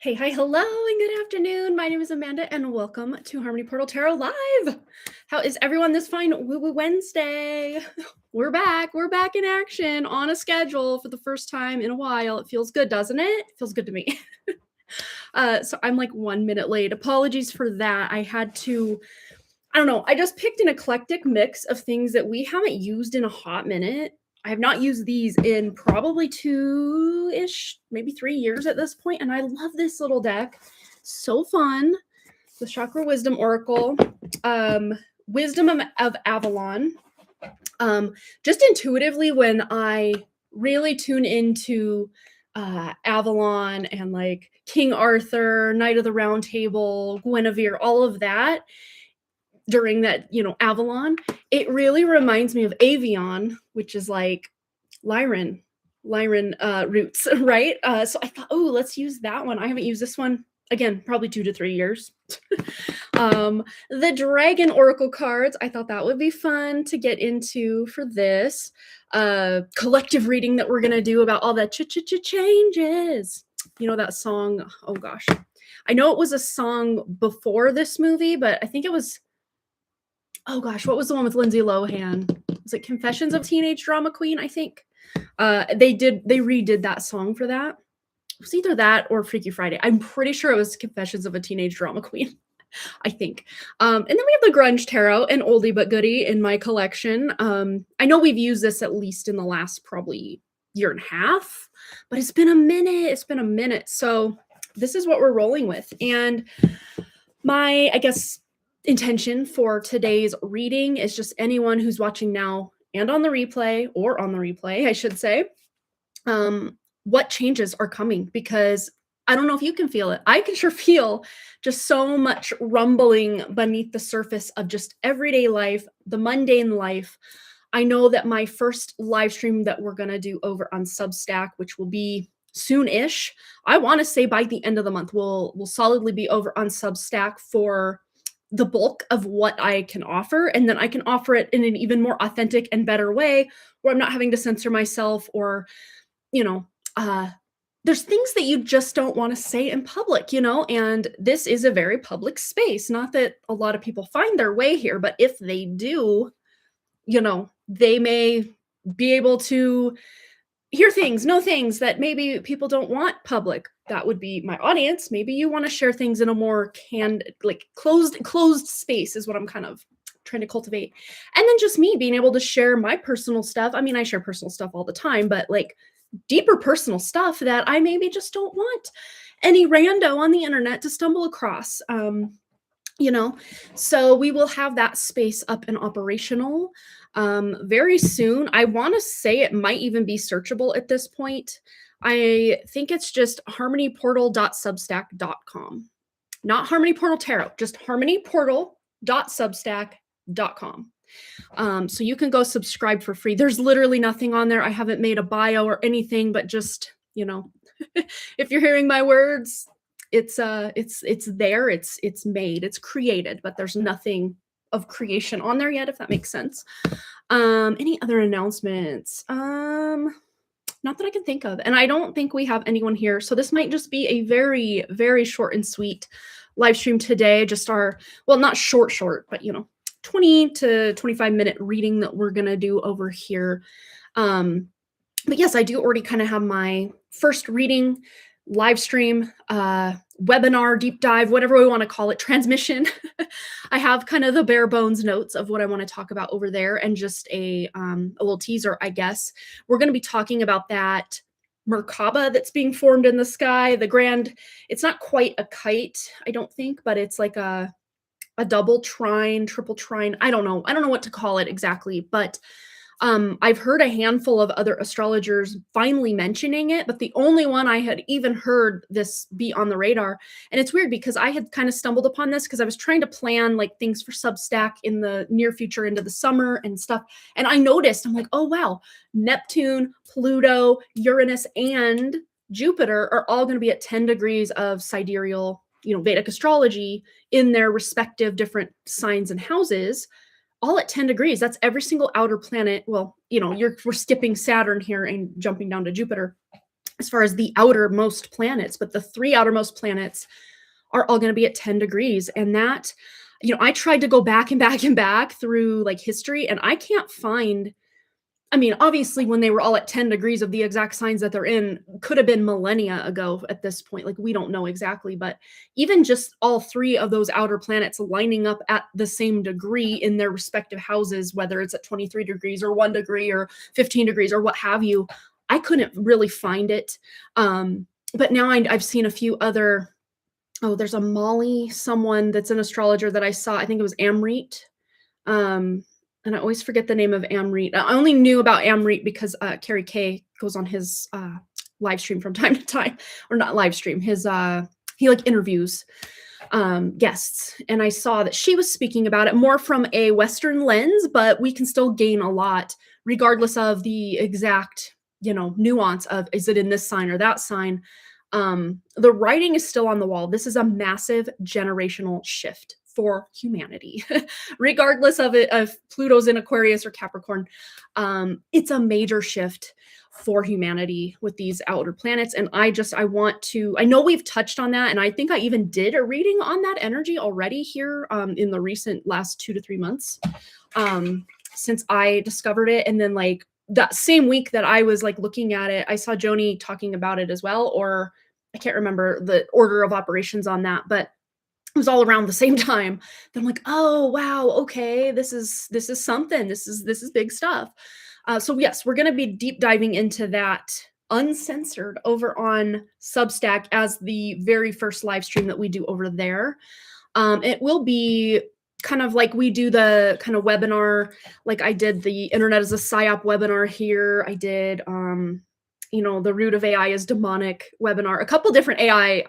Hey, hi, hello, and good afternoon. My name is Amanda, and welcome to Harmony Portal Tarot Live. How is everyone this fine Woo Woo Wednesday? We're back. We're back in action on a schedule for the first time in a while. It feels good, doesn't it? It feels good to me. So I'm like 1 minute late. Apologies for that. I don't know. I just picked an eclectic mix of things that we haven't used in a hot minute. I have not used these in probably 2-ish, maybe 3 years at this point, and I love this little deck. So fun. The Chakra Wisdom Oracle, Wisdom of Avalon. Just intuitively, when I really tune into Avalon and like King Arthur, Knight of the Round Table, Guinevere, all of that, during that, Avalon, it really reminds me of Avion, which is like Lyran roots, right? So I thought, oh, let's use that one. I haven't used this one, again, probably 2 to 3 years. The Dragon Oracle cards, I thought that would be fun to get into for this collective reading that we're going to do about all the changes. You know that song, oh gosh. I know it was a song before this movie, but I think it was, oh gosh, what was the one with Lindsay Lohan? Was it Confessions of Teenage Drama Queen, I think? They redid that song for that. It was either that or Freaky Friday. I'm pretty sure it was Confessions of a Teenage Drama Queen, I think. And then we have the Grunge Tarot, an oldie but goodie in my collection. I know we've used this at least in the last probably year and a half, but it's been a minute. So this is what we're rolling with. And my, I guess, intention for today's reading is just anyone who's watching now and on the replay, I should say, what changes are coming, because I don't know if you can feel it. I can sure feel just so much rumbling beneath the surface of just everyday life, the mundane life. I know that my first live stream that we're going to do over on Substack, which will be soon-ish, I want to say by the end of the month, we'll solidly be over on Substack for the bulk of what I can offer, and then I can offer it in an even more authentic and better way where I'm not having to censor myself or, there's things that you just don't want to say in public, and this is a very public space. Not that a lot of people find their way here, but if they do, they may be able to hear things, know things that maybe people don't want public. That would be my audience. Maybe you want to share things in a more closed space is what I'm kind of trying to cultivate. And then just me being able to share my personal stuff. I mean, I share personal stuff all the time, but like deeper personal stuff that I maybe just don't want any rando on the internet to stumble across. So we will have that space up and operational very soon. I want to say it might even be searchable at this point. I think it's just harmonyportal.substack.com. Not Harmony Portal Tarot, just harmonyportal.substack.com. So you can go subscribe for free. There's literally nothing on there. I haven't made a bio or anything, but just, if you're hearing my words, it's there, it's made, it's created, but there's nothing of creation on there yet, if that makes sense. Any other announcements? Not that I can think of. And I don't think we have anyone here. So this might just be a very, very short and sweet live stream today. Just not short, but 20 to 25 minute reading that we're going to do over here. But yes, I do already kind of have my first reading, live stream, webinar, deep dive, whatever we want to call it, transmission. I have kind of the bare bones notes of what I want to talk about over there, and just a little teaser, I guess. We're going to be talking about that Merkaba that's being formed in the sky. It's not quite a kite, I don't think, but it's like a double trine, triple trine. I don't know what to call it exactly, but I've heard a handful of other astrologers finally mentioning it, but the only one I had even heard this be on the radar. And it's weird because I had kind of stumbled upon this because I was trying to plan like things for Substack in the near future into the summer and stuff. And I noticed, I'm like, oh wow, Neptune, Pluto, Uranus, and Jupiter are all going to be at 10 degrees of sidereal, Vedic astrology in their respective different signs and houses. All at 10 degrees. That's every single outer planet. Well, we're skipping Saturn here and jumping down to Jupiter. as far as the outermost planets, but the 3 outermost planets are all gonna be at 10 degrees, and that I tried to go back and back and back through, like, history, and I can't find. I mean, obviously, when they were all at 10 degrees of the exact signs that they're in, could have been millennia ago at this point, like, we don't know exactly, but even just all 3 of those outer planets lining up at the same degree in their respective houses, whether it's at 23 degrees or 1 degree or 15 degrees or what have you, I couldn't really find it, but now I've seen a few other. Oh, there's a Molly, someone that's an astrologer that I saw, I think it was Amrit, um, and I always forget the name of Amrit. I only knew about Amrit because, Carrie Kay goes on his, live stream from time to time, or not live stream, his, he, like, interviews, guests, and I saw that she was speaking about it more from a Western lens, but we can still gain a lot regardless of the exact, nuance of, is it in this sign or that sign? The writing is still on the wall. This is a massive generational shift for humanity, regardless of it, if Pluto's in Aquarius or Capricorn. It's a major shift for humanity with these outer planets. And I want to, I know we've touched on that. And I think I even did a reading on that energy already here, in the recent last 2 to 3 months, since I discovered it. And then, like, that same week that I was, like, looking at it, I saw Joni talking about it as well, or I can't remember the order of operations on that, but it was all around the same time. That I'm like, oh wow, okay, this is something. This is big stuff. So yes, we're gonna be deep diving into that uncensored over on Substack as the very first live stream that we do over there. It will be kind of like we do the kind of webinar, like I did the Internet as a PSYOP webinar here. I did, the Root of AI is Demonic webinar, a couple different AI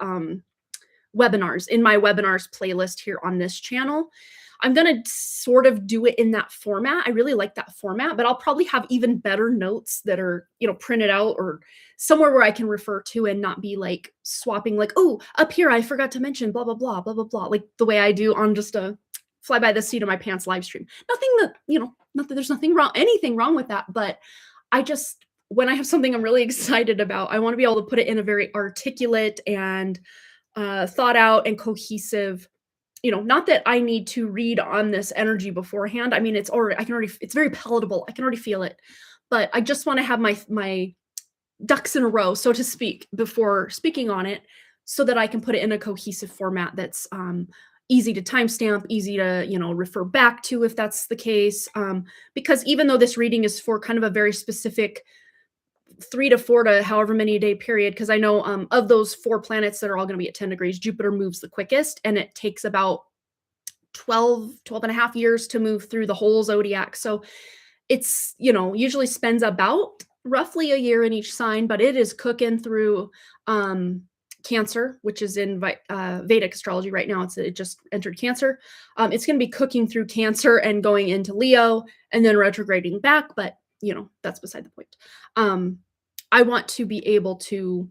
webinars in my webinars playlist here on this channel. I'm going to sort of do it in that format. I really like that format, but I'll probably have even better notes that are, printed out or somewhere where I can refer to and not be like swapping, like, oh, up here, I forgot to mention blah, blah, blah, blah, blah, blah, like the way I do on just a fly by the seat of my pants live stream. Not that there's anything wrong with that, but when I have something I'm really excited about, I want to be able to put it in a very articulate and thought out and cohesive, not that I need to read on this energy beforehand. I mean, it's very palatable. I can already feel it, but I just want to have my ducks in a row, so to speak, before speaking on it, so that I can put it in a cohesive format that's easy to timestamp, easy to, refer back to if that's the case. Because even though this reading is for kind of a very specific 3 to 4 to however many day period, because I know of those 4 planets that are all going to be at 10 degrees, Jupiter moves the quickest, and it takes about 12 and a half years to move through the whole zodiac. So it's, usually spends about roughly a year in each sign, but it is cooking through Cancer, which is in Vedic astrology right now. It just entered Cancer. It's going to be cooking through Cancer and going into Leo and then retrograding back, but that's beside the point. I want to be able to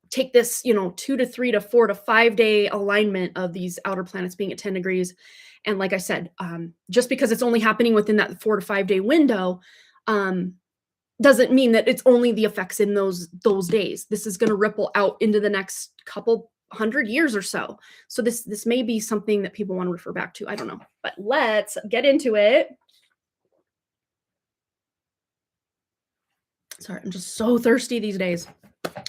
take this, 2 to 3 to 4 to 5 day alignment of these outer planets being at 10 degrees. And like I said, just because it's only happening within that 4 to 5 day window, doesn't mean that it's only the effects in those days. This is going to ripple out into the next couple 100 years or so. So this may be something that people want to refer back to. I don't know, but let's get into it. Sorry, I'm just so thirsty these days.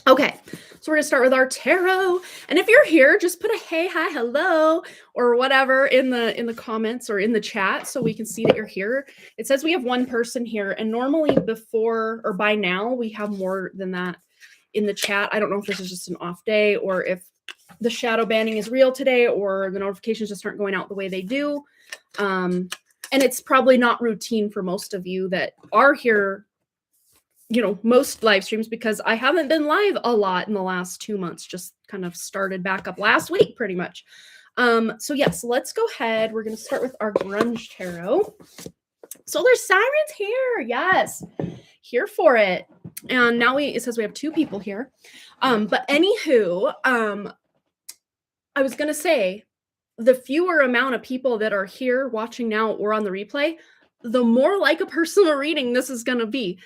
Okay, so we're gonna start with our tarot. And if you're here, just put a hey, hi, hello, or whatever in the comments or in the chat so we can see that you're here. It says we have 1 person here, and normally before or by now we have more than that in the chat. I don't know if this is just an off day or if the shadow banning is real today or the notifications just aren't going out the way they do. And it's probably not routine for most of you that are here, most live streams, because I haven't been live a lot in the last 2 months, just kind of started back up last week pretty much. So yes, let's go ahead. We're going to start with our grunge tarot. Solar Sirens here. Yes, here for it. And now it says we have 2 people here. But anywho, I was going to say the fewer amount of people that are here watching now or on the replay, the more like a personal reading this is going to be.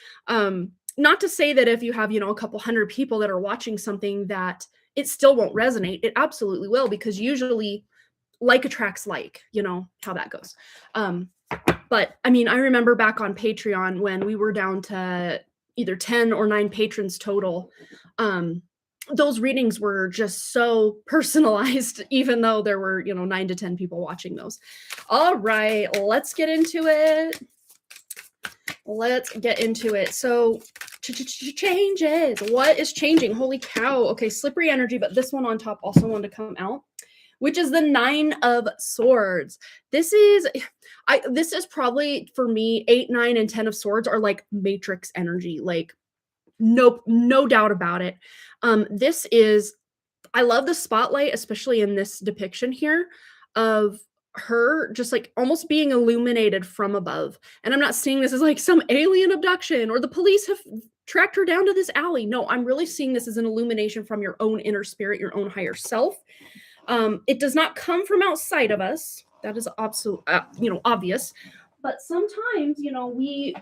not to say that if you have, a couple hundred people that are watching something that it still won't resonate. It absolutely will, because usually like attracts like, how that goes. But I mean, I remember back on Patreon when we were down to either 10 or 9 patrons total. Those readings were just so personalized, even though there were, 9 to 10 people watching those. All right, let's get into it. So changes. What is changing? Holy cow. Okay, slippery energy, but this one on top also wanted to come out, which is the 9 of Swords. This is probably for me 8, 9, and 10 of Swords are like Matrix energy. Like no doubt about it. This is, I love the spotlight, especially in this depiction here, of her just like almost being illuminated from above. And I'm not seeing this as like some alien abduction or the police have tracked her down to this alley. No, I'm really seeing this as an illumination from your own inner spirit, your own higher self. It does not come from outside of us. That is absolute, obvious. But sometimes, we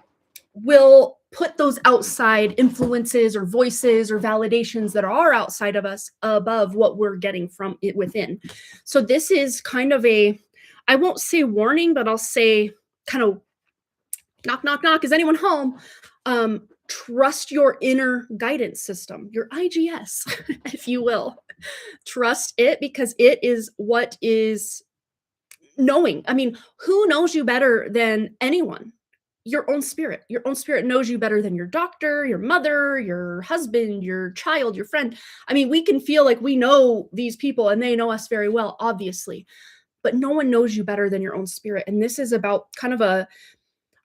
will put those outside influences or voices or validations that are outside of us above what we're getting from it within. So this is kind of I won't say warning, but I'll say kind of knock, knock, knock. Is anyone home? Trust your inner guidance system, your IGS, if you will. Trust it, because it is what is knowing. I mean, who knows you better than anyone? Your own spirit. Your own spirit knows you better than your doctor, your mother, your husband, your child, your friend. I mean, we can feel like we know these people and they know us very well, obviously, but no one knows you better than your own spirit. And this is about kind of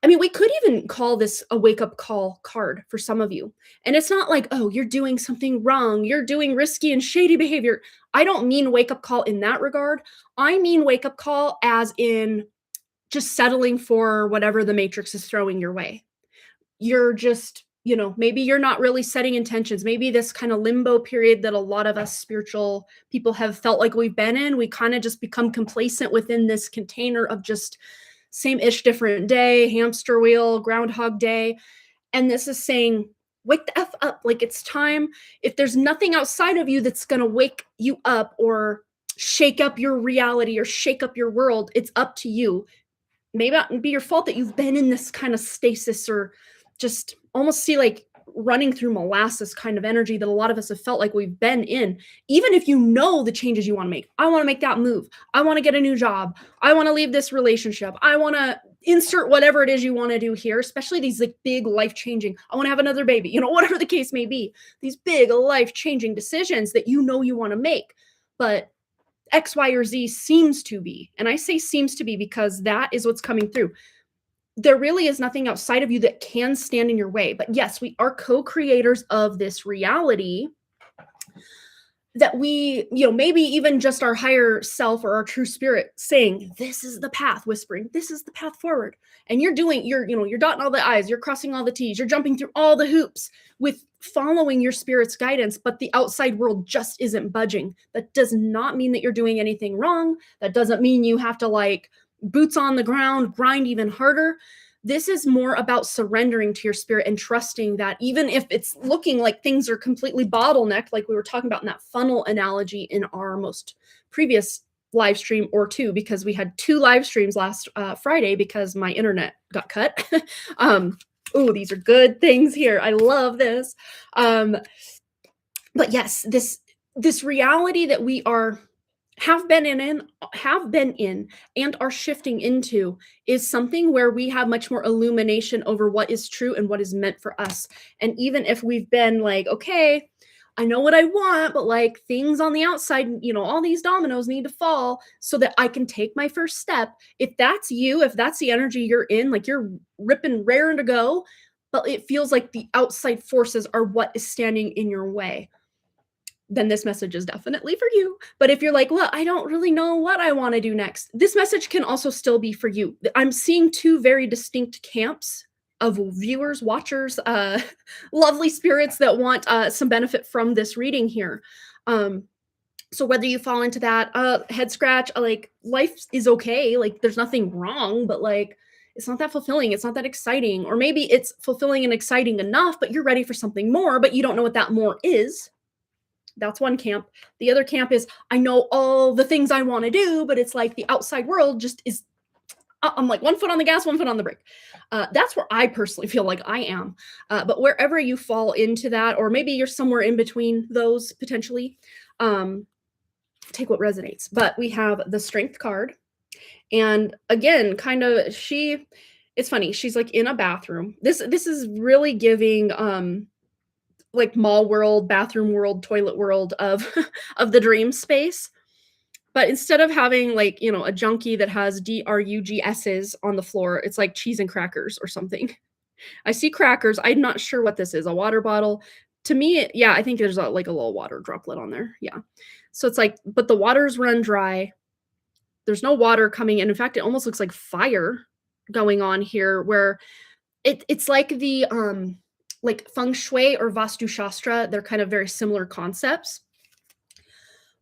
we could even call this a wake-up call card for some of you. And it's not like, oh, you're doing something wrong, you're doing risky and shady behavior. I don't mean wake-up call in that regard. I mean wake-up call as in just settling for whatever the matrix is throwing your way. You're just, maybe you're not really setting intentions. Maybe this kind of limbo period that a lot of us spiritual people have felt like we've been in, we kind of just become complacent within this container of just same-ish, different day, hamster wheel, Groundhog Day. And this is saying, wake the F up. Like, it's time. If there's nothing outside of you that's going to wake you up or shake up your reality or shake up your world, it's up to you. Maybe not be your fault that you've been in this kind of stasis, or just almost see like running through molasses kind of energy that a lot of us have felt like we've been in. Even if you know the changes you want to make. I want to make that move. I want to get a new job. I want to leave this relationship. I want to insert whatever it is you want to do here, especially these like big life-changing, I want to have another baby, whatever the case may be. These big life-changing decisions that you want to make. But X, Y, or Z seems to be. And I say seems to be because that is what's coming through. There really is nothing outside of you that can stand in your way. But yes, we are co-creators of this reality that we, maybe even just our higher self or our true spirit saying, this is the path, whispering, this is the path forward. And you're dotting all the I's, you're crossing all the T's, you're jumping through all the hoops with following your spirit's guidance, but the outside world just isn't budging. That does not mean that you're doing anything wrong. That doesn't mean you have to like boots on the ground, grind even harder. This is more about surrendering to your spirit and trusting that even if it's looking like things are completely bottlenecked, like we were talking about in that funnel analogy in our most previous live stream or two, because we had 2 live streams last Friday because my internet got cut. Oh, these are good things here. I love this. But yes, this reality that we have been in and are shifting into is something where we have much more illumination over what is true and what is meant for us. And even if we've been like, okay, I know what I want, but like things on the outside, all these dominoes need to fall so that I can take my first step. If that's you, if that's the energy you're in, like you're ripping, raring to go, but it feels like the outside forces are what is standing in your way, then this message is definitely for you. But if you're like, well, I don't really know what I want to do next, this message can also still be for you. I'm seeing 2 very distinct camps of viewers, watchers, lovely spirits that want some benefit from this reading here. So whether you fall into that head scratch, like life is okay, like there's nothing wrong, but like it's not that fulfilling, it's not that exciting, or maybe it's fulfilling and exciting enough, but you're ready for something more, but you don't know what that more is. That's one camp. The other camp is, I know all the things I want to do, but it's like the outside world just is, I'm like one foot on the gas, one foot on the brake. That's where I personally feel like I am. But wherever you fall into that, or maybe you're somewhere in between those potentially, um, take what resonates. But we have the strength card. And again, kind of it's funny, she's like in a bathroom. This is really giving like mall world, bathroom world, toilet world of of the dream space. But instead of having like, a junkie that has DRUGS's on the floor, it's like cheese and crackers or something. I see crackers. I'm not sure what this is. A water bottle. To me, yeah, I think there's like a little water droplet on there. Yeah. So it's like, but the water's run dry. There's no water coming in. In fact, it almost looks like fire going on here where it's like the like feng shui or vastu shastra, they're kind of very similar concepts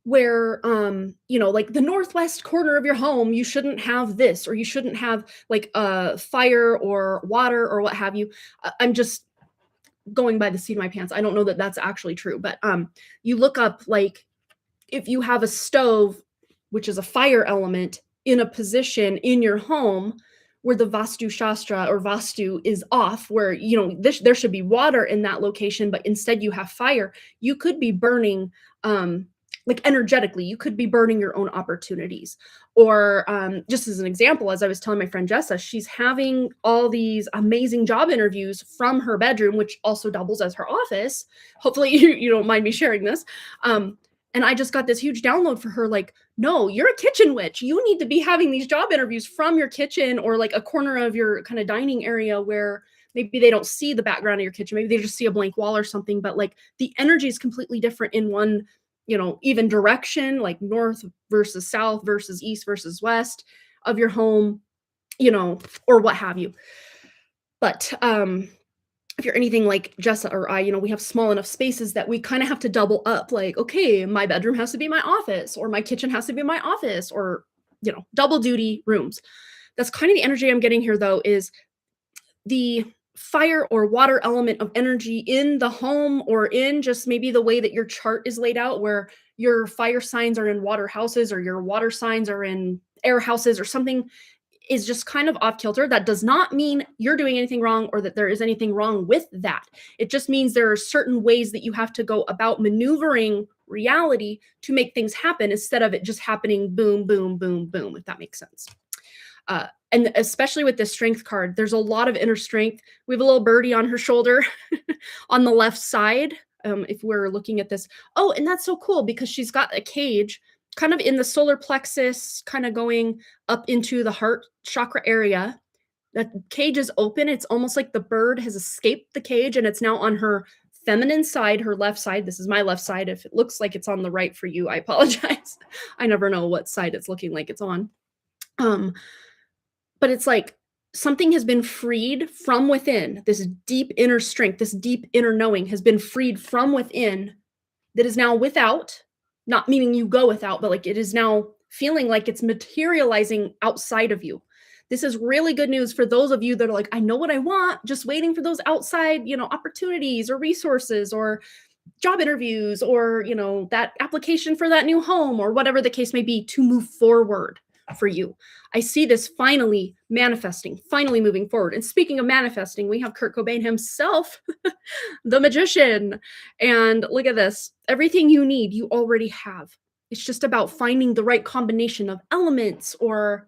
where like the northwest corner of your home, you shouldn't have this, or you shouldn't have like fire or water or what have you. I'm just going by the seat of my pants. I don't know that that's actually true, but you look up like if you have a stove, which is a fire element, in a position in your home where the Vastu Shastra or Vastu is off, where there should be water in that location, but instead you have fire, you could be burning like energetically, you could be burning your own opportunities. Or just as an example, as I was telling my friend Jessa, she's having all these amazing job interviews from her bedroom, which also doubles as her office. Hopefully you don't mind me sharing this. And I just got this huge download for her, like, no, you're a kitchen witch. You need to be having these job interviews from your kitchen, or like a corner of your kind of dining area where maybe they don't see the background of your kitchen. Maybe they just see a blank wall or something, but like the energy is completely different in one, even direction, like north versus south versus east versus west of your home, or what have you. But if you're anything like Jessa or I, we have small enough spaces that we kind of have to double up. Like, okay, my bedroom has to be my office, or my kitchen has to be my office, or, double duty rooms. That's kind of the energy I'm getting here, though, is the fire or water element of energy in the home, or in just maybe the way that your chart is laid out, where your fire signs are in water houses or your water signs are in air houses or something, is just kind of off kilter. That does not mean you're doing anything wrong or that there is anything wrong with that. It just means there are certain ways that you have to go about maneuvering reality to make things happen, instead of it just happening boom, boom, boom, boom, if that makes sense. And especially with this strength card, there's a lot of inner strength. We have a little birdie on her shoulder on the left side. If we're looking at this. Oh, and that's so cool because she's got a cage kind of in the solar plexus, kind of going up into the heart chakra area. That cage is open. It's almost like the bird has escaped the cage and it's now on her feminine side, her left side. This is my left side. If it looks like it's on the right for you, I apologize. I never know what side it's looking like it's on. But it's like something has been freed from within. This deep inner strength, this deep inner knowing has been freed from within, that is now without, not meaning you go without, but like it is now feeling like it's materializing outside of you. This is really good news for those of you that are like, I know what I want, just waiting for those outside, opportunities or resources or job interviews or, that application for that new home or whatever the case may be to move forward for you. I see this finally manifesting, finally moving forward. And speaking of manifesting, we have Kurt Cobain himself, the magician. And look at this. Everything you need, you already have. It's just about finding the right combination of elements or,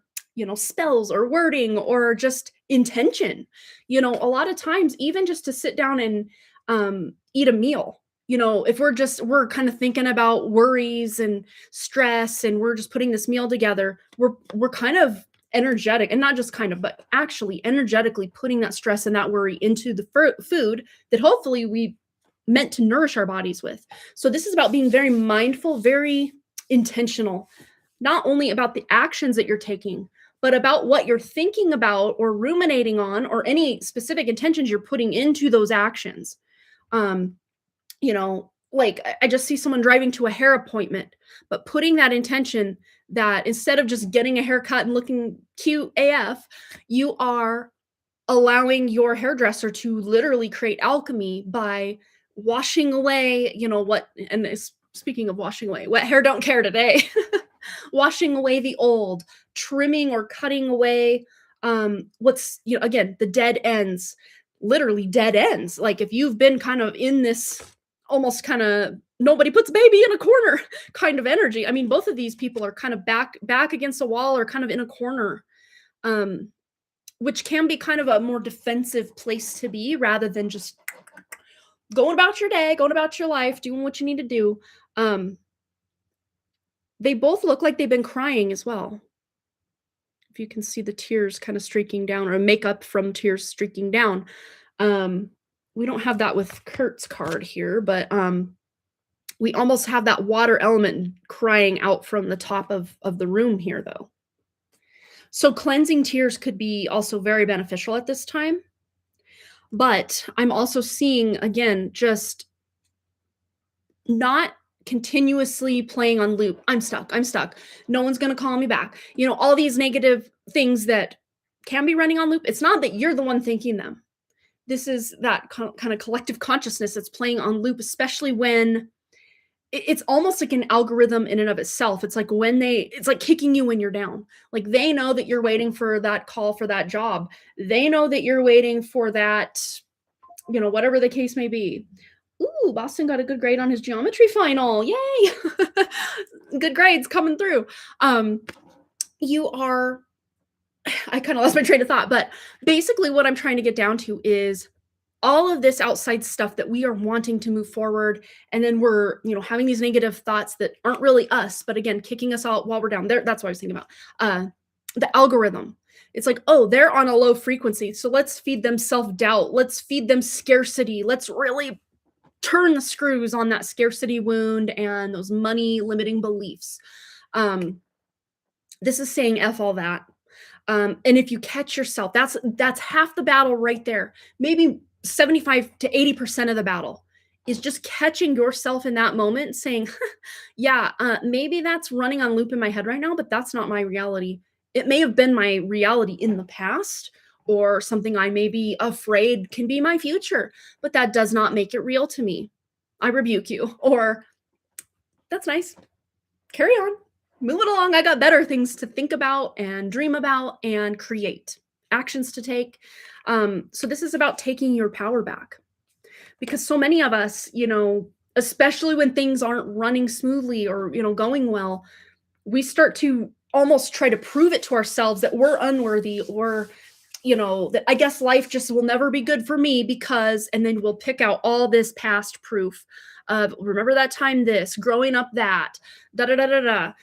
spells or wording or just intention. A lot of times, even just to sit down and eat a meal, if we're kind of thinking about worries and stress and we're just putting this meal together, we're kind of energetic, and not just kind of, but actually energetically putting that stress and that worry into the food that hopefully we meant to nourish our bodies with. So this is about being very mindful, very intentional, not only about the actions that you're taking, but about what you're thinking about or ruminating on, or any specific intentions you're putting into those actions. like I just see someone driving to a hair appointment, but putting that intention that instead of just getting a haircut and looking cute AF, you are allowing your hairdresser to literally create alchemy by washing away, what, and speaking of washing away, what hair don't care today. Washing away the old, trimming or cutting away what's, again, the dead ends, literally dead ends. Like if you've been kind of in this almost kind of nobody puts baby in a corner kind of energy. I mean, both of these people are kind of back against a wall or kind of in a corner. Which can be kind of a more defensive place to be rather than just going about your day, going about your life, doing what you need to do. They both look like they've been crying as well. If you can see the tears kind of streaking down or makeup from tears streaking down. We don't have that with Kurt's card here, but we almost have that water element crying out from the top of the room here, though. So cleansing tears could be also very beneficial at this time. But I'm also seeing, again, just not continuously playing on loop. I'm stuck. No one's going to call me back. All these negative things that can be running on loop. It's not that you're the one thinking them. This is that kind of collective consciousness that's playing on loop, especially when it's almost like an algorithm in and of itself. It's like it's like kicking you when you're down. Like they know that you're waiting for that call for that job. They know that you're waiting for that, whatever the case may be. Ooh, Boston got a good grade on his geometry final. Yay. Good grades coming through. I kind of lost my train of thought, but basically what I'm trying to get down to is all of this outside stuff that we are wanting to move forward, and then we're having these negative thoughts that aren't really us, but again kicking us out while we're down there. That's what I was thinking about. The algorithm, it's like, oh, they're on a low frequency, so let's feed them self-doubt, let's feed them scarcity, let's really turn the screws on that scarcity wound and those money limiting beliefs. This is saying F all that. And if you catch yourself, that's half the battle right there. Maybe 75 to 80% of the battle is just catching yourself in that moment saying, yeah, maybe that's running on loop in my head right now, but that's not my reality. It may have been my reality in the past or something I may be afraid can be my future, but that does not make it real to me. I rebuke you. Or that's nice. Carry on. Move it along. I got better things to think about and dream about and create, actions to take. So this is about taking your power back, because so many of us, especially when things aren't running smoothly or, going well, we start to almost try to prove it to ourselves that we're unworthy, or, that I guess life just will never be good for me because, and then we'll pick out all this past proof of, remember that time this, growing up that, da da da da da.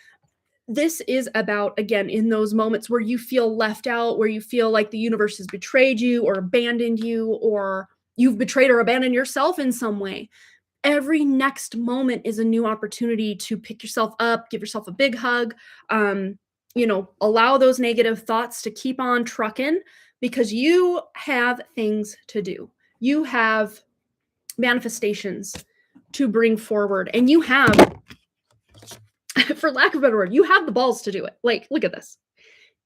This is about, again, in those moments where you feel left out, where you feel like the universe has betrayed you or abandoned you, or you've betrayed or abandoned yourself in some way. Every next moment is a new opportunity to pick yourself up, give yourself a big hug, allow those negative thoughts to keep on trucking, because you have things to do. You have manifestations to bring forward, and you have, for lack of a better word, you have the balls to do it. Like, look at this.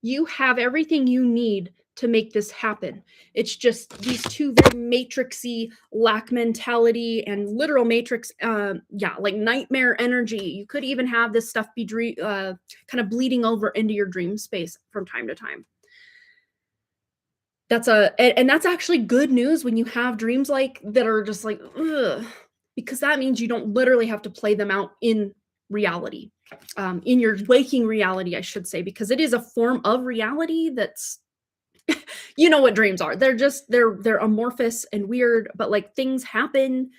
You have everything you need to make this happen. It's just these two very matrixy lack mentality and literal matrix, like nightmare energy. You could even have this stuff be kind of bleeding over into your dream space from time to time. And that's actually good news when you have dreams like that are just like, ugh, because that means you don't literally have to play them out in reality, in your waking reality, I should say, because it is a form of reality that's, what dreams are. They're amorphous and weird, but like things happen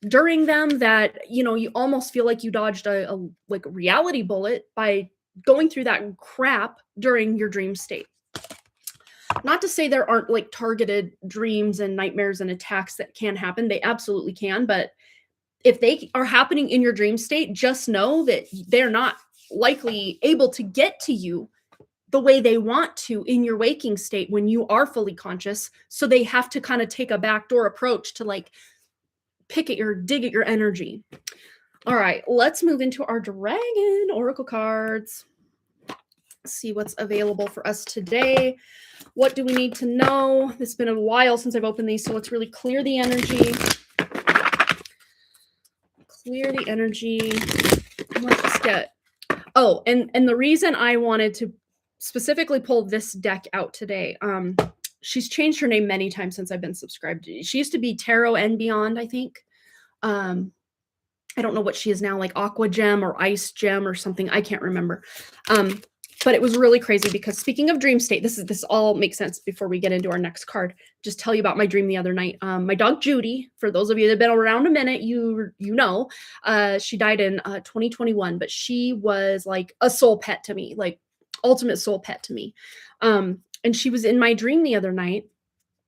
during them that, you almost feel like you dodged a reality bullet by going through that crap during your dream state. Not to say there aren't like targeted dreams and nightmares and attacks that can happen. They absolutely can. But if they are happening in your dream state, just know that they're not likely able to get to you the way they want to in your waking state when you are fully conscious. So they have to kind of take a backdoor approach to like dig at your energy. All right, let's move into our dragon oracle cards. See what's available for us today. What do we need to know? It's been a while since I've opened these, so let's really clear the energy. Clear the energy. Let's just get... Oh, and the reason I wanted to specifically pull this deck out today, she's changed her name many times since I've been subscribed. She used to be Tarot and Beyond, I think. I don't know what she is now, like Aqua Gem or Ice Gem or something. I can't remember. But it was really crazy because speaking of dream state, this all makes sense before we get into our next card. Just tell you about my dream the other night. My dog Judy, for those of you that have been around a minute, you know, she died in 2021, but she was like a soul pet to me, like ultimate soul pet to me. And she was in my dream the other night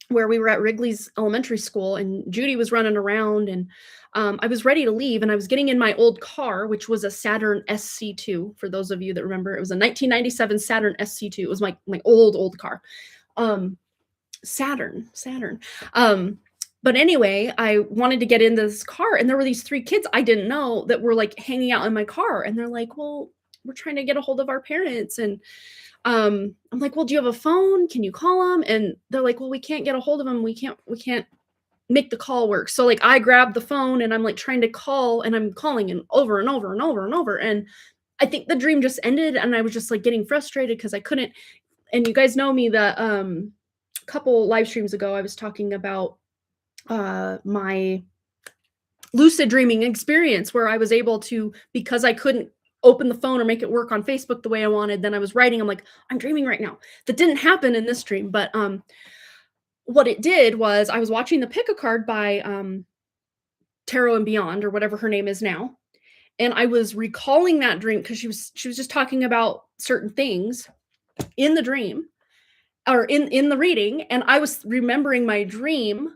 where we were at Wrigley's elementary school and Judy was running around and I was ready to leave and I was getting in my old car, which was a Saturn SC2. For those of you that remember, it was a 1997 Saturn SC2. It was my old car. Saturn. But anyway, I wanted to get in this car and there were these 3 kids I didn't know that were like hanging out in my car. And they're like, well, we're trying to get a hold of our parents. And I'm like, well, do you have a phone? Can you call them? And they're like, well, we can't get a hold of them. We can't make the call work. So like I grabbed the phone and I'm like trying to call and I'm calling and over and over and over and over. And I think the dream just ended and I was just like getting frustrated because I couldn't. And you guys know me, the couple live streams ago, I was talking about my lucid dreaming experience where I was able to, because I couldn't open the phone or make it work on Facebook the way I wanted, then I was writing, I'm like, I'm dreaming right now. That didn't happen in this dream, but what it did was I was watching the pick a card by Tarot and Beyond or whatever her name is now. And I was recalling that dream because she was just talking about certain things in the dream or in the reading. And I was remembering my dream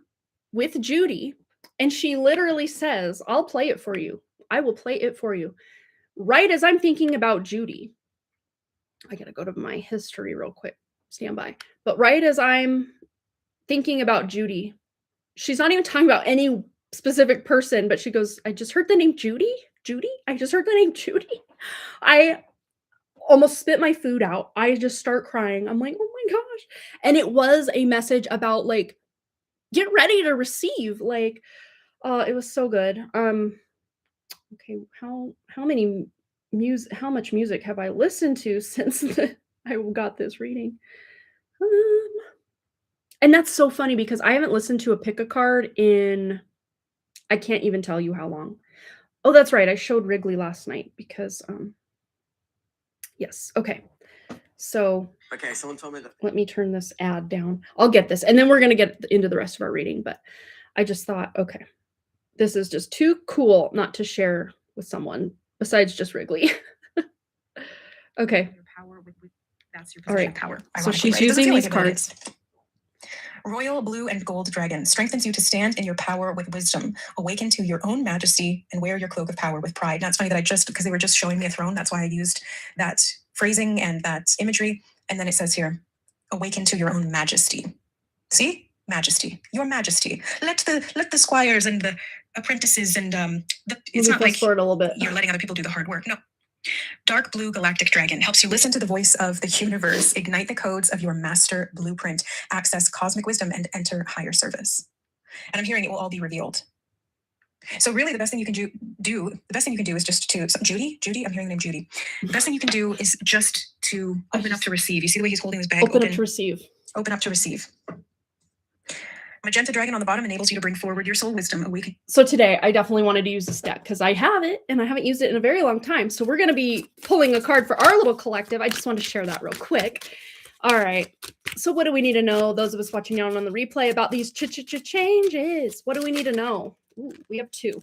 with Judy. And she literally says, I'll play it for you. I will play it for you. Right as I'm thinking about Judy. I got to go to my history real quick. Stand by. But right as I'm thinking about Judy, she's not even talking about any specific person, but she goes, I just heard the name Judy. I just heard the name Judy. I almost spit my food out. I just start crying. I'm like, oh my gosh. And it was a message about like, get ready to receive. Like, it was so good. Okay, how much music have I listened to since I got this reading? And that's so funny because I haven't listened to a pick a card in, I can't even tell you how long. Oh, that's right. I showed Wrigley last night because, yes. Okay. So, okay, someone told me that. Let me turn this ad down. I'll get this. And then we're going to get into the rest of our reading. But I just thought, okay, this is just too cool not to share with someone besides just Wrigley. Okay. Your power that's your All right. power. So she's using these cards. Royal blue and gold dragon strengthens you to stand in your power with wisdom, awaken to your own majesty, and wear your cloak of power with pride. Now it's funny that because they were just showing me a throne, that's why I used that phrasing and that imagery. And then it says here, awaken to your own majesty. See? Majesty. Your majesty. Let the squires and the apprentices and it's not like a little bit. You're letting other people do the hard work. No. Dark blue galactic dragon helps you listen to the voice of the universe, ignite the codes of your master blueprint, access cosmic wisdom, and enter higher service. And I'm hearing it will all be revealed. So really the best thing you can do is just to, Judy, I'm hearing the name Judy. The best thing you can do is just to open up to receive. You see the way he's holding his bag? Open up to receive. Open up to receive. Magenta dragon on the bottom enables you to bring forward your soul wisdom. Awaken. So today I definitely wanted to use this deck because I have it and I haven't used it in a very long time. So we're going to be pulling a card for our little collective. I just want to share that real quick. All right. So what do we need to know? Those of us watching now on the replay about these changes. What do we need to know? Ooh, we have 2.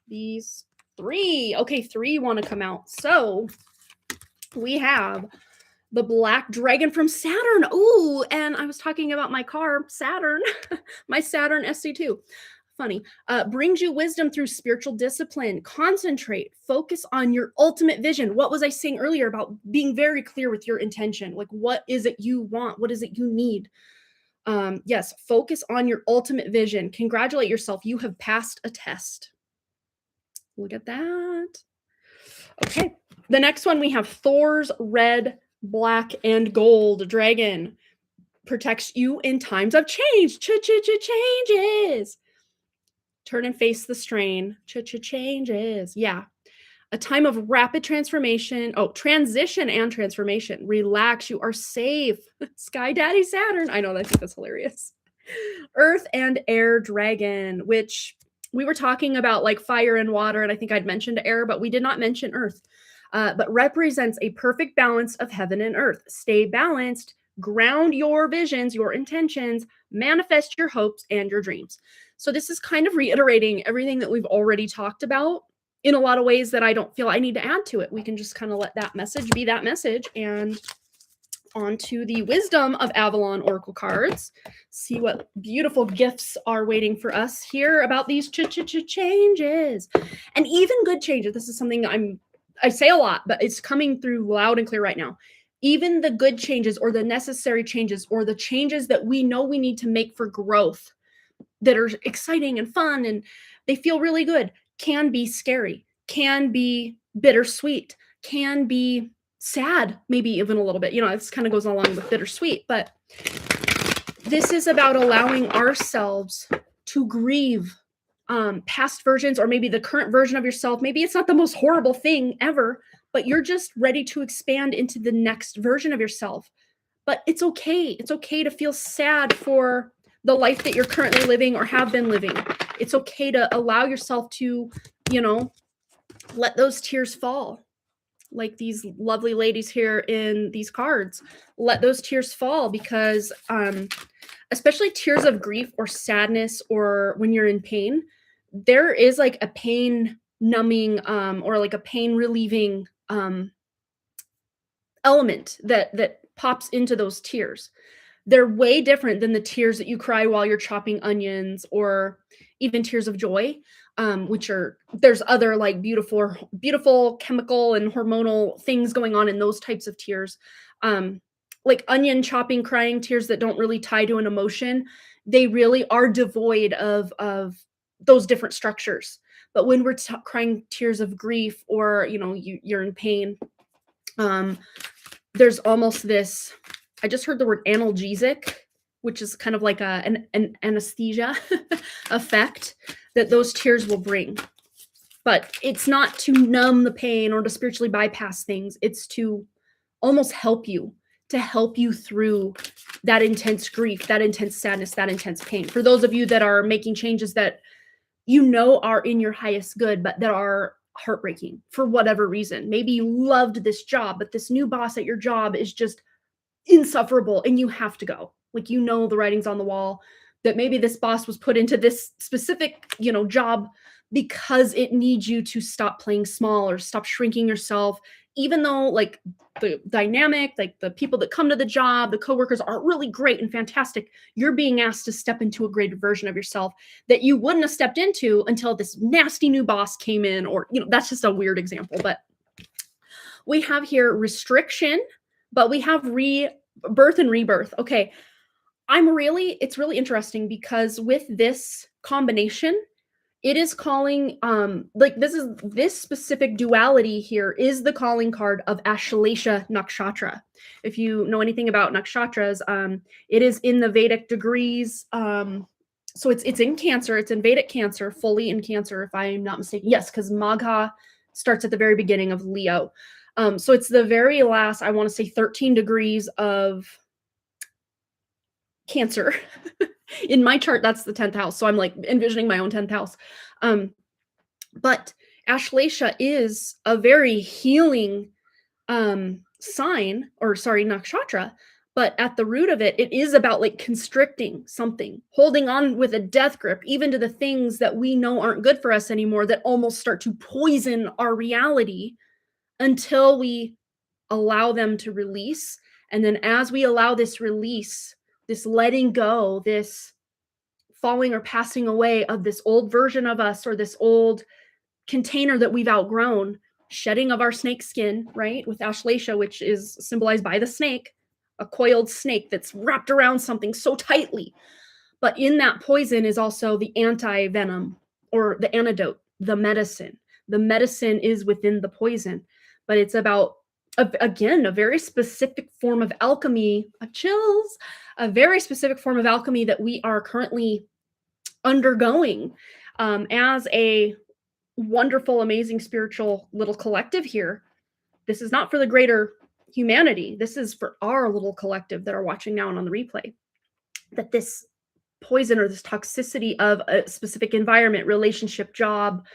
These 3. Okay, 3 want to come out. So we have the black dragon from Saturn. Ooh, and I was talking about my car, Saturn, my Saturn SC2. Funny. Brings you wisdom through spiritual discipline. Concentrate. Focus on your ultimate vision. What was I saying earlier about being very clear with your intention? Like, what is it you want? What is it you need? Yes, focus on your ultimate vision. Congratulate yourself. You have passed a test. Look at that. Okay. The next one we have Thor's red, black, and gold dragon. Protects you in times of change. Changes. Turn and face the strain. Changes. Yeah. A time of rapid transformation. Oh, transition and transformation. Relax. You are safe. Sky Daddy Saturn. I know. I think that's hilarious. Earth and air dragon, which we were talking about like fire and water, and I think I'd mentioned air, but we did not mention earth. But represents a perfect balance of heaven and earth. Stay balanced, ground your visions, your intentions, manifest your hopes and your dreams. So this is kind of reiterating everything that we've already talked about in a lot of ways that I don't feel I need to add to it. We can just kind of let that message be that message. And onto the Wisdom of Avalon Oracle cards. See what beautiful gifts are waiting for us here about these changes. And even good changes. This is something I say a lot, but it's coming through loud and clear right now. Even the good changes or the necessary changes or the changes that we know we need to make for growth that are exciting and fun and they feel really good can be scary, can be bittersweet, can be sad, maybe even a little bit. You know, this kind of goes along with bittersweet, but this is about allowing ourselves to grieve past versions or maybe the current version of yourself. Maybe it's not the most horrible thing ever, but you're just ready to expand into the next version of yourself. But it's okay. It's okay to feel sad for the life that you're currently living or have been living. It's okay to allow yourself to, you know, let those tears fall. Like these lovely ladies here in these cards, let those tears fall because especially tears of grief or sadness or when you're in pain, there is like a pain numbing or like a pain relieving element that pops into those tears. They're way different than the tears that you cry while you're chopping onions or even tears of joy, which are there's other like beautiful chemical and hormonal things going on in those types of tears. Like onion chopping, crying tears that don't really tie to an emotion, they really are devoid of those different structures. But when we're crying tears of grief or you're in pain, there's almost this. I just heard the word analgesic, which is kind of like an anesthesia effect that those tears will bring. But it's not to numb the pain or to spiritually bypass things. It's to almost help you through that intense grief, that intense sadness, that intense pain. For those of you that are making changes that are in your highest good, but that are heartbreaking for whatever reason. Maybe you loved this job, but this new boss at your job is just insufferable and you have to go. Like, the writing's on the wall that maybe this boss was put into this specific, job because it needs you to stop playing small or stop shrinking yourself, even though like the dynamic, like the people that come to the job, the coworkers are really great and fantastic. You're being asked to step into a greater version of yourself that you wouldn't have stepped into until this nasty new boss came in, or, that's just a weird example. But we have here restriction, but we have birth and rebirth. Okay. It's really interesting because with this combination, it is calling, this specific duality here is the calling card of Ashlesha Nakshatra. If you know anything about nakshatras, it is in the Vedic degrees. So it's in Cancer, it's in Vedic Cancer, fully in Cancer, if I'm not mistaken. Yes, because Magha starts at the very beginning of Leo. So it's the very last, I want to say 13 degrees of Cancer. In my chart, that's the 10th house. So I'm like envisioning my own 10th house. But Ashlesha is a very healing nakshatra. But at the root of it, it is about like constricting something, holding on with a death grip, even to the things that we know aren't good for us anymore, that almost start to poison our reality until we allow them to release. And then as we allow this release, this letting go, this falling or passing away of this old version of us or this old container that we've outgrown, shedding of our snake skin, right? With Ashlesha, which is symbolized by the snake, a coiled snake that's wrapped around something so tightly. But in that poison is also the anti-venom or the antidote, the medicine The medicine is within the poison, but it's about, again, a very specific form of alchemy, chills, a very specific form of alchemy that we are currently undergoing as a wonderful, amazing spiritual little collective here. This is not for the greater humanity. This is for our little collective that are watching now and on the replay. That this poison or this toxicity of a specific environment, relationship, job,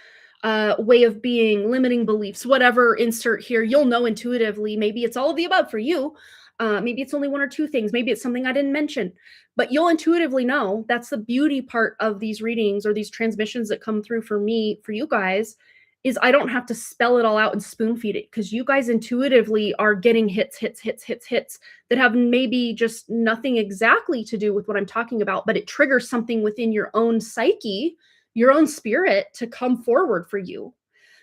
way of being, limiting beliefs, whatever, insert here, you'll know intuitively. Maybe it's all of the above for you. Maybe it's only one or two things. Maybe it's something I didn't mention, but you'll intuitively know. That's the beauty part of these readings or these transmissions that come through for me, for you guys, is I don't have to spell it all out and spoon feed it, because you guys intuitively are getting hits that have maybe just nothing exactly to do with what I'm talking about, but it triggers something within your own psyche, your own spirit, to come forward for you.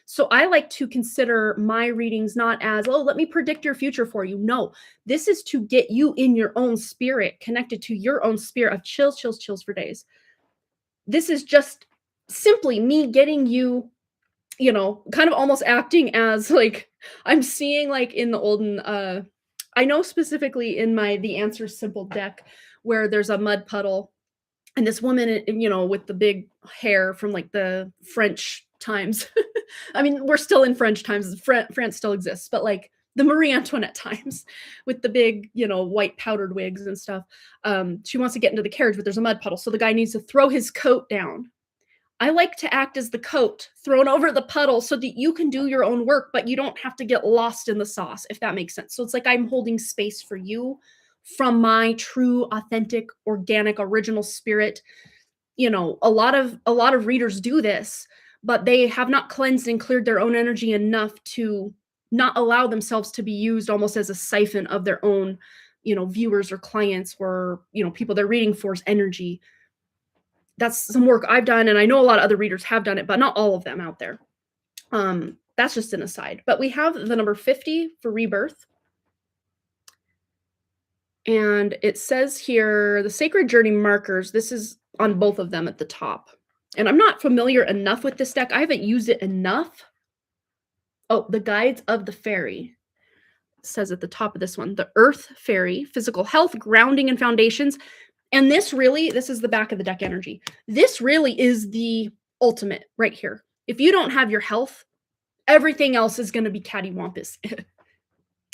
So I like to consider my readings not as, oh, let me predict your future for you. No, this is to get you in your own spirit, connected to your own spirit of chills for days. This is just simply me getting you, kind of almost acting as like, I'm seeing like in the olden, I know specifically in the Answers Simple deck where there's a mud puddle and this woman, with the big hair from like the French times. I mean, we're still in French times. France still exists, but like the Marie Antoinette times with the big, white powdered wigs and stuff. She wants to get into the carriage, but there's a mud puddle. So the guy needs to throw his coat down. I like to act as the coat thrown over the puddle so that you can do your own work, but you don't have to get lost in the sauce, if that makes sense. So it's like I'm holding space for you from my true, authentic, organic, original spirit. A lot of readers do this, but they have not cleansed and cleared their own energy enough to not allow themselves to be used almost as a siphon of their own, viewers or clients or, people they're reading for's energy. That's some work I've done, and I know a lot of other readers have done it, but not all of them out there. That's just an aside. But we have the number 50 for rebirth. And it says here, the sacred journey markers. This is on both of them at the top. And I'm not familiar enough with this deck. I haven't used it enough. Oh, the guides of the fairy. It says at the top of this one, the earth fairy, physical health, grounding and foundations. And this is the back of the deck energy. This really is the ultimate right here. If you don't have your health, everything else is going to be cattywampus.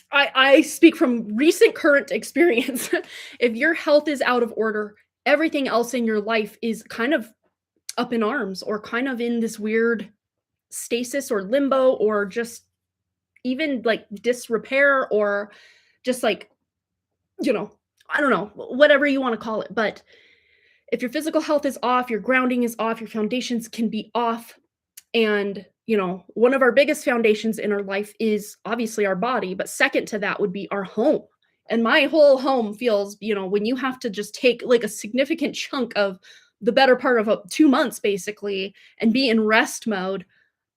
I speak from recent current experience. If your health is out of order, everything else in your life is kind of up in arms or kind of in this weird stasis or limbo, or just even like disrepair, or just like, I don't know, whatever you want to call it. But if your physical health is off, your grounding is off, your foundations can be off. And, one of our biggest foundations in our life is obviously our body, but second to that would be our home. And my whole home feels, when you have to just take like a significant chunk of the better part of 2 months basically and be in rest mode,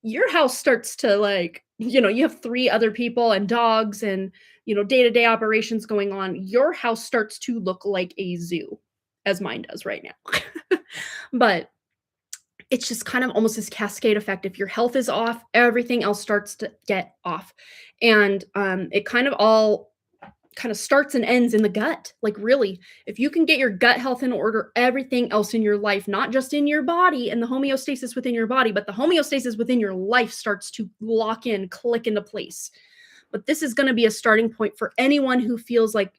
your house starts to like, you have 3 other people and dogs and, day-to-day operations going on. Your house starts to look like a zoo, as mine does right now. But it's just kind of almost this cascade effect. If your health is off, everything else starts to get off. And it kind of all starts and ends in the gut. Like really, if you can get your gut health in order, everything else in your life, not just in your body and the homeostasis within your body, but the homeostasis within your life starts to lock in, click into place. But this is going to be a starting point for anyone who feels like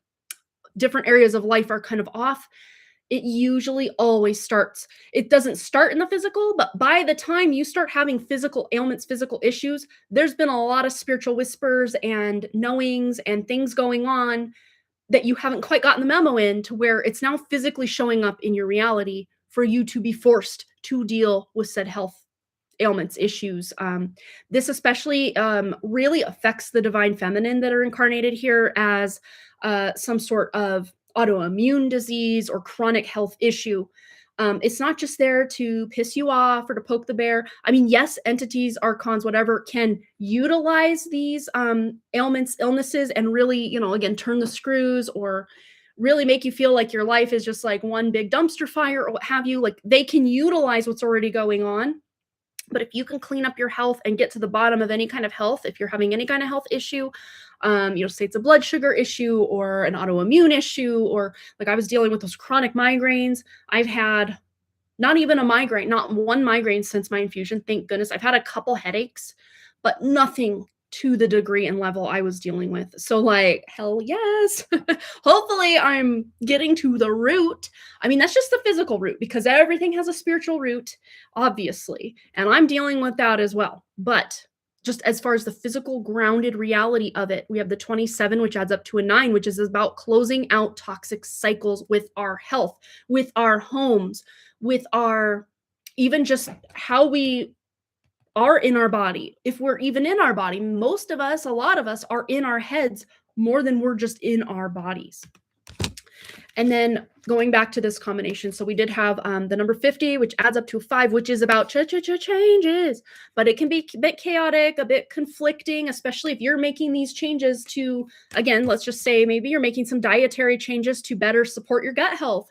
different areas of life are kind of off. It usually always starts. It doesn't start in the physical, but by the time you start having physical ailments, physical issues, there's been a lot of spiritual whispers and knowings and things going on that you haven't quite gotten the memo in, to where it's now physically showing up in your reality for you to be forced to deal with said health ailments, issues. This especially really affects the divine feminine that are incarnated here as some sort of autoimmune disease or chronic health issue. It's not just there to piss you off or to poke the bear. I mean, yes, entities, archons, whatever, can utilize these ailments, illnesses, and really, again, turn the screws or really make you feel like your life is just like one big dumpster fire or what have you. Like they can utilize what's already going on. But if you can clean up your health and get to the bottom of any kind of health, if you're having any kind of health issue, say it's a blood sugar issue or an autoimmune issue, or like I was dealing with those chronic migraines. I've had not even a migraine, not one migraine since my infusion. Thank goodness. I've had a couple headaches, but nothing to the degree and level I was dealing with. So like, hell yes. Hopefully I'm getting to the root. I mean, that's just the physical root because everything has a spiritual root, obviously. And I'm dealing with that as well. But just as far as the physical grounded reality of it, we have the 27, which adds up to a 9, which is about closing out toxic cycles with our health, with our homes, with our, even just how we are in our body. If we're even in our body, most of us, a lot of us are in our heads more than we're just in our bodies. And then going back to this combination, so we did have the number 50, which adds up to 5, which is about changes, but it can be a bit chaotic, a bit conflicting, especially if you're making these changes to, again, let's just say maybe you're making some dietary changes to better support your gut health.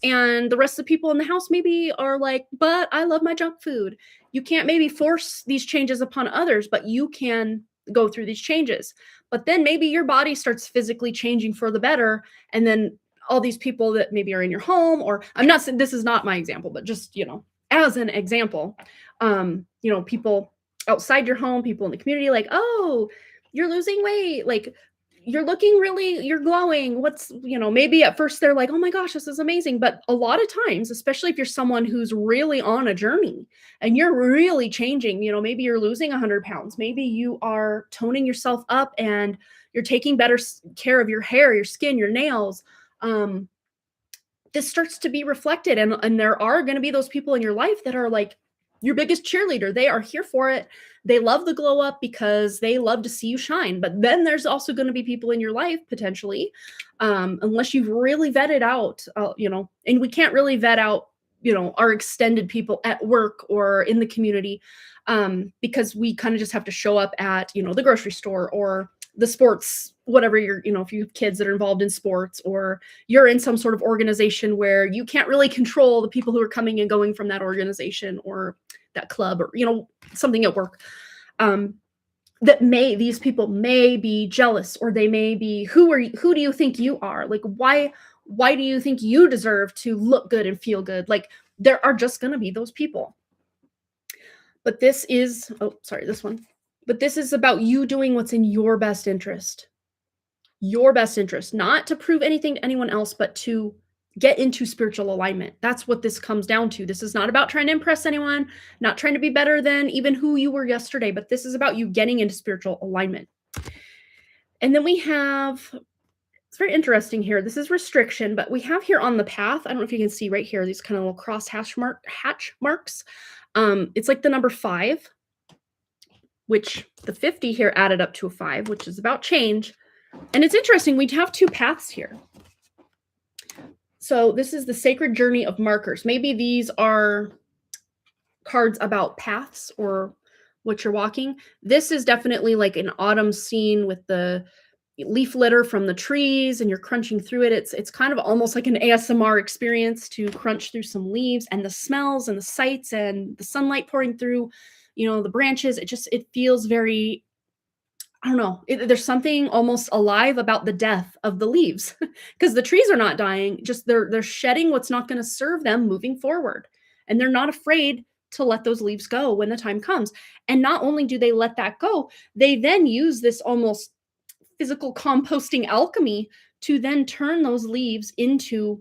And the rest of the people in the house maybe are like, but I love my junk food. You can't maybe force these changes upon others, but you can go through these changes. But then maybe your body starts physically changing for the better. And then all these people that maybe are in your home, or I'm not saying this is not my example, but just, as an example, people outside your home, people in the community, like, oh, you're losing weight. Like, you're looking really, you're glowing. Maybe at first they're like, oh my gosh, this is amazing. But a lot of times, especially if you're someone who's really on a journey and you're really changing, maybe you're losing 100 pounds, maybe you are toning yourself up and you're taking better care of your hair, your skin, your nails. This starts to be reflected. And there are going to be those people in your life that are like your biggest cheerleader. They are here for it. They love the glow up because they love to see you shine. But then there's also going to be people in your life potentially, unless you've really vetted out, and we can't really vet out, our extended people at work or in the community, because we kind of just have to show up at, the grocery store or the sports, whatever if you have kids that are involved in sports, or you're in some sort of organization where you can't really control the people who are coming and going from that organization or that club, or, something at work, these people may be jealous, or they may be, who do you think you are? Like, why do you think you deserve to look good and feel good? Like, there are just going to be those people. But this is, this one. But this is about you doing what's in your best interest. Your best interest, not to prove anything to anyone else, but to get into spiritual alignment. That's what this comes down to. This is not about trying to impress anyone, not trying to be better than even who you were yesterday, but this is about you getting into spiritual alignment. And then we have, it's very interesting here. This is restriction, but we have here on the path, I don't know if you can see right here, these kind of little cross hatch marks. It's like the number 5, which the 50 here added up to a 5, which is about change. And it's interesting, we have 2 paths here. So this is the sacred journey of markers. Maybe these are cards about paths or what you're walking. This is definitely like an autumn scene with the leaf litter from the trees and you're crunching through it. It's kind of almost like an ASMR experience to crunch through some leaves, and the smells and the sights and the sunlight pouring through, the branches. It feels very, I don't know. There's something almost alive about the death of the leaves, because the trees are not dying. Just they're shedding what's not going to serve them moving forward, and they're not afraid to let those leaves go when the time comes. And not only do they let that go, they then use this almost physical composting alchemy to then turn those leaves into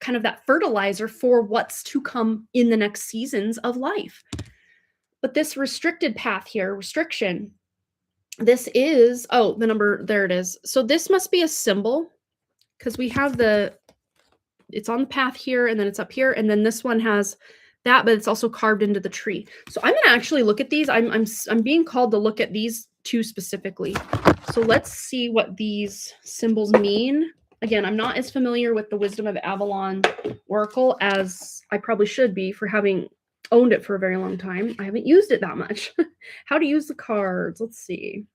kind of that fertilizer for what's to come in the next seasons of life. But this restricted path here, restriction. This is, the number, there it is. So this must be a symbol, because we have it's on the path here, and then it's up here, and then this one has that, but it's also carved into the tree. So I'm going to actually look at these. I'm being called to look at these 2 specifically. So let's see what these symbols mean. Again, I'm not as familiar with the Wisdom of Avalon Oracle as I probably should be for having owned it for a very long time. I haven't used it that much. How to use the cards. Let's see.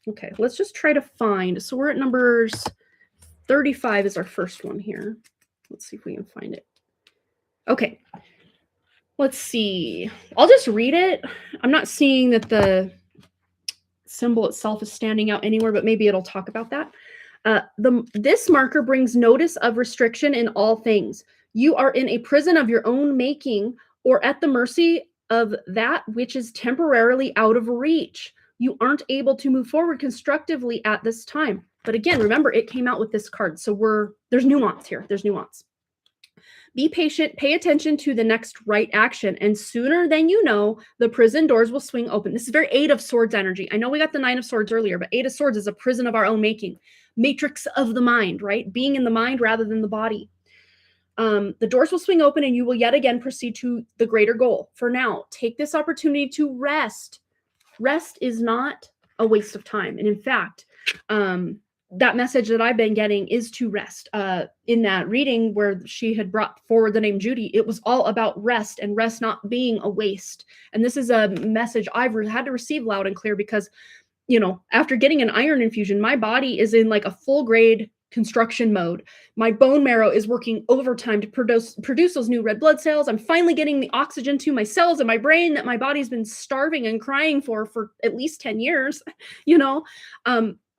Okay, let's just try to find. So we're at numbers 35 is our first one here. Let's see if we can find it. Okay. Let's see. I'll just read it. I'm not seeing that the symbol itself is standing out anywhere, but maybe it'll talk about that. This marker brings notice of restriction in all things. You are in a prison of your own making, or at the mercy of that which is temporarily out of reach. You aren't able to move forward constructively at this time. But again, remember, it came out with this card. So there's nuance here. There's nuance. Be patient, pay attention to the next right action, and sooner than you know, the prison doors will swing open. This is very Eight of Swords energy. I know we got the Nine of Swords earlier, but Eight of Swords is a prison of our own making. Matrix of the mind, right? Being in the mind rather than the body. The doors will swing open and you will yet again proceed to the greater goal. For now, take this opportunity to rest. Rest is not a waste of time. And in fact, that message that I've been getting is to rest. In that reading where she had brought forward the name Judy, it was all about rest and rest not being a waste. And this is a message I've had to receive loud and clear because, you know, after getting an iron infusion, my body is in like a full grade construction mode. My bone marrow is working overtime to produce those new red blood cells. I'm finally getting the oxygen to my cells and my brain that my body's been starving and crying for at least 10 years, you know?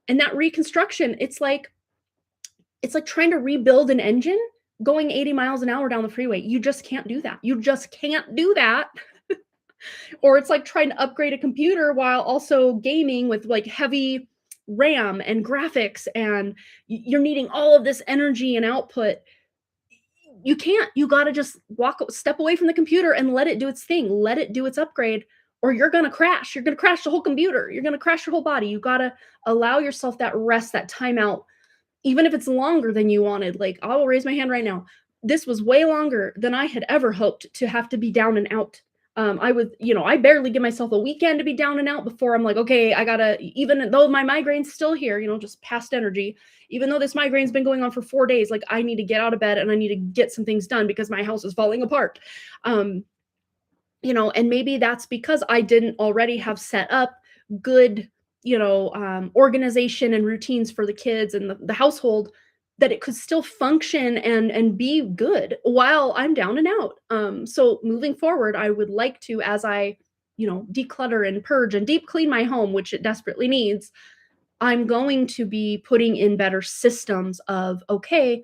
And that reconstruction, it's like trying to rebuild an engine going 80 miles an hour down the freeway. You just can't do that. You just can't do that. Or it's like trying to upgrade a computer while also gaming with like heavy RAM and graphics, and you're needing all of this energy and output. You can't. You got to just step away from the computer and let it do its thing. Let it do its upgrade, or you're going to crash. You're going to crash the whole computer. You're going to crash your whole body. You got to allow yourself that rest, that timeout, even if it's longer than you wanted. Like, I will raise my hand right now. This was way longer than I had ever hoped to have to be down and out. I barely give myself a weekend to be down and out before I'm like, okay, I gotta, even though my migraine's still here, just past energy, even though this migraine's been going on for 4 days, like I need to get out of bed and I need to get some things done because my house is falling apart. And maybe that's because I didn't already have set up good, organization and routines for the kids and the household, that it could still function and be good while I'm down and out. So moving forward, I would like to, as I, declutter and purge and deep clean my home, which it desperately needs, I'm going to be putting in better systems of, okay,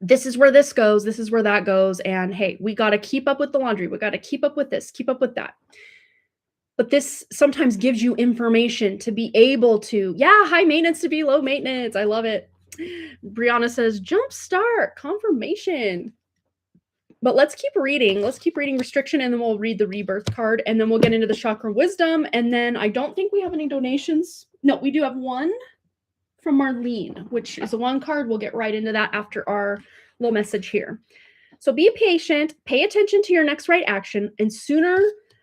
this is where this goes, this is where that goes, and hey, we got to keep up with the laundry, we got to keep up with this, keep up with that. But this sometimes gives you information to be able to, high maintenance to be low maintenance. I love it. Brianna says, jumpstart, confirmation. But let's keep reading. Let's keep reading restriction, and then we'll read the rebirth card, and then we'll get into the chakra wisdom. And then I don't think we have any donations. No, we do have one from Marlene, which is a one card. We'll get right into that after our little message here. So be patient, pay attention to your next right action, and sooner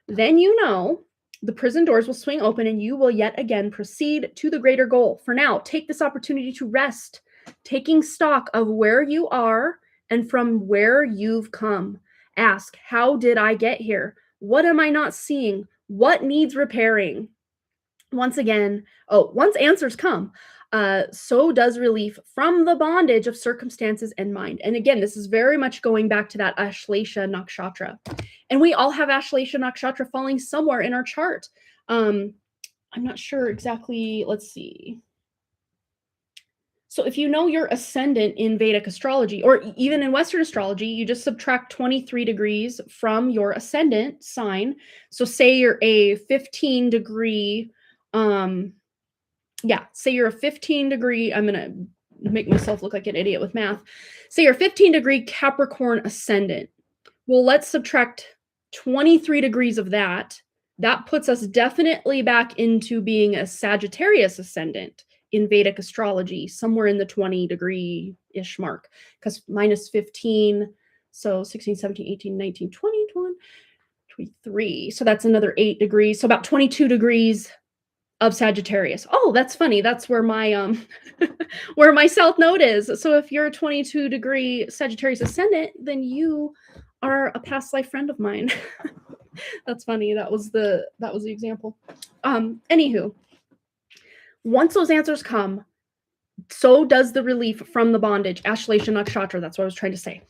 than you know, the prison doors will swing open and you will yet again proceed to the greater goal. For now, take this opportunity to rest, taking stock of where you are and from where you've come. Ask, how did I get here? What am I not seeing? What needs repairing? Once answers come, so does relief from the bondage of circumstances and mind. And again, this is very much going back to that Ashlesha Nakshatra. And we all have Ashlesha Nakshatra falling somewhere in our chart. I'm not sure exactly. Let's see. So if you know your ascendant in Vedic astrology, or even in Western astrology, you just subtract 23 degrees from your ascendant sign. So say you're a 15 degree, say you're a 15 degree, I'm going to make myself look like an idiot with math. Say you're 15 degree Capricorn ascendant. Well, let's subtract 23 degrees of that. That puts us definitely back into being a Sagittarius ascendant in Vedic astrology, somewhere in the 20 degree-ish mark, because minus 15, so 16, 17, 18, 19, 20, 21, 23. So that's another 8 degrees. So about 22 degrees of Sagittarius. Oh, that's funny. That's where my where my south node is. So if you're a 22 degree Sagittarius ascendant, then you are a past life friend of mine. That's funny. That was the example. Anywho, once those answers come, So does the relief from the bondage. Ashlesha Nakshatra. That's what I was trying to say.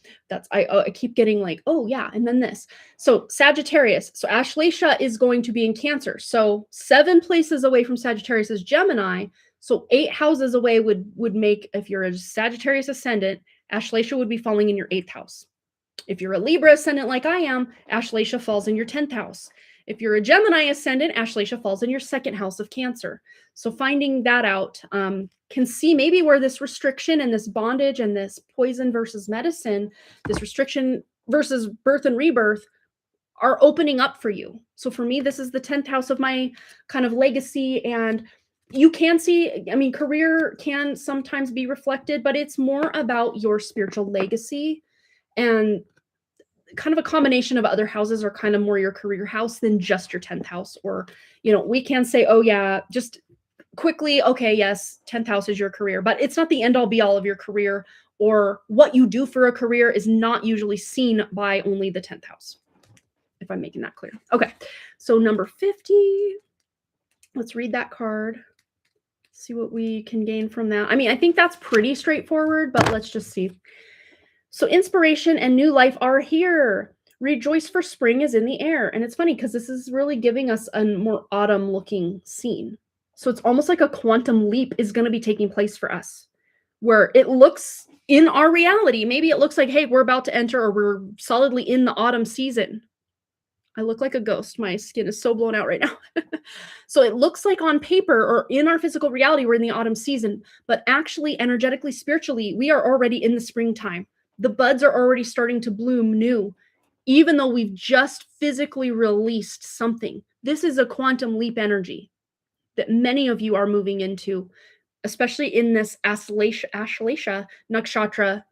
I keep getting like, oh yeah, and then this. So Sagittarius. So Ashlesha is going to be in Cancer. So 7 places away from Sagittarius is Gemini. So 8 houses away would make, if you're a Sagittarius ascendant, Ashlesha would be falling in your 8th house. If you're a Libra ascendant like I am, Ashlesha falls in your 10th house. If you're a Gemini ascendant, Ashlesha falls in your 2nd house of Cancer. So finding that out, can see maybe where this restriction and this bondage and this poison versus medicine, this restriction versus birth and rebirth are opening up for you. So for me, this is the 10th house of my kind of legacy. And you can see, I mean, career can sometimes be reflected, but it's more about your spiritual legacy, and kind of a combination of other houses are kind of more your career house than just your 10th house. Or, we can say, oh yeah, just quickly, okay, yes, 10th house is your career, but it's not the end all be all of your career, or what you do for a career is not usually seen by only the 10th house, if I'm making that clear. Okay, so number 50, let's read that card, see what we can gain from that. I mean, I think that's pretty straightforward, but let's just see. So inspiration and new life are here. Rejoice, for spring is in the air. And it's funny because this is really giving us a more autumn looking scene. So it's almost like a quantum leap is going to be taking place for us, where it looks in our reality. Maybe it looks like, hey, we're about to enter, or we're solidly in the autumn season. I look like a ghost. My skin is so blown out right now. So it looks like on paper or in our physical reality, we're in the autumn season, but actually energetically, spiritually, we are already in the springtime. The buds are already starting to bloom new, even though we've just physically released something. This is a quantum leap energy that many of you are moving into, especially in this Ashlesha Nakshatra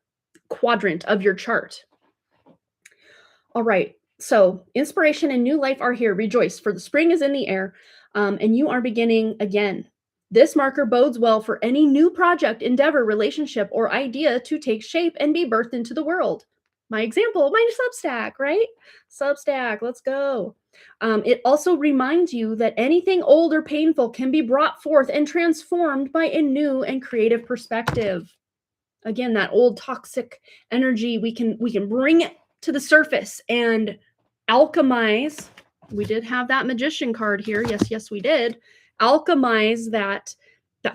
quadrant of your chart. All right. So inspiration and new life are here. Rejoice, for the spring is in the air, and you are beginning again. This marker bodes well for any new project, endeavor, relationship, or idea to take shape and be birthed into the world. My example, my Substack, right? Substack, let's go. It also reminds you that anything old or painful can be brought forth and transformed by a new and creative perspective. Again, that old toxic energy, we can bring it to the surface and alchemize. We did have that magician card here. Yes, we did. Alchemize that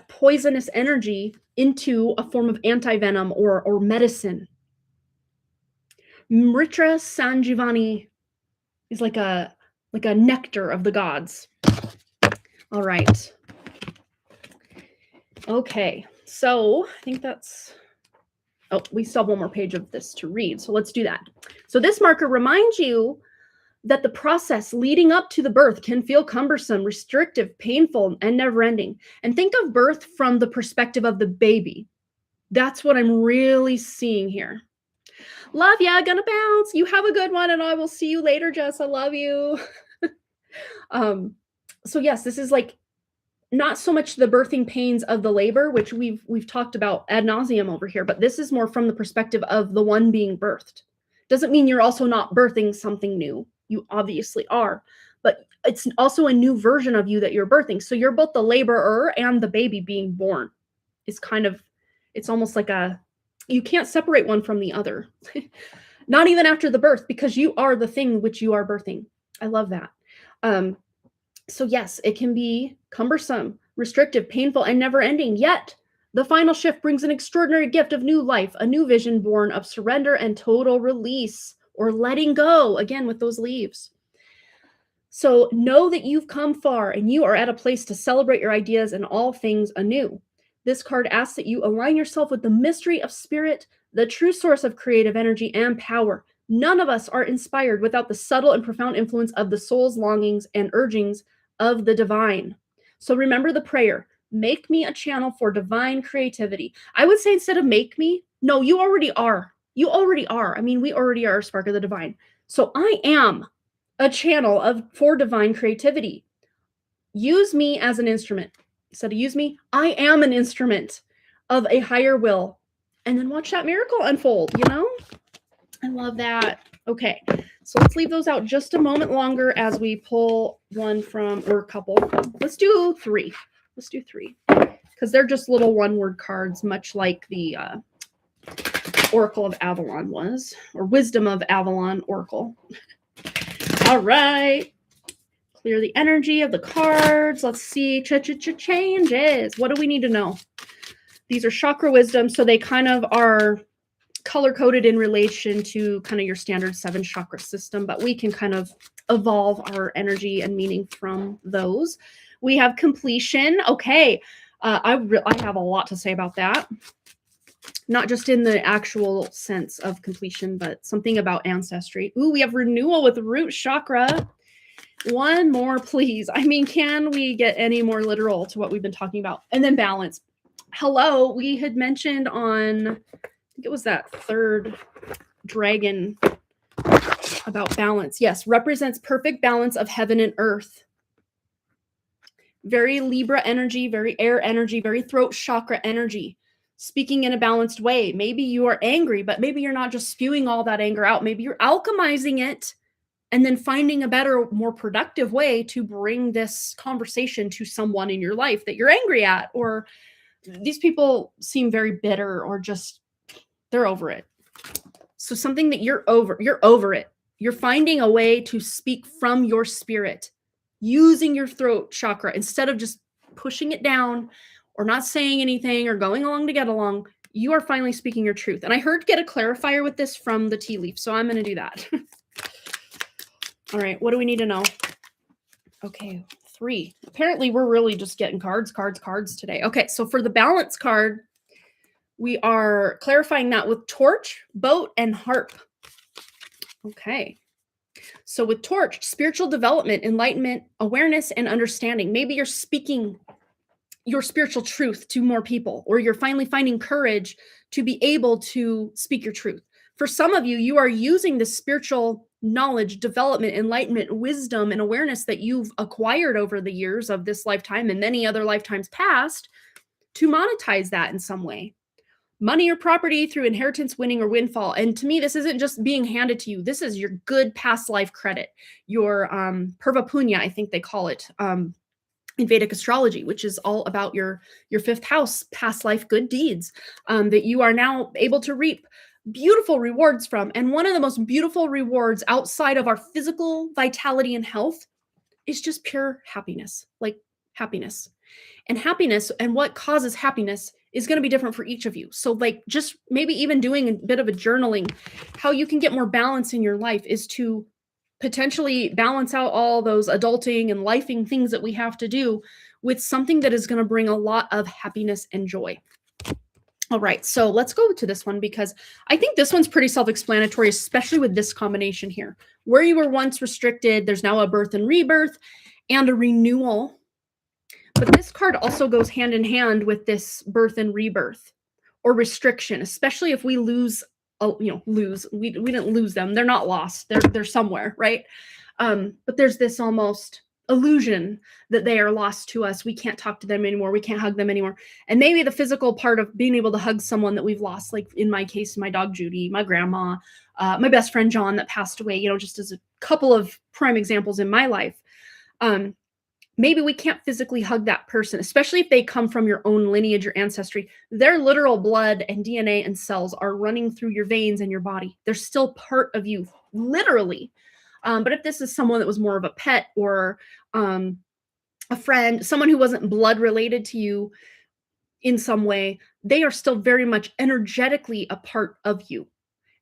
poisonous energy into a form of anti-venom or medicine. Mritra Sanjivani is like a nectar of the gods. All right. Okay, so I think that's... Oh, we still have one more page of this to read, so let's do that. So this marker reminds you that the process leading up to the birth can feel cumbersome, restrictive, painful, and never-ending. And think of birth from the perspective of the baby. That's what I'm really seeing here. Love ya, gonna bounce. You have a good one, and I will see you later, Jess. I love you. So yes, this is like not so much the birthing pains of the labor, which we've talked about ad nauseum over here, but this is more from the perspective of the one being birthed. Doesn't mean you're also not birthing something new. You obviously are, but it's also a new version of you that you're birthing. So you're both the laborer and the baby being born. It's almost like you can't separate one from the other. Not even after the birth, because you are the thing which you are birthing. I love that. So yes, it can be cumbersome, restrictive, painful, and never-ending. Yet, the final shift brings an extraordinary gift of new life, a new vision born of surrender and total release, or letting go, again, with those leaves. So know that you've come far, and you are at a place to celebrate your ideas and all things anew. This card asks that you align yourself with the mystery of spirit, the true source of creative energy and power. None of us are inspired without the subtle and profound influence of the soul's longings and urgings of the divine. So remember the prayer, make me a channel for divine creativity. I would say instead of make me, no, you already are. You already are. I mean, we already are a spark of the divine. So I am a channel for divine creativity. Use me as an instrument. Instead of use me, I am an instrument of a higher will. And then watch that miracle unfold, I love that. Okay, so let's leave those out just a moment longer as we pull one from, or a couple. Let's do 3. because they're just little one-word cards, much like the Oracle of Avalon was, or Wisdom of Avalon Oracle. All right. Clear the energy of the cards. Let's see. Changes. What do we need to know? These are chakra wisdom, so they kind of are color-coded in relation to kind of your standard 7 chakra system, but we can kind of evolve our energy and meaning from those. We have completion. Okay. I have a lot to say about that. Not just in the actual sense of completion, but something about ancestry. Ooh, we have renewal with root chakra. One more, please. I mean, can we get any more literal to what we've been talking about? And then balance. Hello, we had mentioned on, I think it was that third dragon about balance. Yes, represents perfect balance of heaven and earth. Very Libra energy, very air energy, very throat chakra energy. Speaking in a balanced way. Maybe you are angry, but maybe you're not just spewing all that anger out. Maybe you're alchemizing it and then finding a better, more productive way to bring this conversation to someone in your life that you're angry at. Or these people seem very bitter, or just they're over it. So something that you're over it. You're finding a way to speak from your spirit using your throat chakra instead of just pushing it down or not saying anything or going along to get along. You are finally speaking your truth. And I heard get a clarifier with this from the tea leaf, so I'm going to do that. All right, what do we need to know? Okay, 3. Apparently, we're really just getting cards today. Okay, so for the balance card, we are clarifying that with torch, boat, and harp. Okay. So with torch, spiritual development, enlightenment, awareness, and understanding. Maybe you're speaking your spiritual truth to more people, or you're finally finding courage to be able to speak your truth. For some of you, you are using the spiritual knowledge, development, enlightenment, wisdom, and awareness that you've acquired over the years of this lifetime and many other lifetimes past to monetize that in some way. Money or property through inheritance, winning, or windfall. And to me, this isn't just being handed to you. This is your good past life credit, your purva punya, I think they call it in Vedic astrology, which is all about your 5th house, past life good deeds that you are now able to reap beautiful rewards from. And one of the most beautiful rewards outside of our physical vitality and health is just pure happiness, like happiness. And happiness and what causes happiness is going to be different for each of you. So like just maybe even doing a bit of a journaling, how you can get more balance in your life is to potentially balance out all those adulting and lifing things that we have to do with something that is going to bring a lot of happiness and joy. All right, so let's go to this one because I think this one's pretty self-explanatory, especially with this combination here. Where you were once restricted, there's now a birth and rebirth and a renewal. But this card also goes hand in hand with this birth and rebirth or restriction, especially if we lose. We didn't lose them. They're not lost. They're somewhere, right? But there's this almost illusion that they are lost to us. We can't talk to them anymore. We can't hug them anymore. And maybe the physical part of being able to hug someone that we've lost, like in my case, my dog Judy, my grandma, my best friend John that passed away, just as a couple of prime examples in my life. Maybe we can't physically hug that person, especially if they come from your own lineage or ancestry. Their literal blood and DNA and cells are running through your veins and your body. They're still part of you, literally. But if this is someone that was more of a pet or a friend, someone who wasn't blood related to you in some way, they are still very much energetically a part of you.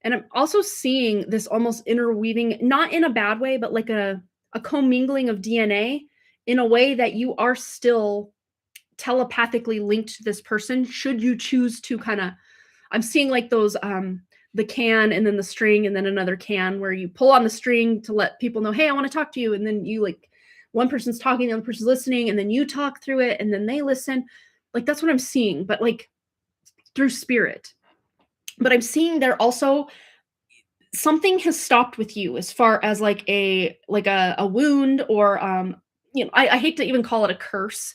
And I'm also seeing this almost interweaving, not in a bad way, but like a commingling of DNA in a way that you are still telepathically linked to this person, should you choose to I'm seeing like those, the can and then the string and then another can where you pull on the string to let people know, hey, I want to talk to you. And then you one person's talking, the other person's listening, and then you talk through it and then they listen. Like that's what I'm seeing, but like through spirit. But I'm seeing there also something has stopped with you as far as like a wound or, I hate to even call it a curse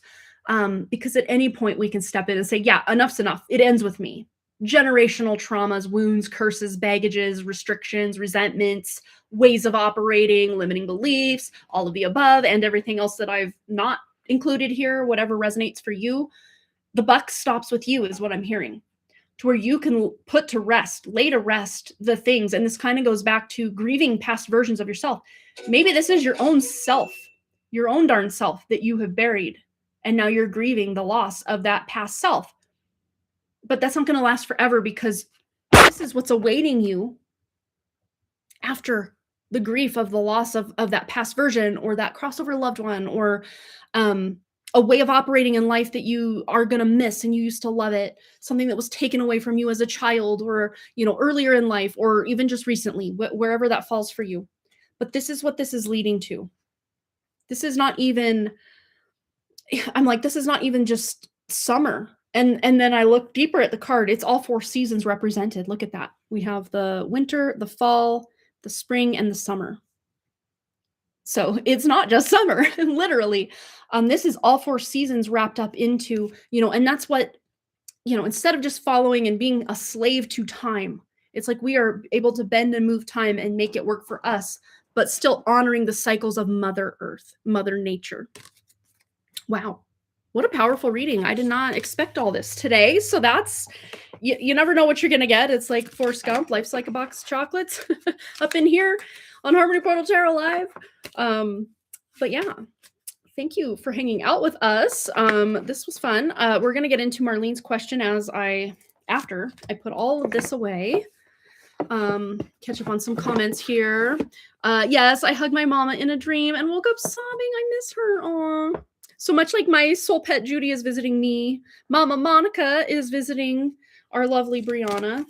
because at any point we can step in and say, yeah, enough's enough. It ends with me. Generational traumas, wounds, curses, baggages, restrictions, resentments, ways of operating, limiting beliefs, all of the above, and everything else that I've not included here, whatever resonates for you. the buck stops with you, is what I'm hearing, to where you can put to rest, lay to rest the things. And this kind of goes back to grieving past versions of yourself. Maybe this is your own self, your own darn self that you have buried. And now you're grieving the loss of that past self. But that's not going to last forever, because this is what's awaiting you after the grief of the loss of that past version, or that crossover loved one, or a way of operating in life that you are going to miss and you used to love it, something that was taken away from you as a child, or earlier in life, or even just recently, wherever that falls for you. But this is what this is leading to. This is not even, I'm like, this is not even just summer. And then I look deeper at the card. It's all 4 seasons represented. Look at that. We have the winter, the fall, the spring, and the summer. So it's not just summer, literally. This is all 4 seasons wrapped up into, and that's what, instead of just following and being a slave to time, it's like we are able to bend and move time and make it work for us, but still honoring the cycles of Mother Earth, Mother Nature. Wow. What a powerful reading. I did not expect all this today. So that's, you never know what you're going to get. It's like Forrest Gump, life's like a box of chocolates up in here on Harmony Portal Tarot Live. But yeah, thank you for hanging out with us. This was fun. We're going to get into Marlene's question after I put all of this away. Catch up on some comments here. Yes, I hugged my mama in a dream and woke up sobbing. I miss her. Aww. So much like my soul pet Judy is visiting me, Mama Monica is visiting our lovely Brianna.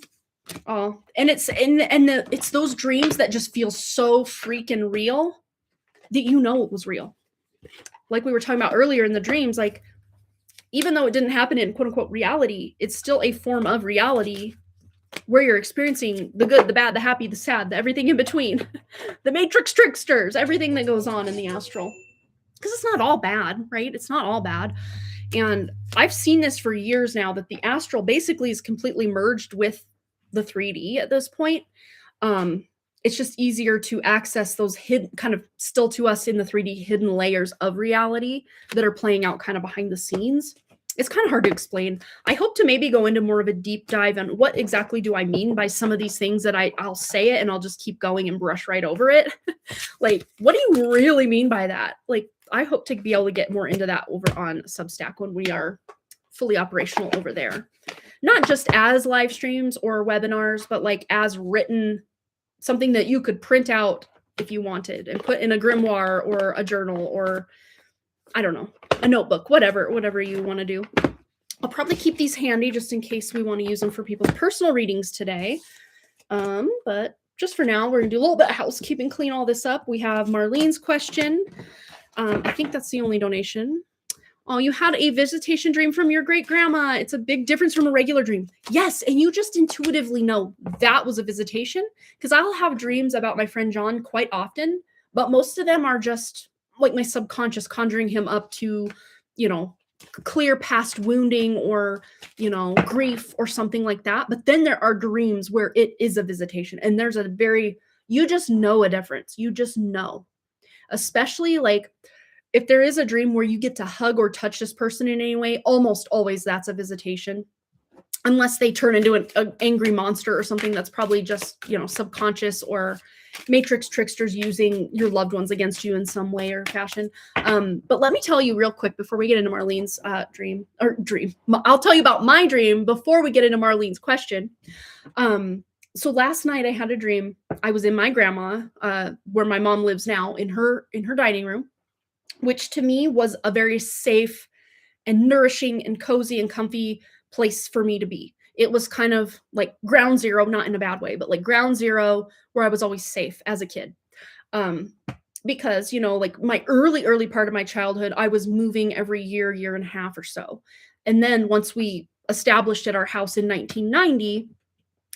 Oh, and it's those dreams that just feel so freaking real that it was real. Like we were talking about earlier in the dreams, like even though it didn't happen in quote unquote reality, it's still a form of reality where you're experiencing the good, the bad, the happy, the sad, the everything in between, the matrix tricksters, everything that goes on in the astral. Because it's not all bad, right? It's not all bad. And I've seen this for years now, that the astral basically is completely merged with the 3D at this point. It's just easier to access those hidden, kind of still to us in the 3D, hidden layers of reality that are playing out kind of behind the scenes. It's kind of hard to explain. I hope to maybe go into more of a deep dive on what exactly do I mean by some of these things that I'll say it and I'll just keep going and brush right over it. Like, what do you really mean by that? Like, I hope to be able to get more into that over on Substack when we are fully operational over there. Not just as live streams or webinars, but like as written, something that you could print out if you wanted and put in a grimoire or a journal or, I don't know, a notebook, whatever you want to do. I'll probably keep these handy just in case we want to use them for people's personal readings today. But just for now, we're going to do a little bit of housekeeping, clean all this up. We have Marlene's question. I think that's the only donation. Oh, you had a visitation dream from your great grandma. It's a big difference from a regular dream. Yes, and you just intuitively know that was a visitation, because I'll have dreams about my friend John quite often, but most of them are just like my subconscious conjuring him up to, clear past wounding or, grief or something like that. But then there are dreams where it is a visitation, and there's you just know a difference. You just know. Especially like if there is a dream where you get to hug or touch this person in any way, almost always that's a visitation. Unless they turn into an angry monster or something that's probably just, subconscious or matrix tricksters using your loved ones against you in some way or fashion. But let me tell you real quick before we get into Marlene's dream. I'll tell you about my dream before we get into Marlene's question. So last night I had a dream. I was in my grandma, where my mom lives now, in her dining room, which to me was a very safe and nourishing and cozy and comfy place for me to be. It was kind of like ground zero, not in a bad way, but like ground zero where I was always safe as a kid. Because, like my early part of my childhood, I was moving every year and a half or so. And then once we established at our house in 1990,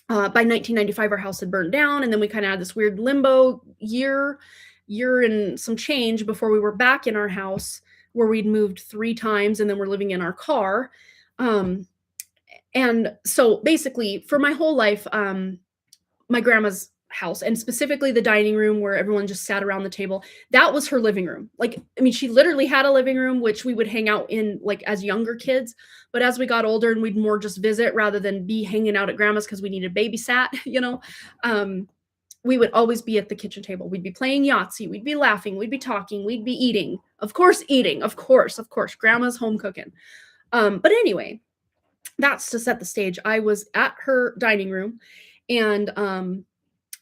by 1995, our house had burned down, and then we kind of had this weird limbo year and some change before we were back in our house, where we'd moved 3 times, and then we're living in our car. And so basically, for my whole life, my grandma's house, and specifically the dining room where everyone just sat around the table. That was her living room. Like, I mean, she literally had a living room, which we would hang out in like as younger kids. But as we got older and we'd more just visit rather than be hanging out at grandma's because we needed babysat, we would always be at the kitchen table. We'd be playing Yahtzee. We'd be laughing. We'd be talking. We'd be eating. Of course, eating. Of course. Grandma's home cooking. But anyway, that's to set the stage. I was at her dining room, and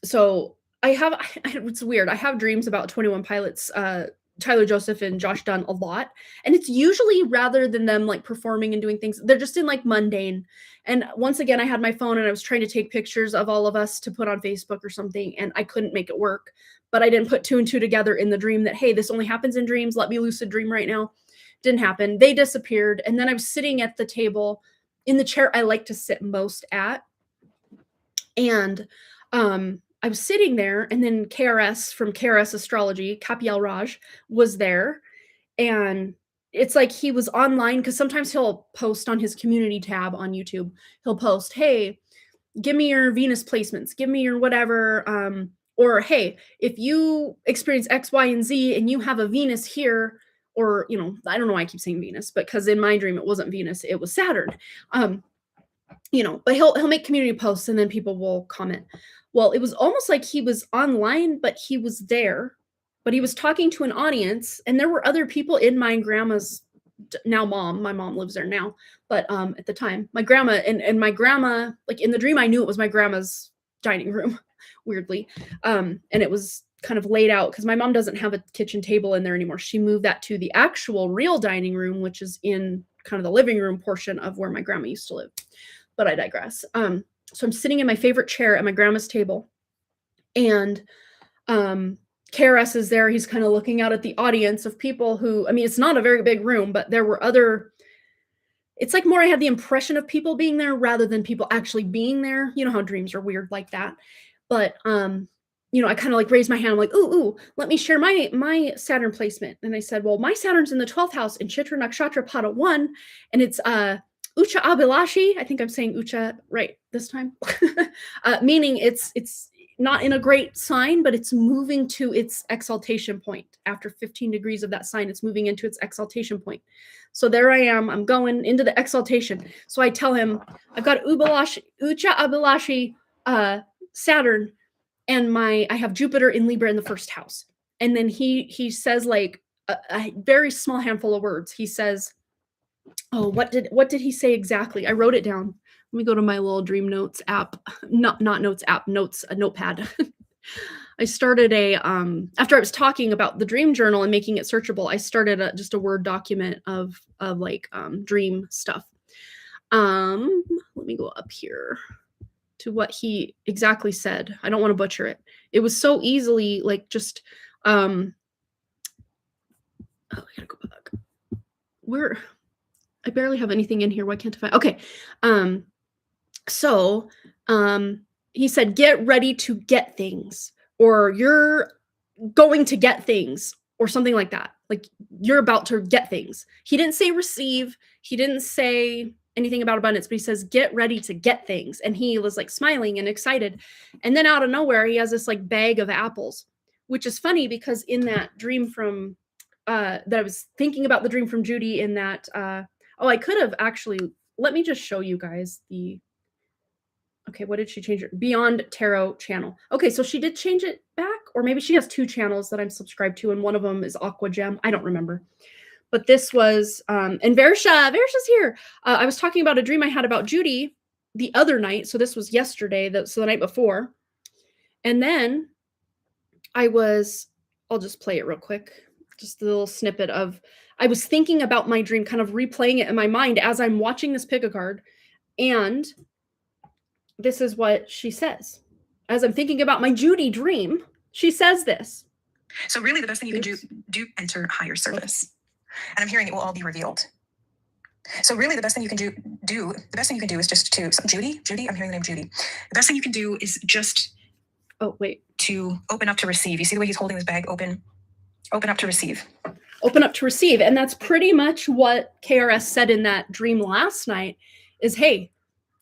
so it's weird. I have dreams about 21 Pilots, Tyler Joseph and Josh Dunn a lot. And it's usually, rather than them like performing and doing things, they're just in like mundane. And once again, I had my phone and I was trying to take pictures of all of us to put on Facebook or something, and I couldn't make it work. But I didn't put two and two together in the dream that, hey, this only happens in dreams. Let me lucid dream right now. Didn't happen. They disappeared. And then I was sitting at the table in the chair I like to sit most at. And I was sitting there, and then KRS from KRS Astrology, Kapiel Raj, was there. And it's like he was online, because sometimes he'll post on his community tab on YouTube. He'll post, hey, give me your Venus placements, give me your whatever. Or, hey, if you experience X, Y, and Z and you have a Venus here, or, I don't know why I keep saying Venus, but because in my dream it wasn't Venus, it was Saturn. But he'll make community posts and then people will comment. Well, it was almost like he was online, but he was there, but he was talking to an audience, and there were other people in my grandma's now mom. My mom lives there now, but at the time, my grandma and my grandma, like in the dream, I knew it was my grandma's dining room, weirdly, and it was kind of laid out because my mom doesn't have a kitchen table in there anymore. She moved that to the actual real dining room, which is in kind of the living room portion of where my grandma used to live. But I digress. So I'm sitting in my favorite chair at my grandma's table, and KRS is there. He's kind of looking out at the audience of people who, I mean, it's not a very big room, but there were it's like more I had the impression of people being there rather than people actually being there. You know how dreams are weird like that. But I kind of like raised my hand. I'm like, ooh, let me share my Saturn placement. And I said, well, my Saturn's in the 12th house in Chitra Nakshatra Pada 1, and it's Ucha Abhilashi. I think I'm saying Ucha right this time. Meaning it's not in a great sign, but it's moving to its exaltation point. After 15 degrees of that sign, it's moving into its exaltation point. So there I am. I'm going into the exaltation. So I tell him, I've got Ucha Abhilashi Saturn, and I have Jupiter in Libra in the first house. And then he says like a very small handful of words. He says, oh, what did he say exactly? I wrote it down. Let me go to my little dream notes app. Not notes app, notes, a notepad. I started after I was talking about the dream journal and making it searchable, I started just a Word document of like dream stuff. Let me go up here to what he exactly said. I don't want to butcher it. It was so easily like just I gotta go back. I barely have anything in here. Why can't I find? Okay. So he said, get ready to get things, or you're going to get things, or something like that. Like you're about to get things. He didn't say receive. He didn't say anything about abundance, but he says, get ready to get things. And he was like smiling and excited. And then out of nowhere, he has this like bag of apples, which is funny because in that dream from that I was thinking about the dream from Judy in that, I could have actually, let me just show you guys okay, what did she change it? Beyond Tarot channel. Okay, so she did change it back, or maybe she has two channels that I'm subscribed to, and one of them is Aqua Gem. I don't remember. But this was, and Versha's here. I was talking about a dream I had about Judy the other night. So this was yesterday, so the night before. And then I'll just play it real quick. Just a little snippet of, I was thinking about my dream, kind of replaying it in my mind as I'm watching this pick a card. And this is what she says. As I'm thinking about my Judy dream, she says this. So really the best thing you can do enter higher service. And I'm hearing it will all be revealed. So really the best thing you can do is just Judy, I'm hearing the name Judy. The best thing you can do is just to open up to receive. You see the way he's holding his bag open? Open up to receive. Open up to receive. And that's pretty much what KRS said in that dream last night is, hey,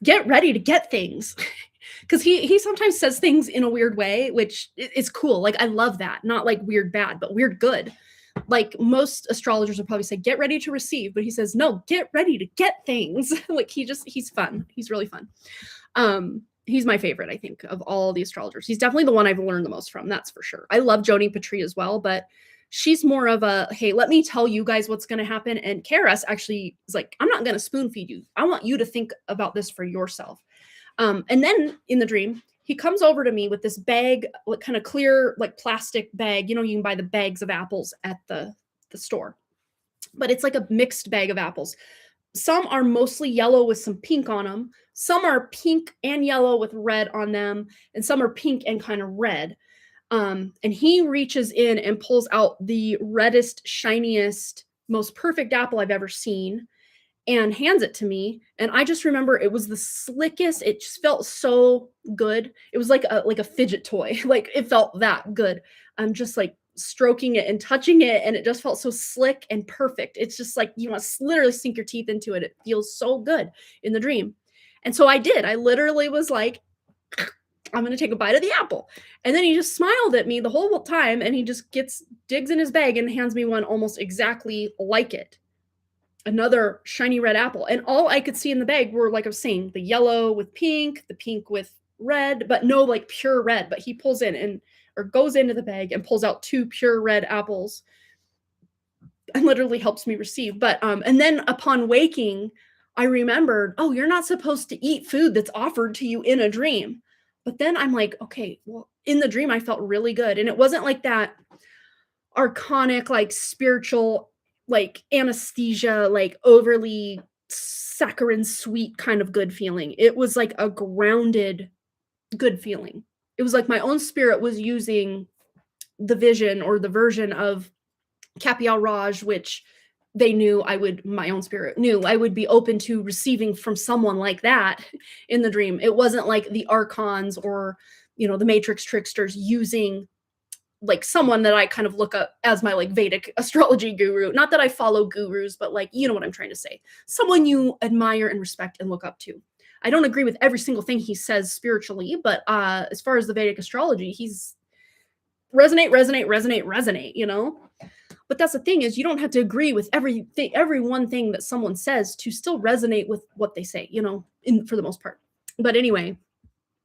get ready to get things. because he sometimes says things in a weird way, which is cool. Like I love that. Not like weird bad, but weird good. Like most astrologers would probably say, get ready to receive, but he says, no, get ready to get things. Like he's fun. He's really fun. He's my favorite, I think, of all the astrologers. He's definitely the one I've learned the most from, that's for sure. I love Joni Patry as well, but she's more of a, hey, let me tell you guys what's going to happen. And Karis actually is like, I'm not going to spoon feed you. I want you to think about this for yourself. And then in the dream, he comes over to me with this bag, like kind of clear, like plastic bag. You know, you can buy the bags of apples at the store, but it's like a mixed bag of apples. Some are mostly yellow with some pink on them. Some are pink and yellow with red on them. And some are pink and kind of red. And he reaches in and pulls out the reddest, shiniest, most perfect apple I've ever seen and hands it to me. And I just remember it was the slickest. It just felt so good. It was like a fidget toy. Like it felt that good. I'm just like stroking it and touching it, and it just felt so slick and perfect. It's just like you want to literally sink your teeth into it. It feels so good in the dream. And so I did. I literally was like, I'm going to take a bite of the apple. And then he just smiled at me the whole time, and he just digs in his bag and hands me one almost exactly like it. Another shiny red apple. And all I could see in the bag were, like I was saying, the yellow with pink, the pink with red, but no like pure red. But he pulls in or goes into the bag and pulls out 2 pure red apples and literally helps me receive. But and then upon waking, I remembered, oh, you're not supposed to eat food that's offered to you in a dream. But then I'm like, okay, well, in the dream I felt really good. And it wasn't like that archonic, like spiritual, like anesthesia, like overly saccharine sweet kind of good feeling. It was like a grounded good feeling. It was like my own spirit was using the vision or the version of Capial Raj, which they knew my own spirit knew I would be open to receiving from someone like that in the dream. It wasn't like the archons or, the matrix tricksters using like someone that I kind of look up as my like Vedic astrology guru. Not that I follow gurus, but like, you know what I'm trying to say. Someone you admire and respect and look up to. I don't agree with every single thing he says spiritually, but as far as the Vedic astrology, he's resonate, But that's the thing is you don't have to agree with every one thing that someone says to still resonate with what they say, for the most part. But anyway,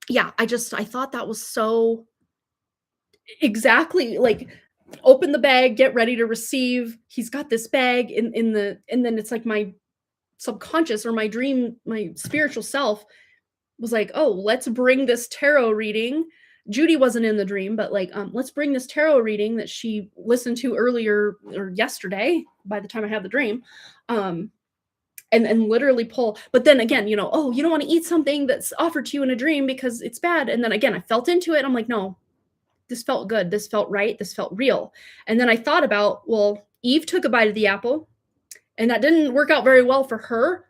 yeah, I thought that was so exactly like open the bag, get ready to receive. He's got this bag and then it's like my subconscious or my dream, my spiritual self was like, oh, let's bring this tarot reading. Judy wasn't in the dream, but like, let's bring this tarot reading that she listened to earlier or yesterday by the time I had the dream. And literally pull. But then again, oh, you don't want to eat something that's offered to you in a dream because it's bad. And then again, I felt into it. I'm like, no, this felt good. This felt right. This felt real. And then I thought about, well, Eve took a bite of the apple and that didn't work out very well for her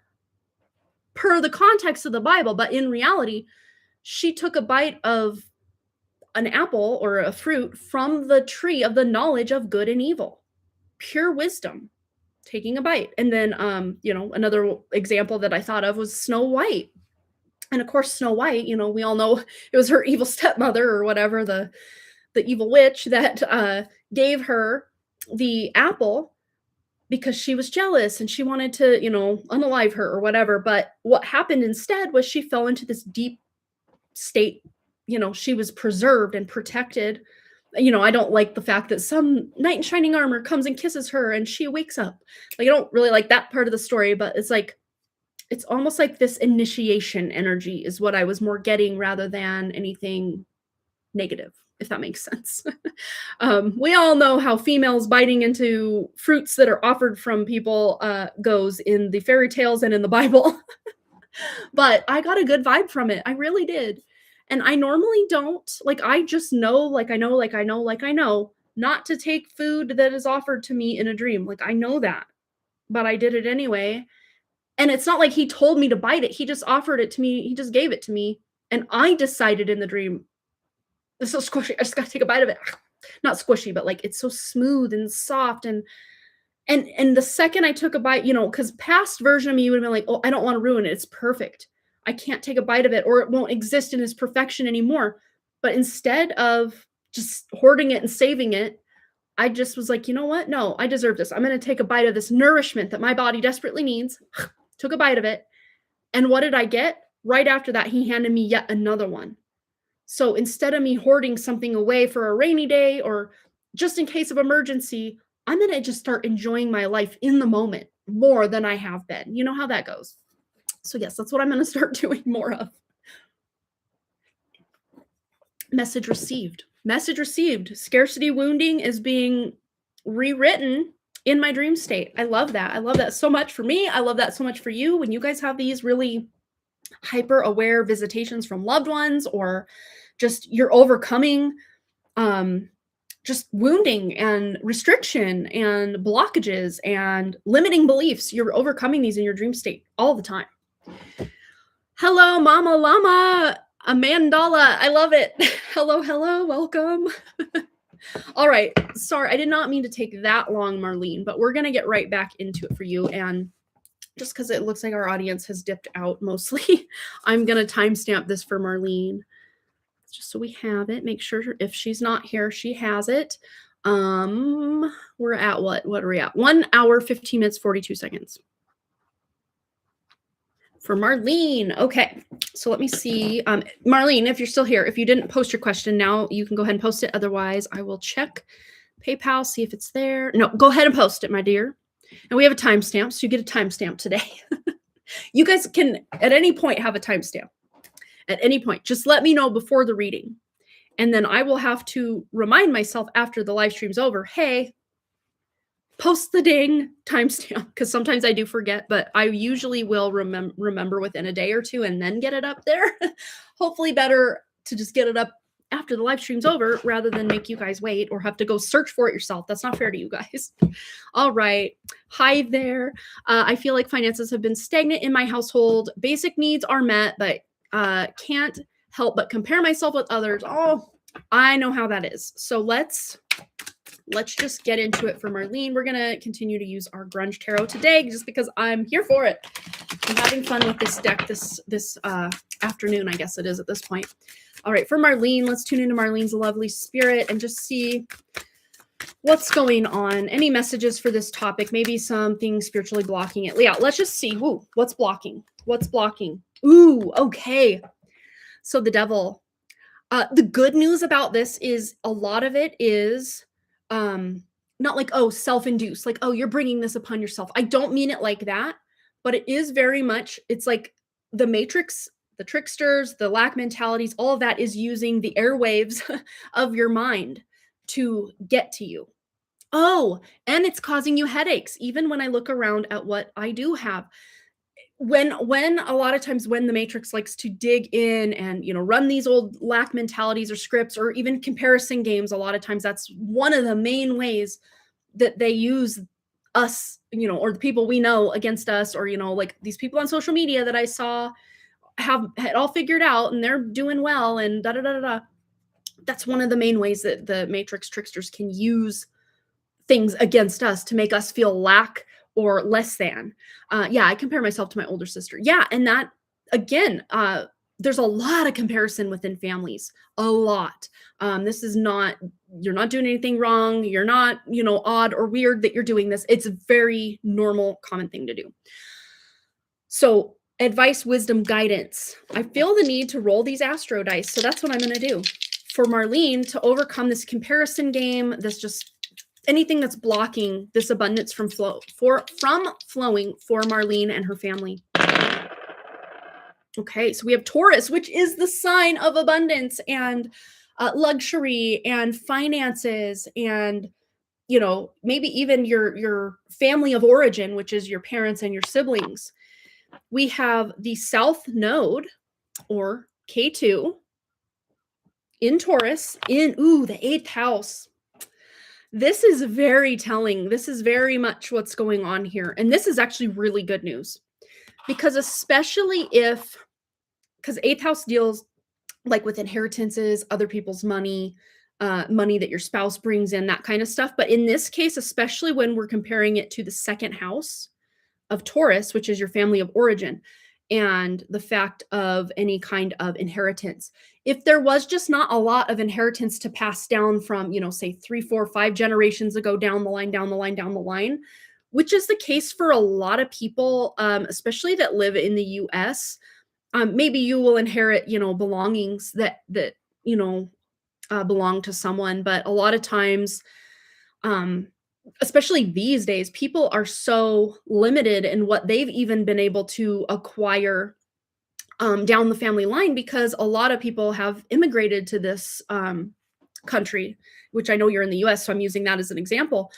per the context of the Bible. But in reality, she took a bite of an apple or a fruit from the tree of the knowledge of good and evil, pure wisdom, taking a bite. And then, another example that I thought of was Snow White. And of course, Snow White, we all know it was her evil stepmother or whatever, the evil witch that gave her the apple because she was jealous and she wanted to, unalive her or whatever. But what happened instead was she fell into this deep state. She was preserved and protected. I don't like the fact that some knight in shining armor comes and kisses her and she wakes up. Like, I don't really like that part of the story, but it's like, it's almost like this initiation energy is what I was more getting rather than anything negative, if that makes sense. We all know how females biting into fruits that are offered from people goes in the fairy tales and in the Bible. But I got a good vibe from it. I really did. And I normally don't. Like, I just know, I know not to take food that is offered to me in a dream. Like, I know that. But I did it anyway. And it's not like he told me to bite it. He just offered it to me. He just gave it to me. And I decided in the dream, it's so squishy. I just got to take a bite of it. Not squishy, but like it's so smooth and soft. And the second I took a bite, because past version of me would have been like, oh, I don't want to ruin it. It's perfect. I can't take a bite of it, or it won't exist in its perfection anymore. But instead of just hoarding it and saving it, I just was like, you know what? No, I deserve this. I'm going to take a bite of this nourishment that my body desperately needs. Took a bite of it. And what did I get? Right after that, he handed me yet another one. So instead of me hoarding something away for a rainy day or just in case of emergency, I'm going to just start enjoying my life in the moment more than I have been. You know how that goes. So yes, that's what I'm going to start doing more of. Message received. Message received. Scarcity wounding is being rewritten in my dream state. I love that. I love that so much for me. I love that so much for you. When you guys have these really hyper aware visitations from loved ones, or just you're overcoming just wounding and restriction and blockages and limiting beliefs, you're overcoming these in your dream state all the time. Hello, Mama Llama, Amandala. I love it. Hello, hello, welcome. All right. Sorry, I did not mean to take that long, Marlene, but we're going to get right back into it for you. And just because it looks like our audience has dipped out mostly, I'm going to timestamp this for Marlene, just so we have it. Make sure if she's not here, she has it. We're at what are we at? 1 hour, 15 minutes, 42 seconds. For Marlene. Okay, so let me see. Marlene, if you're still here, if you didn't post your question now, you can go ahead and post it. Otherwise, I will check PayPal, see if it's there. No, go ahead and post it, my dear. And we have a timestamp, so you get a timestamp today. You guys can, at any point, have a timestamp. At any point. Just let me know before the reading. And then I will have to remind myself after the live stream's over, hey, post the dang timestamp, because sometimes I do forget, but I usually will remember within a day or two and then get it up there. Hopefully better to just get it up after the live stream's over rather than make you guys wait or have to go search for it yourself. That's not fair to you guys. All right. Hi there. I feel like finances have been stagnant in my household. Basic needs are met, but can't help but compare myself with others. Oh, I know how that is. So let's just get into it for Marlene. We're going to continue to use our Grunge Tarot today just because I'm here for it. I'm having fun with this deck this afternoon, I guess it is at this point. All right, for Marlene, let's tune into Marlene's lovely spirit and just see what's going on. Any messages for this topic? Maybe something spiritually blocking it. Yeah, let's just see. Ooh, what's blocking? What's blocking? Ooh, okay. So the devil. The good news about this is a lot of it is not like, oh, self-induced, like, oh, you're bringing this upon yourself. I don't mean it like that, but it is very much, it's like the Matrix, the tricksters, the lack mentalities, all of that is using the airwaves of your mind to get to you. Oh, and it's causing you headaches. Even when I look around at what I do have, when a lot of times when the Matrix likes to dig in and, you know, run these old lack mentalities or scripts or even comparison games, a lot of times that's one of the main ways that they use us, you know, or the people we know against us, or, you know, like these people on social media that I saw have it all figured out and they're doing well and da da da da da. That's one of the main ways that the Matrix tricksters can use things against us to make us feel lack or less than. Yeah, I compare myself to my older sister. Yeah, and that, again, there's a lot of comparison within families. A lot. This is not, you're not doing anything wrong. You're not, you know, odd or weird that you're doing this. It's a very normal, common thing to do. So advice, wisdom, guidance. I feel the need to roll these astro dice. So that's what I'm going to do. For Marlene, to overcome this comparison game, this just anything that's blocking this abundance from flowing for Marlene and her family. Okay, so we have Taurus, which is the sign of abundance and luxury and finances, and, you know, maybe even your family of origin, which is your parents and your siblings. We have the South Node, or K2, in Taurus, in the 8th house. This is very telling. This is very much what's going on here. And this is actually really good news, because especially because 8th house deals like with inheritances, other people's money, money that your spouse brings in, that kind of stuff. But in this case, especially when we're comparing it to the 2nd house of Taurus, which is your family of origin, and the fact of any kind of inheritance. If there was just not a lot of inheritance to pass down from, say 3, 4, 5 generations ago, down the line, down the line, down the line, which is the case for a lot of people, especially that live in the US. Maybe you will inherit, belongings that belong to someone, but a lot of times, um, especially these days, people are so limited in what they've even been able to acquire down the family line, because a lot of people have immigrated to this country, which I know you're in the US, so I'm using that as an example.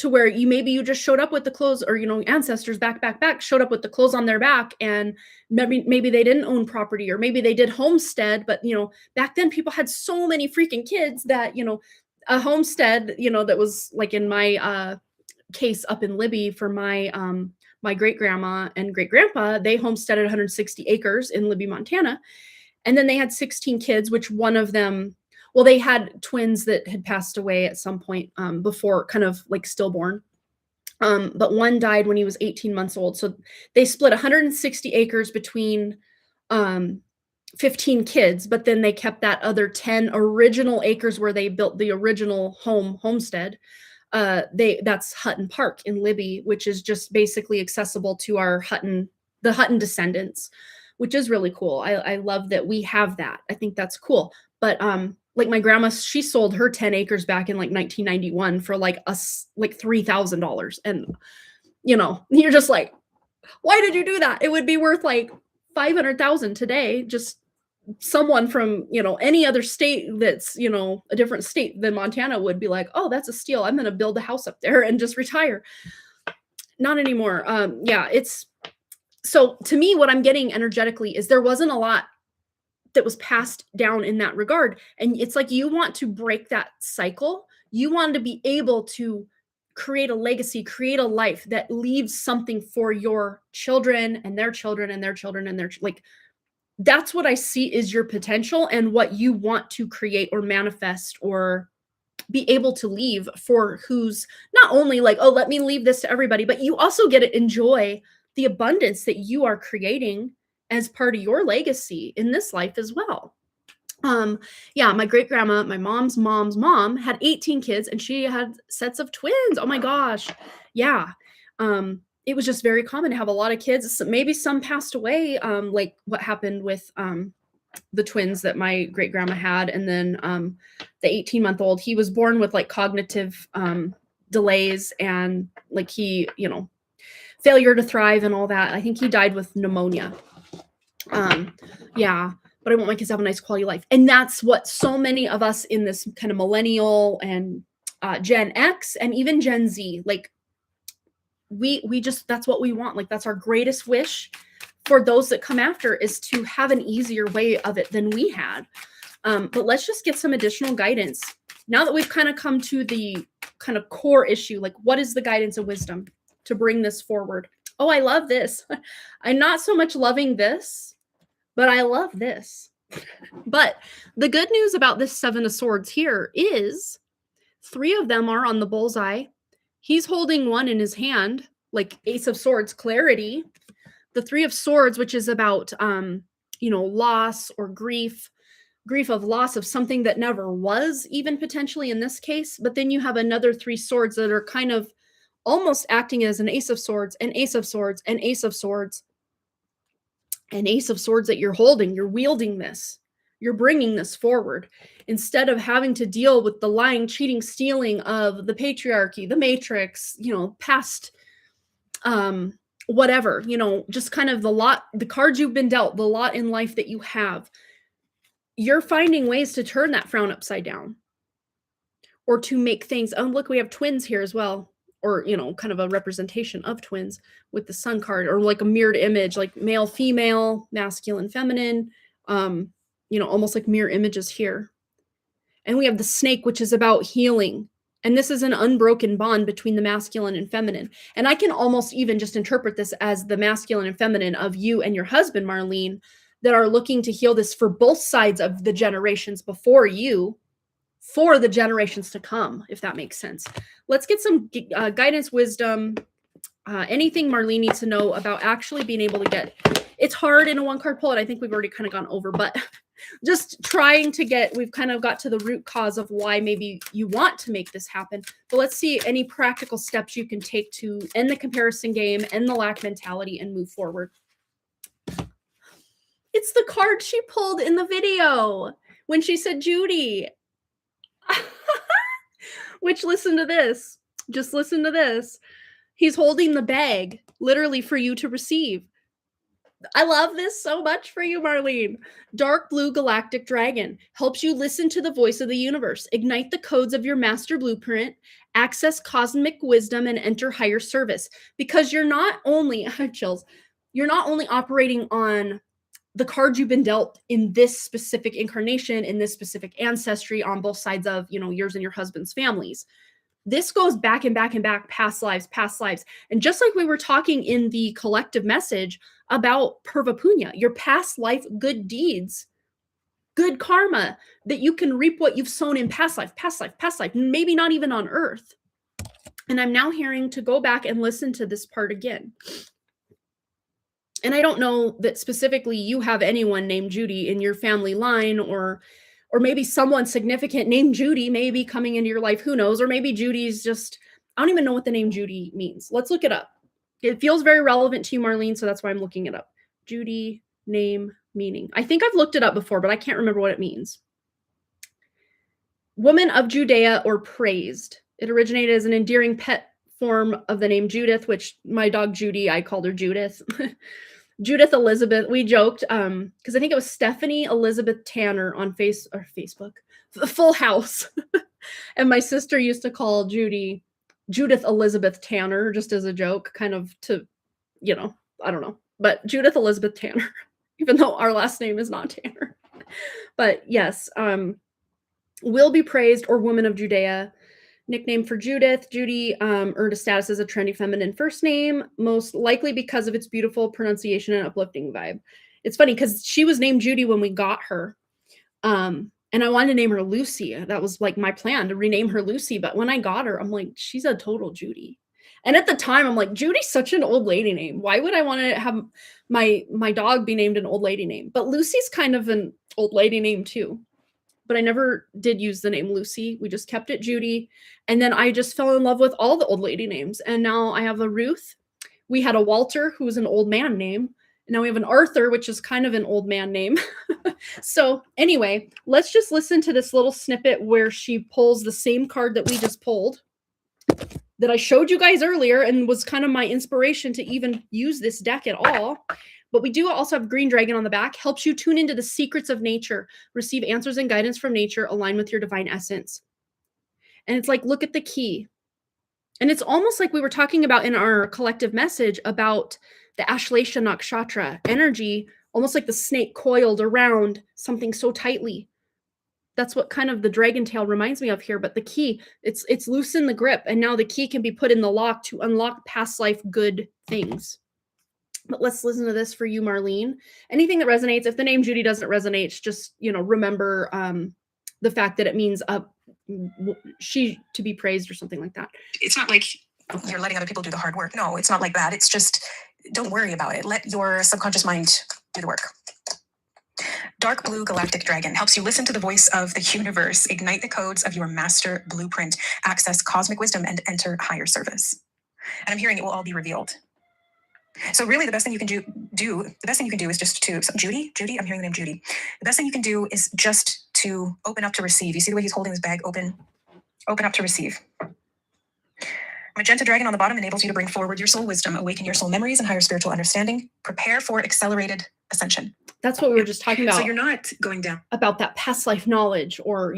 To where you just showed up with the clothes, or ancestors back showed up with the clothes on their back, and maybe they didn't own property, or maybe they did homestead, but back then people had so many freaking kids that a homestead, that was like in my case up in Libby for my great grandma and great grandpa. They homesteaded 160 acres in Libby, Montana, and then they had 16 kids, which one of them, well, they had twins that had passed away at some point before, kind of like stillborn. But one died when he was 18 months old. So they split 160 acres between 15 kids, but then they kept that other 10 original acres where they built the original homestead. That's Hutton Park in Libby, which is just basically accessible to the Hutton descendants, which is really cool. I love that we have that. I think that's cool. But like my grandma, she sold her 10 acres back in like 1991 for like $3,000. And you're just like, why did you do that? It would be worth like 500,000 today. Just someone from any other state that's a different state than Montana would be like, oh, that's a steal, I'm going to build a house up there and just retire. Not anymore. Yeah, it's so, to me, what I'm getting energetically is there wasn't a lot that was passed down in that regard, and it's like you want to break that cycle. You want to be able to create a legacy, create a life that leaves something for your children and their children and their children and their like. That's what I see is your potential and what you want to create or manifest or be able to leave for who's not only like, oh, let me leave this to everybody, but you also get to enjoy the abundance that you are creating as part of your legacy in this life as well. Yeah, my great grandma, my mom's mom, had 18 kids, and she had sets of twins. Oh my gosh. Yeah. It was just very common to have a lot of kids. Maybe some passed away, like what happened with the twins that my great grandma had. And then the 18-month-old, he was born with like cognitive delays, and like failure to thrive and all that. I think he died with pneumonia. Yeah, but I want my kids to have a nice quality life. And that's what so many of us in this kind of millennial and Gen X and even Gen Z, like, we just, that's what we want. Like, that's our greatest wish for those that come after, is to have an easier way of it than we had. But let's just get some additional guidance now that we've kind of come to the kind of core issue. Like, what is the guidance and wisdom to bring this forward? Oh, I love this. I'm not so much loving this, but I love this. But the good news about this Seven of Swords here is 3 of them are on the bullseye. He's holding one in his hand, like Ace of Swords, clarity. The 3 of Swords, which is about, loss or grief of loss of something that never was, even potentially in this case. But then you have another 3 swords that are kind of almost acting as an Ace of Swords, an Ace of Swords, an Ace of Swords, an Ace of Swords that you're holding. You're wielding this. You're bringing this forward instead of having to deal with the lying, cheating, stealing of the patriarchy, the matrix, past, whatever, just kind of the cards you've been dealt, the lot in life that you have. You're finding ways to turn that frown upside down, or to make things, oh, look, we have twins here as well. Or, kind of a representation of twins with the Sun card, or like a mirrored image, like male, female, masculine, feminine, almost like mirror images here. And we have the Snake, which is about healing. And this is an unbroken bond between the masculine and feminine. And I can almost even just interpret this as the masculine and feminine of you and your husband, Marlene, that are looking to heal this for both sides of the generations before you, for the generations to come, if that makes sense. Let's get some guidance, wisdom, anything Marlene needs to know about actually being able to get, it's hard in a one card pull, and I think we've already kind of gone over, but just trying to get, we've kind of got to the root cause of why maybe you want to make this happen. But let's see any practical steps you can take to end the comparison game, end the lack mentality, and move forward. It's the card she pulled in the video when she said Judy. Which, listen to this. Just listen to this. He's holding the bag, literally, for you to receive. I love this so much for you, Marlene. Dark blue galactic dragon helps you listen to the voice of the universe, ignite the codes of your master blueprint, access cosmic wisdom, and enter higher service. Because you're not only, I have chills, you're not only operating on the cards you've been dealt in this specific incarnation, in this specific ancestry on both sides of, yours and your husband's families. This goes back and back and back, past lives, past lives. And just like we were talking in the collective message about Purva-punya, your past life good deeds, good karma, that you can reap what you've sown in past life, past life, past life, maybe not even on earth. And I'm now hearing to go back and listen to this part again. And I don't know that specifically you have anyone named Judy in your family line, or maybe someone significant named Judy may be coming into your life, who knows? Or maybe Judy's just, I don't even know what the name Judy means. Let's look it up. It feels very relevant to you, Marlene, so that's why I'm looking it up. Judy, name, meaning. I think I've looked it up before, but I can't remember what it means. Woman of Judea, or praised. It originated as an endearing pet form of the name Judith, which my dog Judy, I called her Judith. Judith Elizabeth, we joked, because I think it was Stephanie Elizabeth Tanner on Facebook, the Full House. And my sister used to call Judy Judith Elizabeth Tanner, just as a joke, kind of to, I don't know. But Judith Elizabeth Tanner, even though our last name is not Tanner. But yes, will be praised, or woman of Judea. Nickname for Judith. Judy earned a status as a trendy feminine first name, most likely because of its beautiful pronunciation and uplifting vibe. It's funny because she was named Judy when we got her. And I wanted to name her Lucy. That was like my plan, to rename her Lucy. But when I got her, I'm like, she's a total Judy. And at the time, I'm like, Judy's such an old lady name. Why would I want to have my dog be named an old lady name? But Lucy's kind of an old lady name too. But I never did use the name Lucy. We just kept it Judy. And then I just fell in love with all the old lady names. And now I have a Ruth. We had a Walter, who was an old man name. And now we have an Arthur, which is kind of an old man name. So anyway, let's just listen to this little snippet where she pulls the same card that we just pulled, that I showed you guys earlier and was kind of my inspiration to even use this deck at all. But we do also have Green Dragon on the back. Helps you tune into the secrets of nature, receive answers and guidance from nature, align with your divine essence. And it's like, look at the key. And it's almost like we were talking about in our collective message about the Ashlesha Nakshatra energy, almost like the snake coiled around something so tightly. That's what kind of the dragon tail reminds me of here. But the key, it's loosen the grip. And now the key can be put in the lock to unlock past life good things. But let's listen to this for you, Marlene. Anything that resonates. If the name Judy doesn't resonate, just, remember the fact that it means she to be praised or something like that. It's not like you're letting other people do the hard work. No, it's not like that. It's just, don't worry about it. Let your subconscious mind do the work. Dark blue galactic dragon helps you listen to the voice of the universe, ignite the codes of your master blueprint, access cosmic wisdom, and enter higher service. And I'm hearing it will all be revealed. So really the best thing you can do is just to, Judy, I'm hearing the name Judy. The best thing you can do is just to open up to receive. You see the way he's holding his bag open up to receive. Magenta dragon on the bottom enables you to bring forward your soul wisdom, awaken your soul memories and higher spiritual understanding, prepare for accelerated ascension. That's what we were just talking about. So you're not going down. About that past life knowledge, or,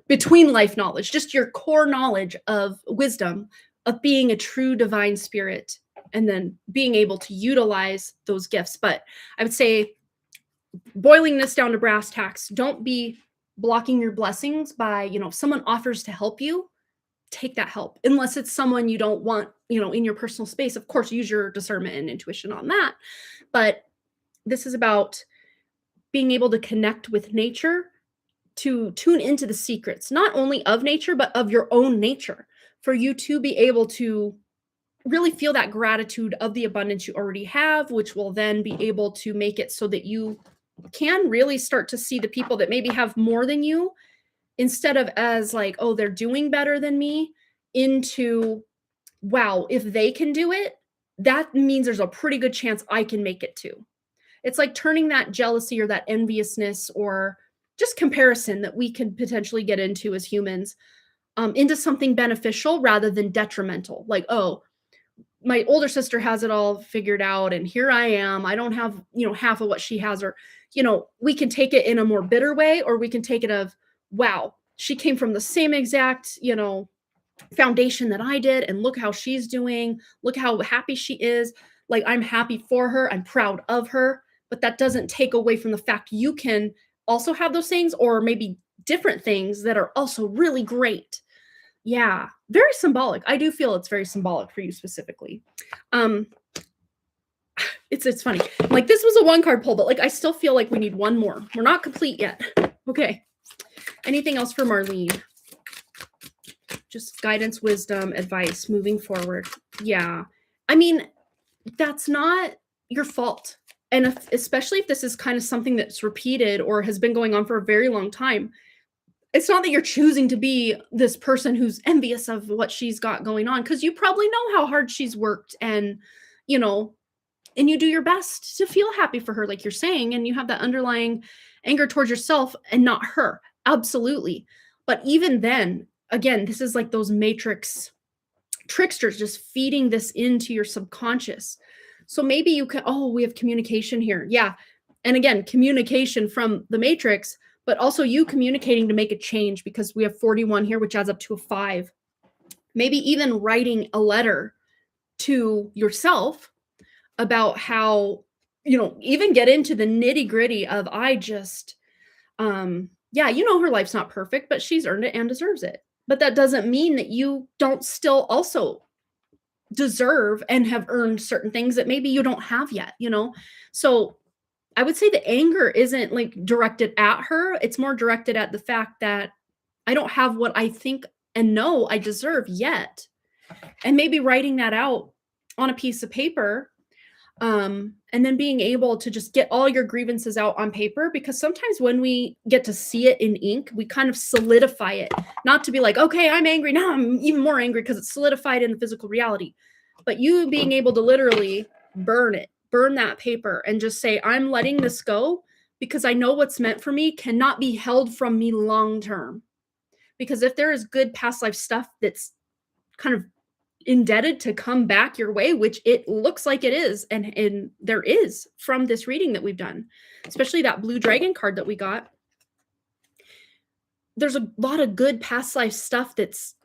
between life knowledge, just your core knowledge of wisdom, of being a true divine spirit, and then being able to utilize those gifts. But I would say, boiling this down to brass tacks, don't be blocking your blessings by, if someone offers to help you, take that help. Unless it's someone you don't want, in your personal space. Of course, use your discernment and intuition on that. But this is about being able to connect with nature, to tune into the secrets, not only of nature, but of your own nature, for you to be able to really feel that gratitude of the abundance you already have, which will then be able to make it so that you can really start to see the people that maybe have more than you, instead of as like, oh, they're doing better than me, into, wow, if they can do it, that means there's a pretty good chance I can make it too. It's like turning that jealousy or that enviousness or just comparison that we can potentially get into as humans, into something beneficial rather than detrimental. Like, oh, my older sister has it all figured out and here I am. I don't have, half of what she has. Or, we can take it in a more bitter way, or we can take it of, wow, she came from the same exact, foundation that I did, and look how she's doing. Look how happy she is. Like, I'm happy for her. I'm proud of her. But that doesn't take away from the fact you can also have those things, or maybe different things that are also really great. Yeah, very symbolic. I do feel it's very symbolic for you specifically. It's funny. Like, this was a 1-card pull, but like, I still feel like we need one more. We're not complete yet. Okay. Anything else for Marlene? Just guidance, wisdom, advice moving forward. Yeah. I mean, that's not your fault. And especially if this is kind of something that's repeated or has been going on for a very long time, it's not that you're choosing to be this person who's envious of what she's got going on, because you probably know how hard she's worked, and and you do your best to feel happy for her, like you're saying, and you have that underlying anger towards yourself and not her. Absolutely. But even then, again, this is like those matrix tricksters just feeding this into your subconscious. So maybe you can, oh, we have communication here. Yeah. And again, communication from the matrix, but also you communicating to make a change, because we have 41 here, which adds up to a 5. Maybe even writing a letter to yourself about how, even get into the nitty gritty of, I just, yeah, her life's not perfect, but she's earned it and deserves it. But that doesn't mean that you don't still also deserve and have earned certain things that maybe you don't have yet, So I would say the anger isn't like directed at her. It's more directed at the fact that I don't have what I think and know I deserve yet. And maybe writing that out on a piece of paper, and then being able to just get all your grievances out on paper, because sometimes when we get to see it in ink, we kind of solidify it. Not to be like, okay, I'm angry now, I'm even more angry because it's solidified in the physical reality. But you being able to literally burn that paper and just say, I'm letting this go because I know what's meant for me cannot be held from me long term. Because if there is good past life stuff that's kind of indebted to come back your way, which it looks like it is, and there is from this reading that we've done, especially that blue dragon card that we got, there's a lot of good past life stuff that's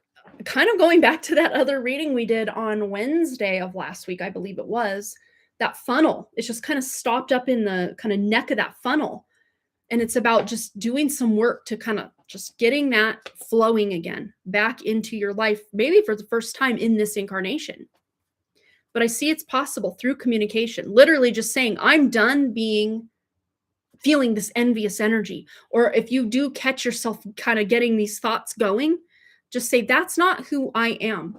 kind of going back to that other reading we did on Wednesday of last week, I believe it was. That funnel, it's just kind of stopped up in the kind of neck of that funnel. And it's about just doing some work to kind of just getting that flowing again back into your life, maybe for the first time in this incarnation. But I see it's possible through communication, literally just saying, I'm done feeling this envious energy. Or if you do catch yourself kind of getting these thoughts going, just say, that's not who I am.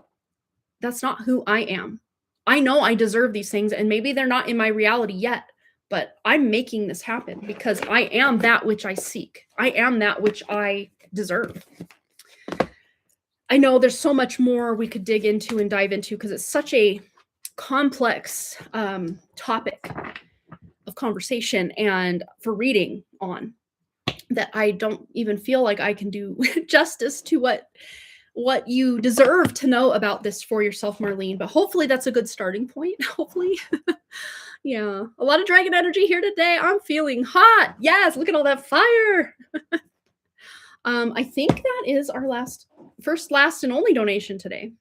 That's not who I am. I know I deserve these things, and maybe they're not in my reality yet, but I'm making this happen because I am that which I seek. I am that which I deserve. I know there's so much more we could dig into and dive into, because it's such a complex topic of conversation and for reading on, that I don't even feel like I can do justice to what you deserve to know about this for yourself, Marlene. But hopefully that's a good starting point. Hopefully. Yeah. A lot of dragon energy here today. I'm feeling hot. Yes. Look at all that fire. I think that is our first, last, and only donation today.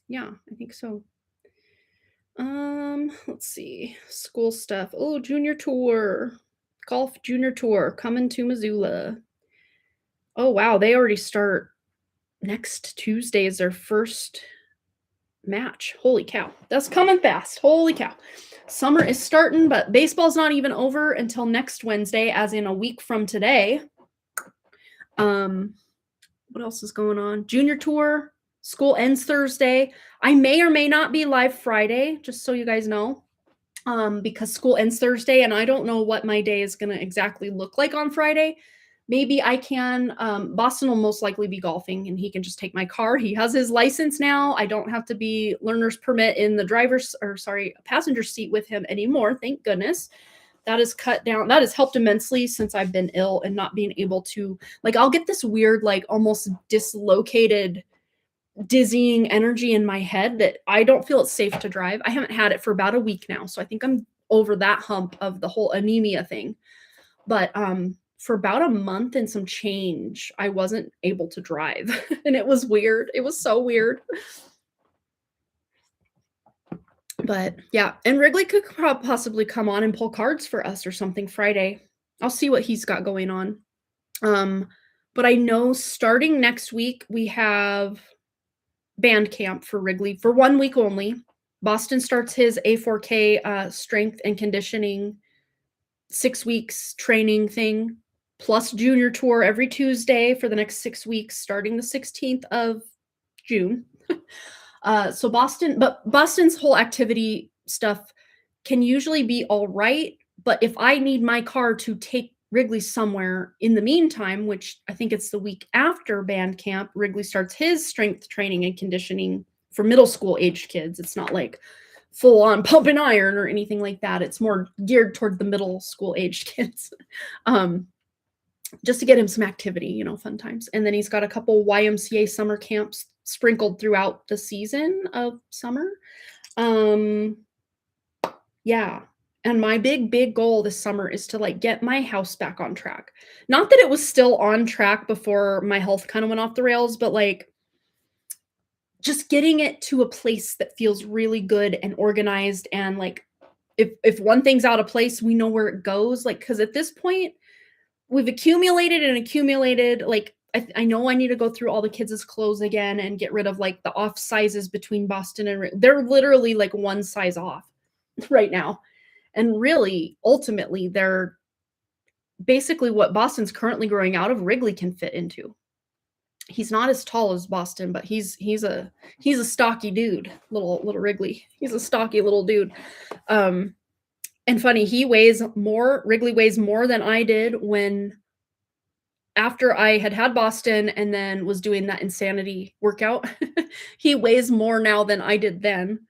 Yeah, I think so. Let's see. School stuff. Oh, junior tour. Golf junior tour coming to Missoula. Oh, wow. They already start next Tuesday is their first match. Holy cow. That's coming fast. Holy cow. Summer is starting, but baseball's not even over until next Wednesday, as in a week from today. What else is going on? Junior tour School ends Thursday. I may or may not be live Friday, just so you guys know, because school ends Thursday and I don't know what my day is going to exactly look like on Friday. Maybe I can. Boston will most likely be golfing and he can just take my car. He has his license now. I don't have to be learner's permit in the passenger seat with him anymore. Thank goodness. That has cut down. That has helped immensely since I've been ill and not being able to, like, I'll get this weird, like almost dislocated, dizzying energy in my head that I don't feel it's safe to drive. I haven't had it for about a week now. So I think I'm over that hump of the whole anemia thing. But for about a month and some change, I wasn't able to drive. And it was weird. It was so weird. But yeah, and Wrigley could possibly come on and pull cards for us or something Friday. I'll see what he's got going on. But I know starting next week, we have band camp for Wrigley for 1 week only. Boston starts his A4K strength and conditioning 6 weeks training thing, plus junior tour every Tuesday for the next 6 weeks, starting the 16th of June. So Boston's whole activity stuff can usually be all right. But if I need my car to take Wrigley somewhere in the meantime, which I think it's the week after band camp, Wrigley starts his strength training and conditioning for middle school aged kids. It's not like full on pump and iron or anything like that. It's more geared toward the middle school aged kids. Just to get him some activity, fun times. And then he's got a couple YMCA summer camps sprinkled throughout the season of summer. Yeah. And my big goal this summer is to get my house back on track. Not that it was still on track before my health kind of went off the rails, but just getting it to a place that feels really good and organized. And if one thing's out of place, we know where it goes. Because at this point, we've accumulated. I know I need to go through all the kids' clothes again and get rid of the off sizes between Boston and they're literally one size off right now. And really, ultimately, they're basically what Boston's currently growing out of Wrigley can fit into. He's not as tall as Boston, but he's a stocky dude, little Wrigley. He's a stocky little dude. And funny, Wrigley weighs more than I did after I had Boston and then was doing that insanity workout. He weighs more now than I did then.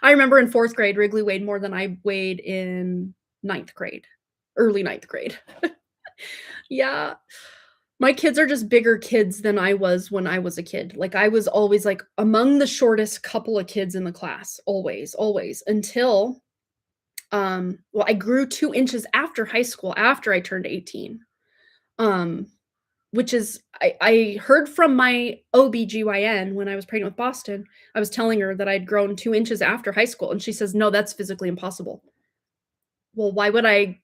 I remember in 4th grade, Wrigley weighed more than I weighed in 9th grade, early 9th grade. Yeah. My kids are just bigger kids than I was when I was a kid. I was always among the shortest couple of kids in the class, always, until, I grew 2 inches after high school, after I turned 18. Which is, I heard from my OBGYN when I was pregnant with Boston. I was telling her that I'd grown 2 inches after high school. And she says, no, that's physically impossible. Well, why would I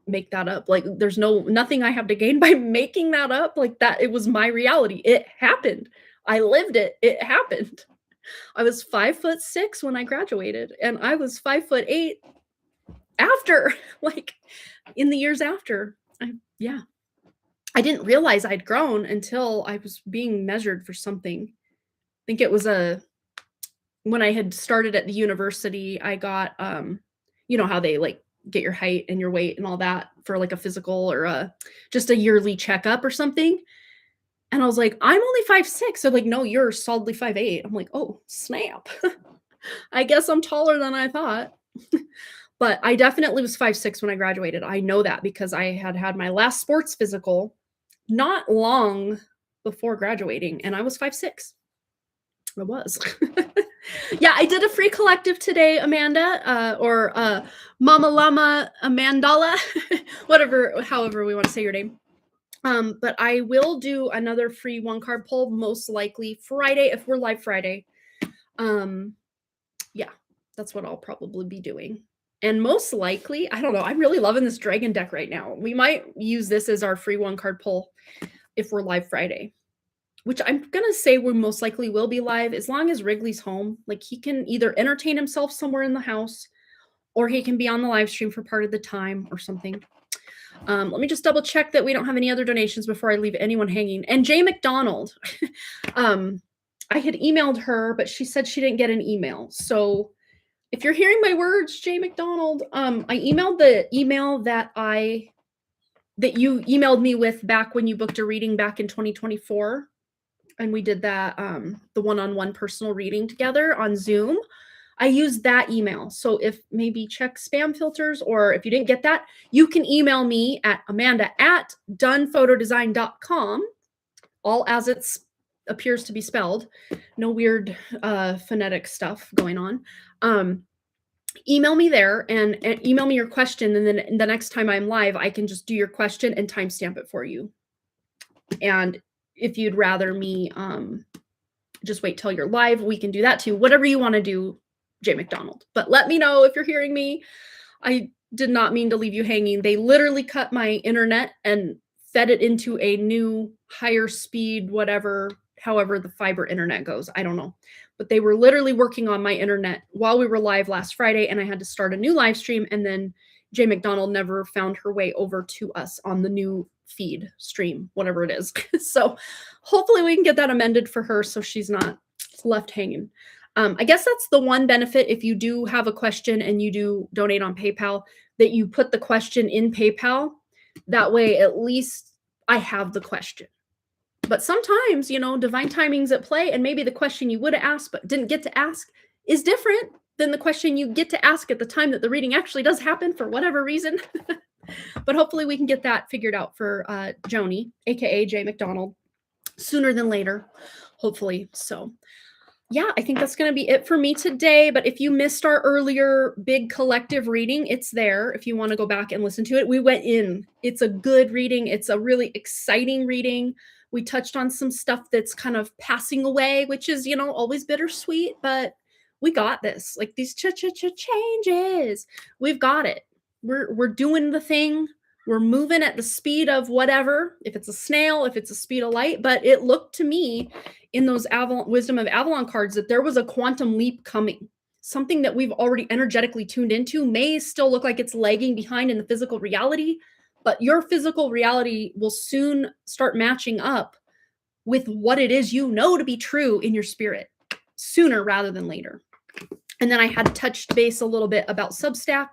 make that up? There's nothing I have to gain by making that up. That, it was my reality. It happened. I lived it. It happened. I was 5'6" when I graduated, and I was 5'8" after, in the years after. I didn't realize I'd grown until I was being measured for something. I think it was when I had started at the university, I got, how they get your height and your weight and all that for a physical or just a yearly checkup or something. And I was like, I'm only 5'6". So no, you're solidly 5'8". I'm like, oh, snap. I guess I'm taller than I thought. But I definitely was 5'6" when I graduated. I know that because I had my last sports physical not long before graduating, and I was 5'6". I was. Yeah, I did a free collective today, Amanda, or Mama Llama Amandala, however we want to say your name. But I will do another free 1-card pull, most likely Friday, if we're live Friday. Yeah, that's what I'll probably be doing. And most likely, I don't know, I'm really loving this dragon deck right now. We might use this as our free 1-card pull if we're live Friday, which I'm going to say we most likely will be live as long as Wrigley's home. He can either entertain himself somewhere in the house or he can be on the live stream for part of the time or something. Let me just double check that we don't have any other donations before I leave anyone hanging. And Jay McDonald, I had emailed her, but she said she didn't get an email. So if you're hearing my words, Jay McDonald, I emailed the email that you emailed me with back when you booked a reading back in 2024. And we did that, the one-on-one personal reading together on Zoom. I used that email. So if maybe check spam filters, or if you didn't get that, you can email me at amanda@donephotodesign.com, all as it appears to be spelled. No weird phonetic stuff going on. Email me there and email me your question. And then the next time I'm live, I can just do your question and timestamp it for you. And if you'd rather me just wait till you're live, we can do that too. Whatever you want to do, Jay McDonald. But let me know if you're hearing me. I did not mean to leave you hanging. They literally cut my internet and fed it into a new higher speed, whatever, however the fiber internet goes. I don't know. But they were literally working on my internet while we were live last Friday, and I had to start a new live stream. And then Jay McDonald never found her way over to us on the new feed stream, whatever it is. So hopefully we can get that amended for her so she's not left hanging. I guess that's the one benefit if you do have a question and you do donate on PayPal, that you put the question in PayPal. That way, at least I have the question. But sometimes, divine timing's at play, and maybe the question you would have asked but didn't get to ask is different than the question you get to ask at the time that the reading actually does happen for whatever reason. But hopefully we can get that figured out for Joni, aka Jay McDonald, sooner than later, hopefully. So yeah, I think that's going to be it for me today. But if you missed our earlier big collective reading, it's there if you want to go back and listen to it. We went in. It's a good reading. It's a really exciting reading. We touched on some stuff that's kind of passing away, which is, always bittersweet, but we got this. Like these changes. We've got it. We're doing the thing. We're moving at the speed of whatever, if it's a snail, if it's a speed of light. But it looked to me in those Wisdom of Avalon cards that there was a quantum leap coming. Something that we've already energetically tuned into may still look like it's lagging behind in the physical reality, but your physical reality will soon start matching up with what it is to be true in your spirit, sooner rather than later. And then I had touched base a little bit about Substack.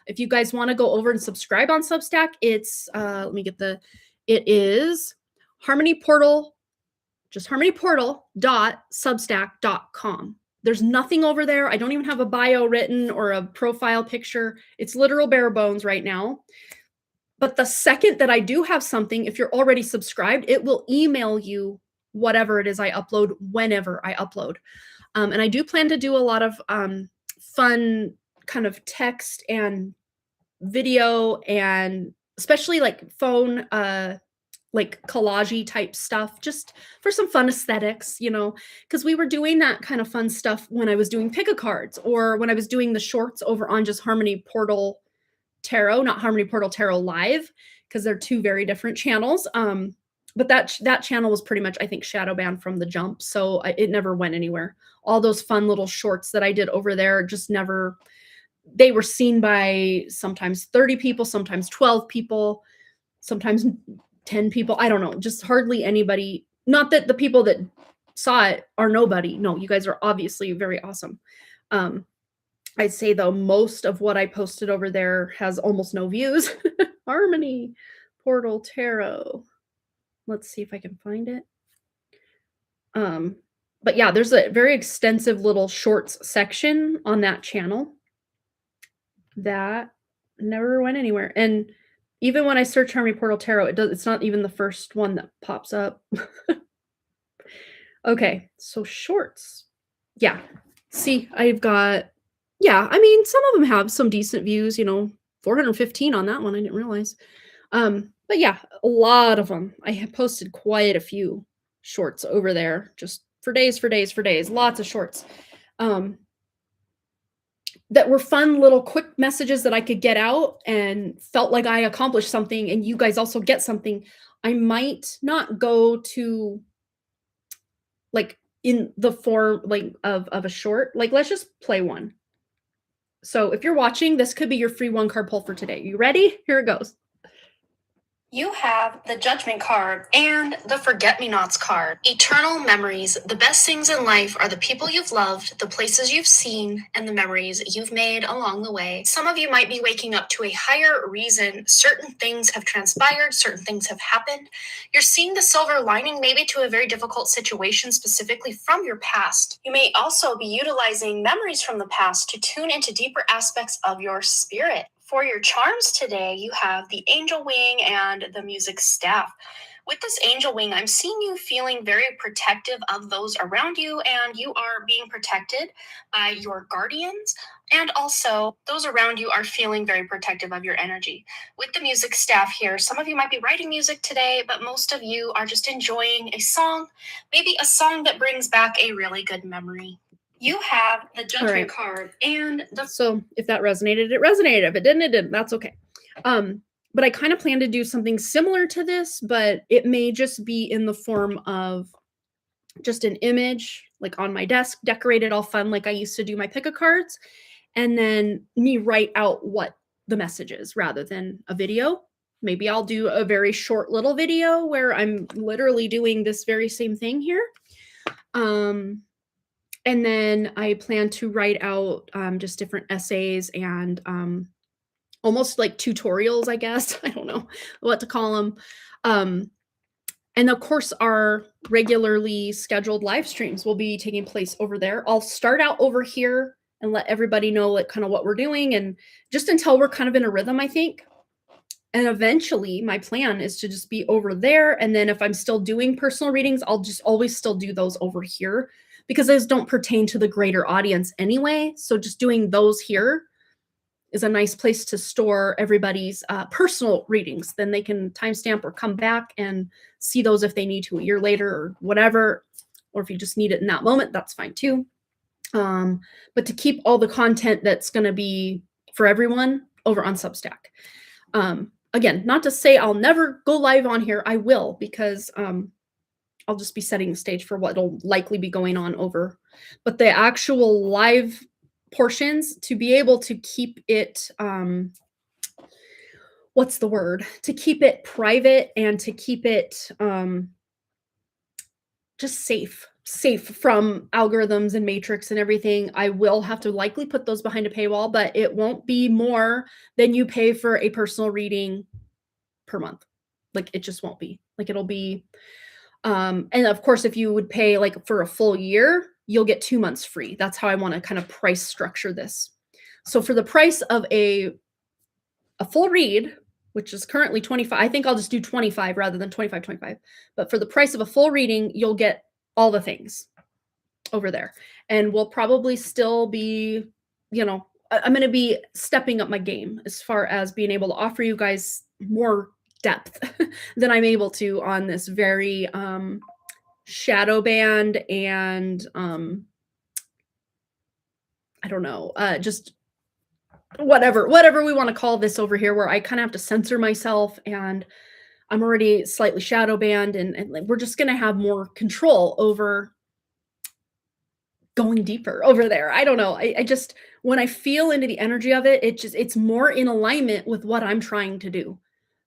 If you guys want to go over and subscribe on Substack, it's, it is Harmony Portal, just harmonyportal.substack.com. There's nothing over there. I don't even have a bio written or a profile picture. It's literal bare bones right now. But the second that I do have something, if you're already subscribed, it will email you whatever it is I upload whenever I upload. And I do plan to do a lot of fun kind of text and video, and especially like phone like collage type stuff, just for some fun aesthetics, because we were doing that kind of fun stuff when I was doing pick-a-cards, or when I was doing the shorts over on just Harmony Portal Tarot, not Harmony Portal Tarot Live, because they're two very different channels. But that channel was pretty much, I think, shadow banned from the jump, so it never went anywhere. All those fun little shorts that I did over there just never, they were seen by sometimes 30 people, sometimes 12 people, sometimes 10 people. I don't know, just hardly anybody. Not that the people that saw it are nobody. No, you guys are obviously very awesome. I'd say, though, most of what I posted over there has almost no views. Harmony Portal Tarot. Let's see if I can find it. But yeah, there's a very extensive little shorts section on that channel that never went anywhere. And even when I search Harmony Portal Tarot, it's not even the first one that pops up. Okay, so shorts. Yeah. See, I've got, yeah, I mean, some of them have some decent views, 415 on that one. I didn't realize. But yeah, a lot of them. I have posted quite a few shorts over there, just for days, lots of shorts. That were fun little quick messages that I could get out and felt like I accomplished something, and you guys also get something. I might not go to like in the form like of a short. Like, let's just play one. So if you're watching, this could be your free one card pull for today. You ready? Here it goes. You have the Judgment card and the Forget-Me-Nots card. Eternal memories. The best things in life are the people you've loved, the places you've seen, and the memories you've made along the way. Some of you might be waking up to a higher reason. Certain things have transpired, certain things have happened. You're seeing the silver lining maybe to a very difficult situation specifically from your past. You may also be utilizing memories from the past to tune into deeper aspects of your spirit. For your charms today, you have the angel wing and the music staff. With this angel wing, I'm seeing you feeling very protective of those around you, and you are being protected by your guardians. And also, those around you are feeling very protective of your energy. With the music staff here, some of you might be writing music today, but most of you are just enjoying a song, maybe a song that brings back a really good memory. You have the Judgment card and the... So if that resonated, it resonated. If it didn't, it didn't. That's okay. But I kind of plan to do something similar to this, but it may just be in the form of just an image, like on my desk, decorated all fun, like I used to do my pick a cards, and then me write out what the message is rather than a video. Maybe I'll do a very short little video where I'm literally doing this very same thing here. And then I plan to write out just different essays and almost like tutorials, I guess. I don't know what to call them. And of course, our regularly scheduled live streams will be taking place over there. I'll start out over here and let everybody know like kind of what we're doing, and just until we're kind of in a rhythm, I think. And eventually my plan is to just be over there. And then if I'm still doing personal readings, I'll just always still do those over here, because those don't pertain to the greater audience anyway. So just doing those here is a nice place to store everybody's personal readings. Then they can timestamp or come back and see those if they need to a year later or whatever. Or if you just need it in that moment, that's fine too. But to keep all the content that's going to be for everyone over on Substack. Again, not to say I'll never go live on here. I will, because I'll just be setting the stage for what'll likely be going on over. But the actual live portions, to be able to keep it, what's the word? To keep it private and to keep it just safe from algorithms and matrix and everything, I will have to likely put those behind a paywall, but it won't be more than you pay for a personal reading per month. Like it just won't be. Like it'll be, and of course, if you would pay like for a full year, you'll get 2 months free. That's how I want to kind of price structure this. So for the price of a full read, which is currently 25, I think I'll just do 25 rather than 25. But for the price of a full reading, you'll get all the things over there. And we'll probably still be, you know, I'm going to be stepping up my game as far as being able to offer you guys more depth than I'm able to on this very shadow band and I don't know, just whatever we want to call this over here, where I kind of have to censor myself, and I'm already slightly shadow banned, and we're just going to have more control over going deeper over there. I don't know. I just, when I feel into the energy of it, it's more in alignment with what I'm trying to do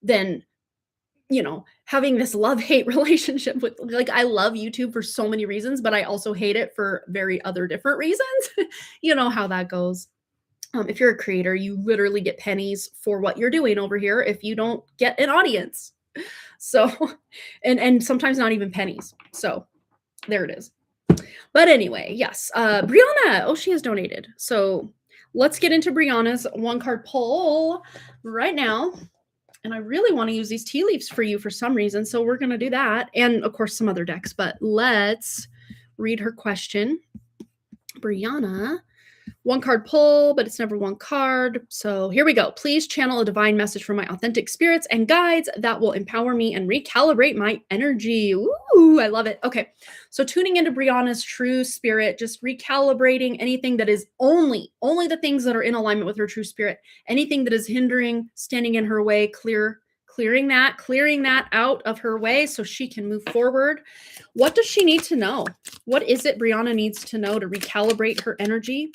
than, you know, having this love-hate relationship with, like, I love YouTube for so many reasons, but I also hate it for very other different reasons. You know how that goes. If you're a creator, you literally get pennies for what you're doing over here if you don't get an audience. So, and sometimes not even pennies. So there it is. But anyway, yes, Brianna, oh, she has donated. So let's get into Brianna's one card pull right now. And I really want to use these tea leaves for you for some reason. So we're going to do that. And of course, some other decks, but let's read her question. Brianna, one card pull, but it's never one card. So here we go. Please channel a divine message from my authentic spirits and guides that will empower me and recalibrate my energy. Ooh, I love it. Okay. So tuning into Brianna's true spirit, just recalibrating anything that is only the things that are in alignment with her true spirit, anything that is hindering, standing in her way, clearing that out of her way so she can move forward. What does she need to know? What is it Brianna needs to know to recalibrate her energy?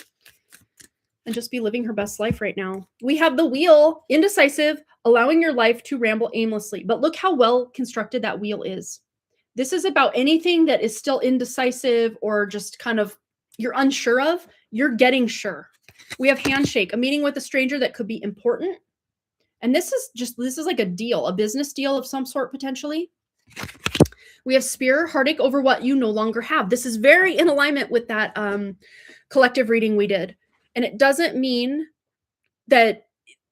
and just be living her best life right now. We have the wheel, indecisive, allowing your life to ramble aimlessly. But look how well constructed that wheel is. This is about anything that is still indecisive or just kind of you're unsure of, you're getting sure. We have handshake, a meeting with a stranger that could be important. And this is like a deal, a business deal of some sort potentially. We have spear, heartache over what you no longer have. This is very in alignment with that collective reading we did. And it doesn't mean that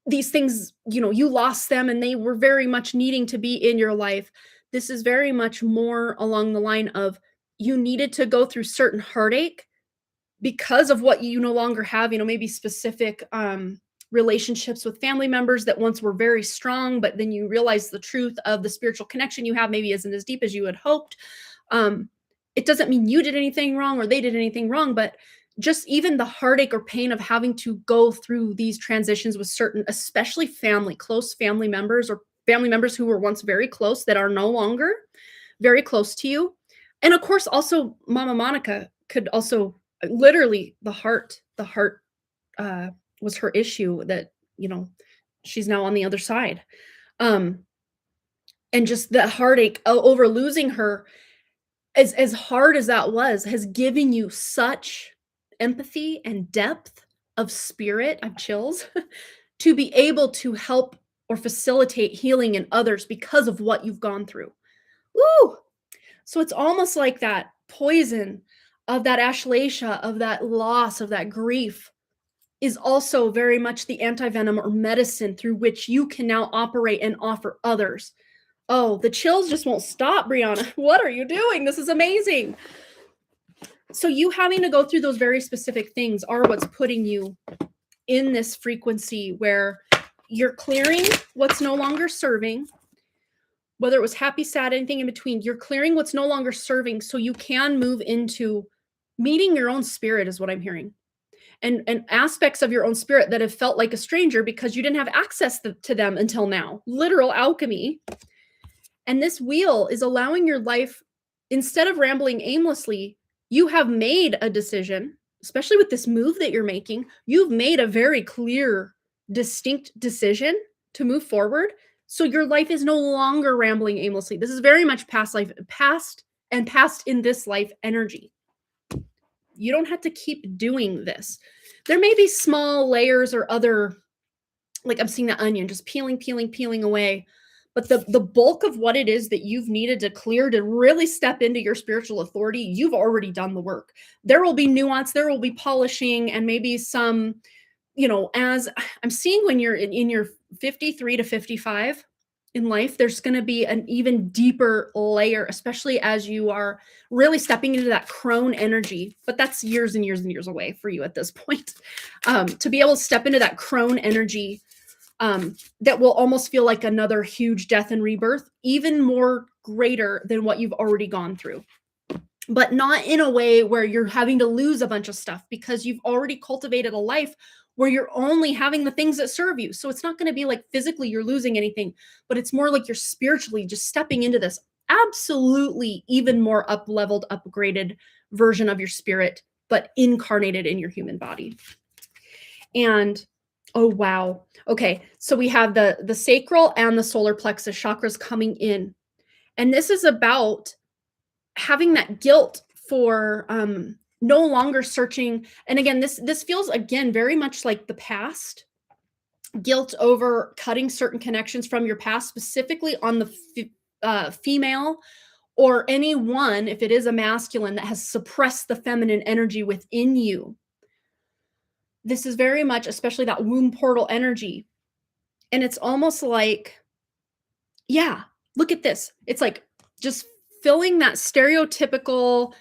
these things, you lost them and they were very much needing to be in your life. This is very much more along the line of you needed to go through certain heartache because of what you no longer have, maybe specific relationships with family members that once were very strong, but then you realize the truth of the spiritual connection you have maybe isn't as deep as you had hoped. It doesn't mean you did anything wrong or they did anything wrong, but just even the heartache or pain of having to go through these transitions with certain, especially close family members or family members who were once very close that are no longer very close to you. And of course, also Mama Monica could also literally the heart was her issue that, she's now on the other side. And just the heartache over losing her, as hard as that was, has given you such empathy and depth of spirit, I have chills, to be able to help or facilitate healing in others because of what you've gone through. Woo! So it's almost like that poison of that ashleisha, of that loss, of that grief, is also very much the antivenom or medicine through which you can now operate and offer others. Oh, the chills just won't stop, Brianna. What are you doing? This is amazing. So you having to go through those very specific things are what's putting you in this frequency where you're clearing what's no longer serving, whether it was happy, sad, anything in between. You're clearing what's no longer serving so you can move into meeting your own spirit, is what I'm hearing. And aspects of your own spirit that have felt like a stranger because you didn't have access to them until now. Literal alchemy. And this wheel is allowing your life, instead of rambling aimlessly, you have made a decision, especially with this move that you're making. You've made a very clear, distinct decision to move forward. So your life is no longer rambling aimlessly. This is very much past in this life energy. You don't have to keep doing this. There may be small layers or other, like I'm seeing the onion just peeling away. But the bulk of what it is that you've needed to clear to really step into your spiritual authority, you've already done the work. There will be nuance, there will be polishing, and maybe some, as I'm seeing when you're in your 53 to 55 in life, there's going to be an even deeper layer, especially as you are really stepping into that crone energy. But that's years and years and years away for you at this point. To be able to step into that crone energy, that will almost feel like another huge death and rebirth, even more greater than what you've already gone through. But not in a way where you're having to lose a bunch of stuff, because you've already cultivated a life where you're only having the things that serve you. So it's not going to be like physically you're losing anything, but it's more like you're spiritually just stepping into this absolutely even more up-leveled, upgraded version of your spirit, but incarnated in your human body. And oh, wow. Okay. So we have the sacral and the solar plexus chakras coming in. And this is about having that guilt for no longer searching. And again, this feels again very much like the past. Guilt over cutting certain connections from your past, specifically on the female or anyone, if it is a masculine, that has suppressed the feminine energy within you. This is very much, especially that womb portal energy. And it's almost like, yeah, look at this. It's like just filling that stereotypical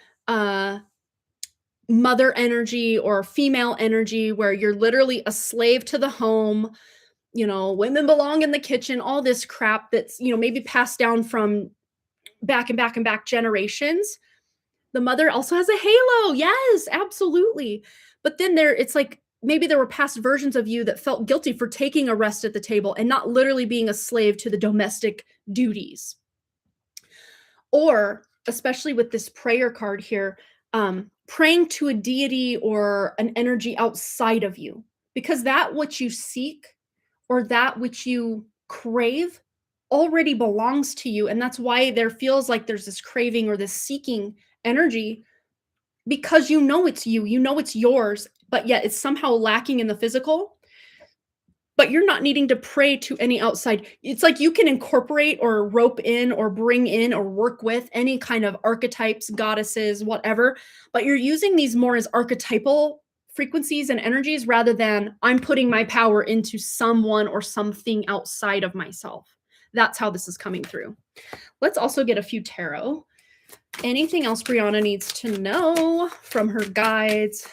mother energy or female energy where you're literally a slave to the home. Women belong in the kitchen, all this crap that's, maybe passed down from back and back and back generations. The mother also has a halo. Yes, absolutely. But then it's like, maybe there were past versions of you that felt guilty for taking a rest at the table and not literally being a slave to the domestic duties. Or, especially with this prayer card here, praying to a deity or an energy outside of you. because that which you seek or that which you crave already belongs to you. And that's why there feels like there's this craving or this seeking energy, because you know it's you know it's yours, but yet it's somehow lacking in the physical. But you're not needing to pray to any outside. It's like you can incorporate or rope in or bring in or work with any kind of archetypes, goddesses, whatever, but you're using these more as archetypal frequencies and energies rather than I'm putting my power into someone or something outside of myself. That's how this is coming through. Let's also get a few tarot. Anything else Brianna needs to know from her guides,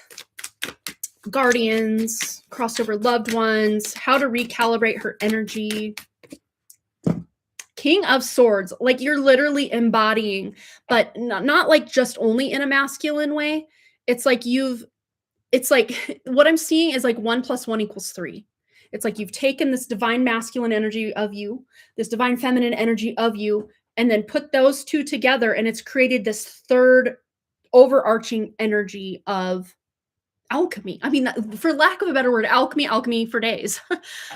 guardians, crossover loved ones, how to recalibrate her energy. King of Swords, like you're literally embodying, but not like just only in a masculine way. It's like what I'm seeing is like 1 + 1 = 3. It's like you've taken this divine masculine energy of you, this divine feminine energy of you, and then put those two together, and it's created this third overarching energy of alchemy. I mean, for lack of a better word, alchemy for days.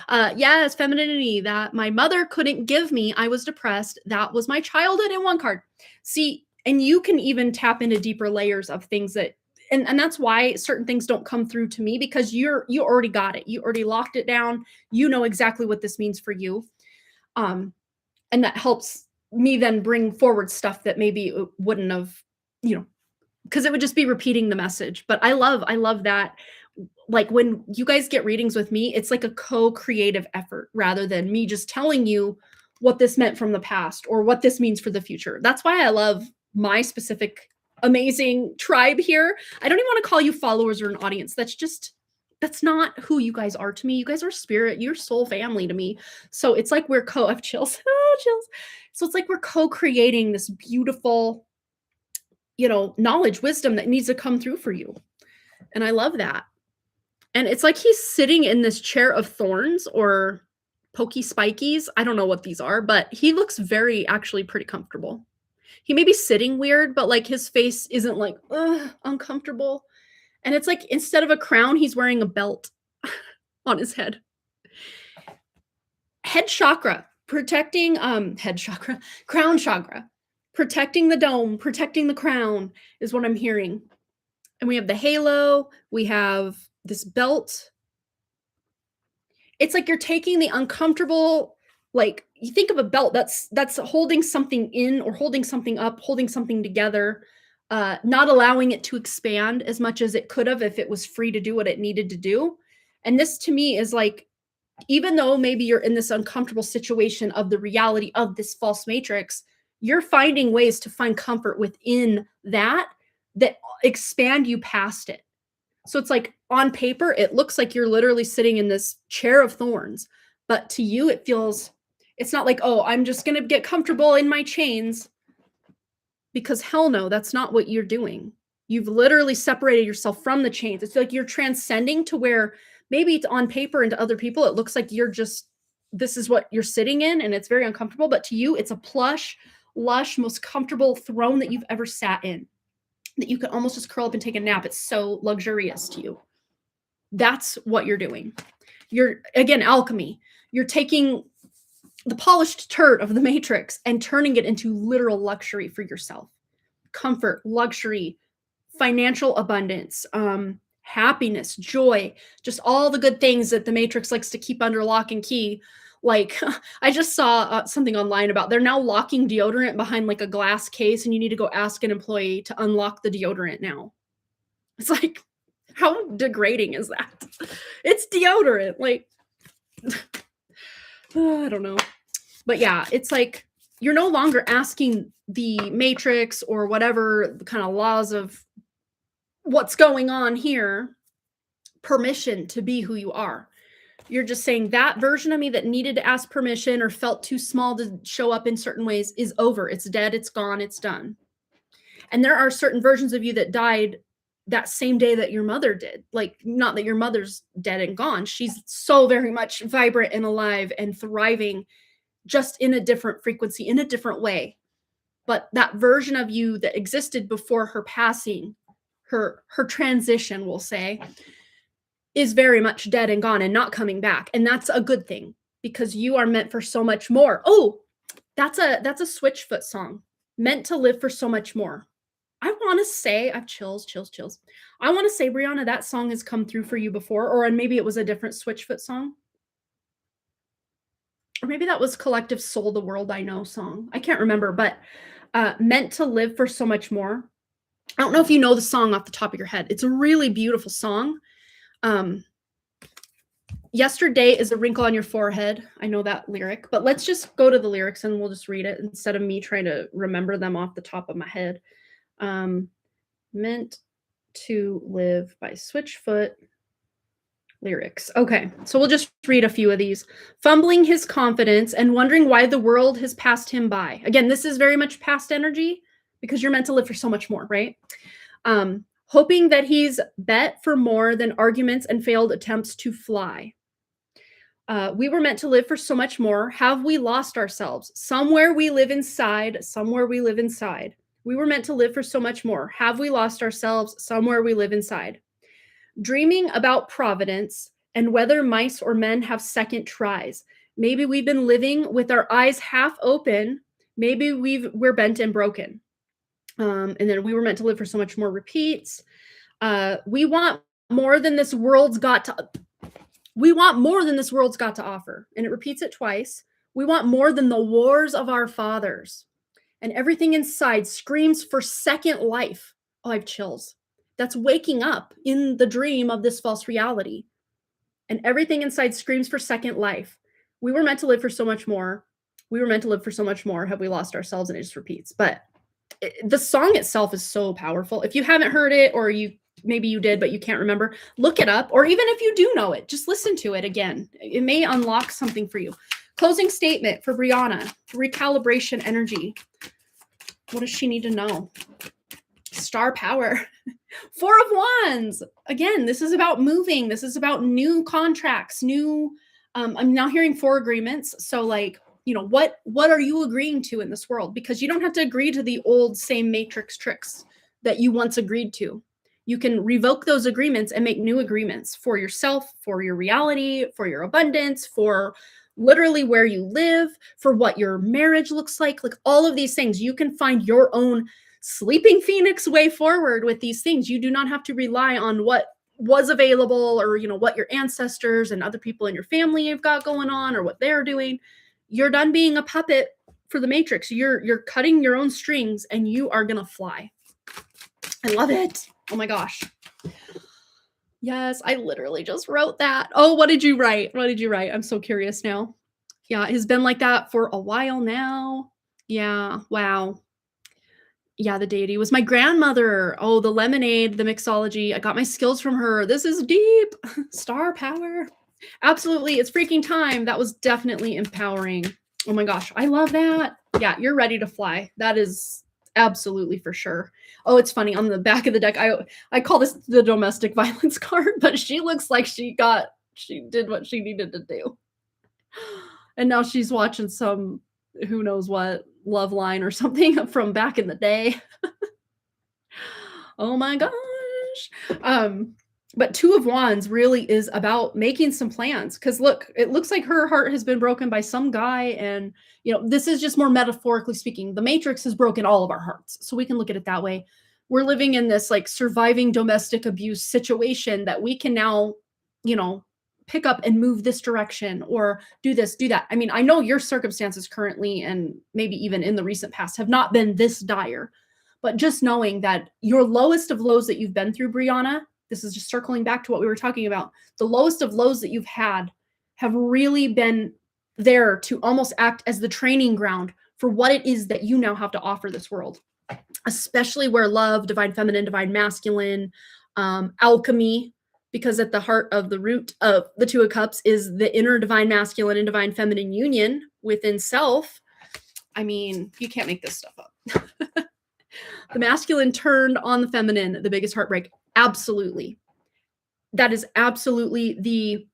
Yes, femininity that my mother couldn't give me. I was depressed. That was my childhood in one card. See, and you can even tap into deeper layers of things that, and that's why certain things don't come through to me, because you already got it. You already locked it down. You know exactly what this means for you. And that helps me then bring forward stuff that maybe it wouldn't have, because it would just be repeating the message. But I love that. Like when you guys get readings with me, it's like a co-creative effort rather than me just telling you what this meant from the past or what this means for the future. That's why I love my specific amazing tribe here. I don't even want to call you followers or an audience. That's not who you guys are to me. You guys are spirit, you're soul family to me. So it's like we're I have chills. Chills. So it's like we're co-creating this beautiful, knowledge, wisdom that needs to come through for you. And I love that. And it's like he's sitting in this chair of thorns or pokey spikies. I don't know what these are, but he looks actually pretty comfortable. He may be sitting weird, but like his face isn't like uncomfortable. And it's like instead of a crown, he's wearing a belt on his head. Head chakra, protecting crown chakra. Protecting the dome, protecting the crown is what I'm hearing. And we have the halo, we have this belt. It's like you're taking the uncomfortable, like you think of a belt that's holding something in or holding something up, holding something together, not allowing it to expand as much as it could have if it was free to do what it needed to do. And this to me is like, even though maybe you're in this uncomfortable situation of the reality of this false matrix, you're finding ways to find comfort within that expand you past it. So it's like on paper, it looks like you're literally sitting in this chair of thorns, but to you, it's not like, oh, I'm just going to get comfortable in my chains, because hell no, that's not what you're doing. You've literally separated yourself from the chains. It's like you're transcending to where maybe it's on paper and to other people, it looks like this is what you're sitting in and it's very uncomfortable, but to you, it's a plush, lush, most comfortable throne that you've ever sat in, that you can almost just curl up and take a nap. It's so luxurious to you. That's what you're doing. You're, again, alchemy. You're taking the polished turd of the matrix and turning it into literal luxury for yourself. Comfort, luxury, financial abundance, happiness, joy, just all the good things that the matrix likes to keep under lock and key. Like I just saw something online about they're now locking deodorant behind like a glass case, and you need to go ask an employee to unlock the deodorant now. It's like, how degrading is that? It's deodorant. Like, I don't know. But yeah, it's like you're no longer asking the matrix or whatever the kind of laws of what's going on here permission to be who you are. You're just saying that version of me that needed to ask permission or felt too small to show up in certain ways is over. It's dead. It's gone. It's done. And there are certain versions of you that died that same day that your mother did. Like, not that your mother's dead and gone. She's so very much vibrant and alive and thriving, just in a different frequency, in a different way. But that version of you that existed before her passing, her transition, we'll say, is very much dead and gone and not coming back. And that's a good thing because you are meant for so much more. Oh, that's a Switchfoot song. Meant to live for so much more. I want to say, I've chills. I want to say, Brianna, that song has come through for you before, or maybe it was a different Switchfoot song. Or maybe that was Collective Soul, The World I Know song. I can't remember, but Meant to Live for So Much More. I don't know if you know the song off the top of your head. It's a really beautiful song. Yesterday is a wrinkle on your forehead. I know that lyric, but let's just go to the lyrics and we'll just read it instead of me trying to remember them off the top of my head. Meant to Live by Switchfoot. Lyrics. Okay, so we'll just read a few of these. Fumbling his confidence and wondering why the world has passed him by. Again, this is very much past energy because you're meant to live for so much more, right? Hoping that he's bet for more than arguments and failed attempts to fly. We were meant to live for so much more. Have we lost ourselves? Somewhere we live inside. Somewhere we live inside. We were meant to live for so much more. Have we lost ourselves? Somewhere we live inside. Dreaming about providence and whether mice or men have second tries. Maybe we've been living with our eyes half open. Maybe we're bent and broken. And then we were meant to live for so much more repeats. We want more than this world's got to. We want more than this world's got to offer. And it repeats it twice. We want more than the wars of our fathers. And everything inside screams for second life. Oh, I have chills. That's waking up in the dream of this false reality. And everything inside screams for second life. We were meant to live for so much more. We were meant to live for so much more. Have we lost ourselves? And it just repeats. But the song itself is so powerful. If you haven't heard it, or maybe you did, but you can't remember, look it up. Or even if you do know it, just listen to it again. It may unlock something for you. Closing statement for Brianna. Recalibration energy. What does she need to know? Star power. 4 of Wands. Again, this is about moving. This is about new contracts, I'm now hearing 4 agreements. So like, what are you agreeing to in this world? Because you don't have to agree to the old same matrix tricks that you once agreed to. You can revoke those agreements and make new agreements for yourself, for your reality, for your abundance, for literally where you live, for what your marriage looks like all of these things. You can find your own sleeping phoenix way forward with these things. You do not have to rely on what was available or, what your ancestors and other people in your family have got going on or what they're doing. You're done being a puppet for the matrix. You're cutting your own strings and you are going to fly. I love it. Oh my gosh. Yes, I literally just wrote that. Oh, what did you write? I'm so curious now. Yeah, it has been like that for a while now. Yeah, wow. Yeah, the deity was my grandmother. Oh, the lemonade, the mixology. I got my skills from her. This is deep. Star power. Absolutely. It's freaking time. That was definitely empowering. Oh my gosh. I love that. Yeah, you're ready to fly. That is absolutely for sure. Oh, it's funny. On the back of the deck, I call this the domestic violence card, but she looks like she did what she needed to do. And now she's watching some who knows what love line or something from back in the day. Oh my gosh. But 2 of Wands really is about making some plans. Because look, it looks like her heart has been broken by some guy. And, this is just more metaphorically speaking. The Matrix has broken all of our hearts. So we can look at it that way. We're living in this like surviving domestic abuse situation that we can now, pick up and move this direction or do this, do that. I mean, I know your circumstances currently and maybe even in the recent past have not been this dire. But just knowing that your lowest of lows that you've been through, Brianna, this is just circling back to what we were talking about. The lowest of lows that you've had have really been there to almost act as the training ground for what it is that you now have to offer this world, especially where love, divine feminine, divine masculine, alchemy, because at the heart of the root of the 2 of Cups is the inner divine masculine and divine feminine union within self. I mean, you can't make this stuff up. The masculine turned on the feminine, the biggest heartbreak. Absolutely. That is absolutely the,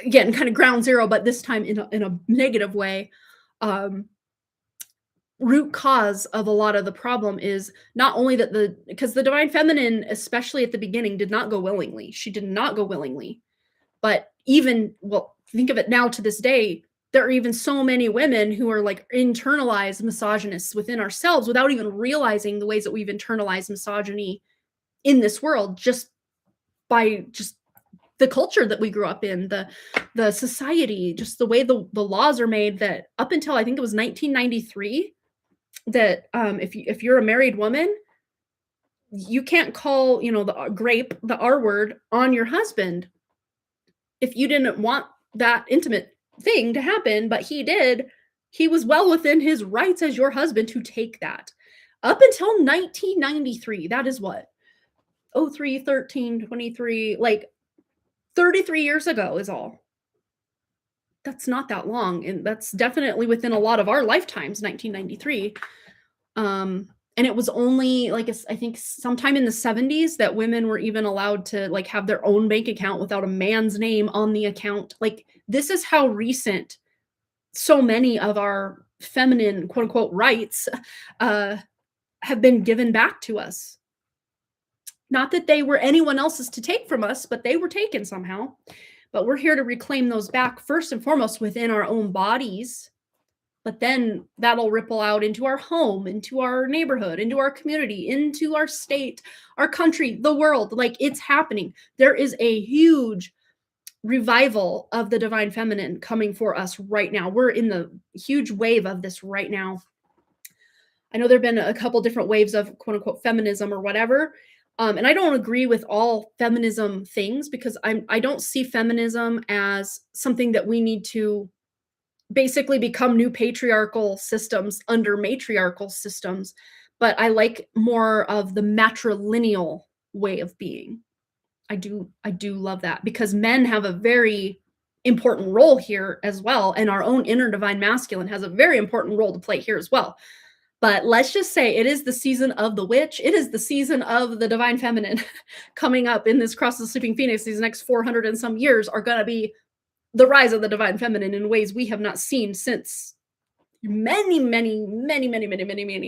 again, kind of ground zero, but this time in a negative way. root cause of a lot of the problem is not only that because the divine feminine, especially at the beginning, did not go willingly. She did not go willingly. But even, well, think of it now to this day, there are even so many women who are like internalized misogynists within ourselves without even realizing the ways that we've internalized misogyny in this world just by just the culture that we grew up in, the society, just the way the laws are made, that up until I think it was 1993, that if you're a married woman, you can't call, the R word on your husband if you didn't want that intimate thing to happen, but he did. He was well within his rights as your husband to take that. Up until 1993, that is what? 03, 13, 23, like 33 years ago is all. That's not that long, and that's definitely within a lot of our lifetimes, 1993. And it was only like I think sometime in the 70s that women were even allowed to like have their own bank account without a man's name on the account. Like this is how recent so many of our feminine quote unquote rights uh, have been given back to us. Not that they were anyone else's to take from us, but they were taken somehow. But we're here to reclaim those back first and foremost within our own bodies. But then that'll ripple out into our home, into our neighborhood, into our community, into our state, our country, the world. Like it's happening. There is a huge revival of the divine feminine coming for us right now. We're in the huge wave of this right now. I know there have been a couple different waves of quote unquote feminism or whatever. And I don't agree with all feminism things because I don't see feminism as something that we need to basically become new patriarchal systems under matriarchal systems, but I like more of the matrilineal way of being. I do love that because men have a very important role here as well, and our own inner divine masculine has a very important role to play here as well. But let's just say it is the season of the witch. It is the season of the divine feminine coming up in this Cross of the Sleeping Phoenix. These next 400 and some years are going to be the rise of the divine feminine in ways we have not seen since many,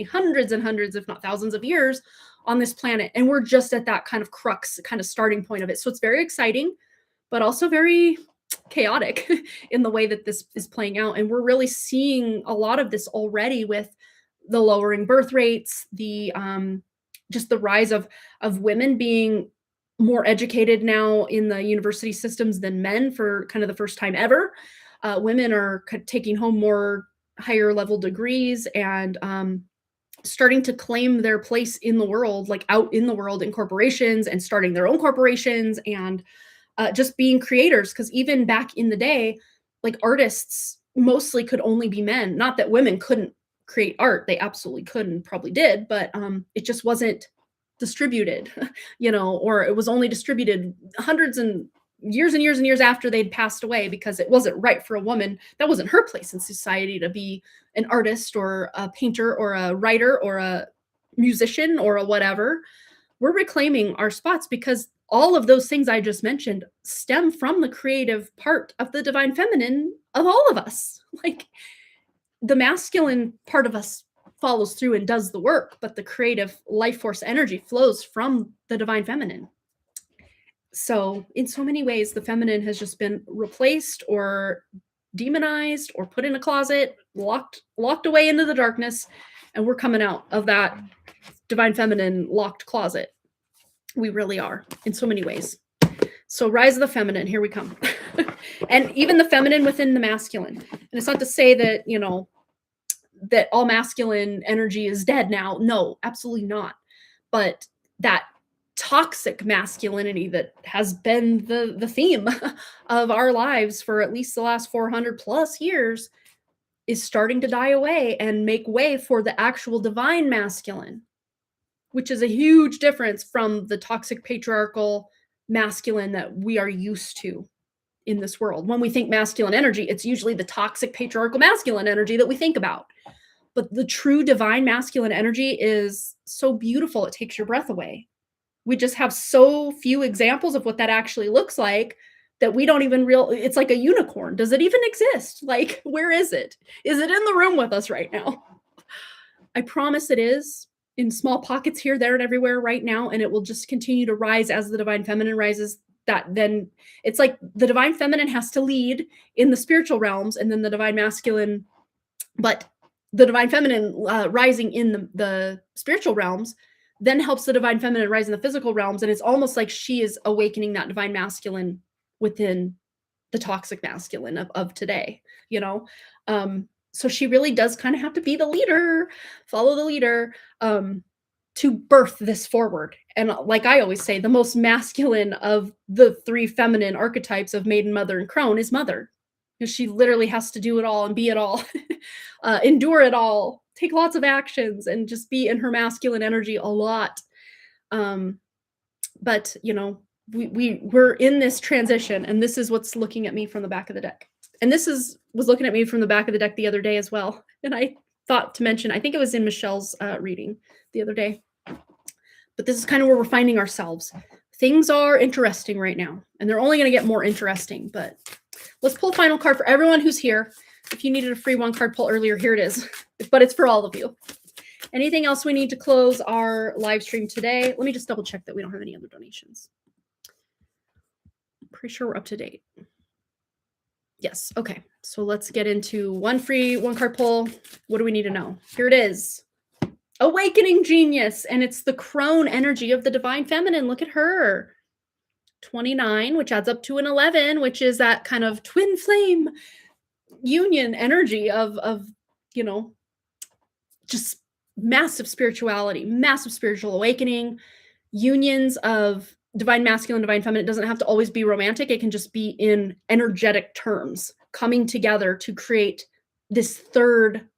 hundreds and hundreds, if not thousands of years on this planet. And we're just at that kind of crux, kind of starting point of it. So it's very exciting, but also very chaotic in the way that this is playing out. And we're really seeing a lot of this already with the lowering birth rates, the just the rise of women being more educated now in the university systems than men for kind of the first time ever. Women are taking home more higher level degrees and starting to claim their place in the world, like out in the world in corporations and starting their own corporations and just being creators. Because even back in the day, like artists mostly could only be men. Not that women couldn't create art. They absolutely could and probably did, but it just wasn't distributed, or it was only distributed hundreds and years and years and years after they'd passed away because it wasn't right for a woman. That wasn't her place in society to be an artist or a painter or a writer or a musician or a whatever. We're reclaiming our spots because all of those things I just mentioned stem from the creative part of the divine feminine of all of us. Like the masculine part of us follows through and does the work, but the creative life force energy flows from the divine feminine. So in so many ways, the feminine has just been replaced or demonized or put in a closet, locked away into the darkness, and we're coming out of that divine feminine locked closet. We really are in so many ways. So rise of the feminine, here we come. And even the feminine within the masculine. And it's not to say that, that all masculine energy is dead now. No, absolutely not. But that toxic masculinity that has been the theme of our lives for at least the last 400 plus years is starting to die away and make way for the actual divine masculine, which is a huge difference from the toxic patriarchal masculine that we are used to in this world. When we think masculine energy, it's usually the toxic patriarchal masculine energy that we think about. But the true divine masculine energy is so beautiful, it takes your breath away. We just have so few examples of what that actually looks like that we don't even it's like a unicorn. Does it even exist? Like, where is it? Is it in the room with us right now? I promise it is in small pockets here, there, and everywhere right now, and it will just continue to rise as the divine feminine rises. That then it's like the divine feminine has to lead in the spiritual realms, and then the divine masculine, but the divine feminine rising in the spiritual realms then helps the divine feminine rise in the physical realms, and it's almost like she is awakening that divine masculine within the toxic masculine of today, you know. So she really does kind of have to be the leader, follow the leader, to birth this forward. And like I always say, the most masculine of the three feminine archetypes of maiden, mother, and crone is mother, because she literally has to do it all and be it all, endure it all, take lots of actions, and just be in her masculine energy a lot. But you know, we're in this transition, and this is what's looking at me from the back of the deck. And this was looking at me from the back of the deck the other day as well. And I thought to mention, I think it was in Michelle's reading the other day. But this is kind of where we're finding ourselves. Things are interesting right now, and they're only going to get more interesting. But let's pull a final card for everyone who's here. If you needed a free one card pull earlier, here it is. But it's for all of you. Anything else we need to close our live stream today? Let me just double check that we don't have any other donations. Pretty sure we're up to date. Yes. Okay. So let's get into one free one card pull. What do we need to know? Here it is. Awakening Genius. And it's the crone energy of the divine feminine. Look at her. 29, which adds up to an 11, which is that kind of twin flame union energy of you know, just massive spirituality, massive spiritual awakening, unions of divine masculine, divine feminine. It doesn't have to always be romantic. It can just be in energetic terms, coming together to create this third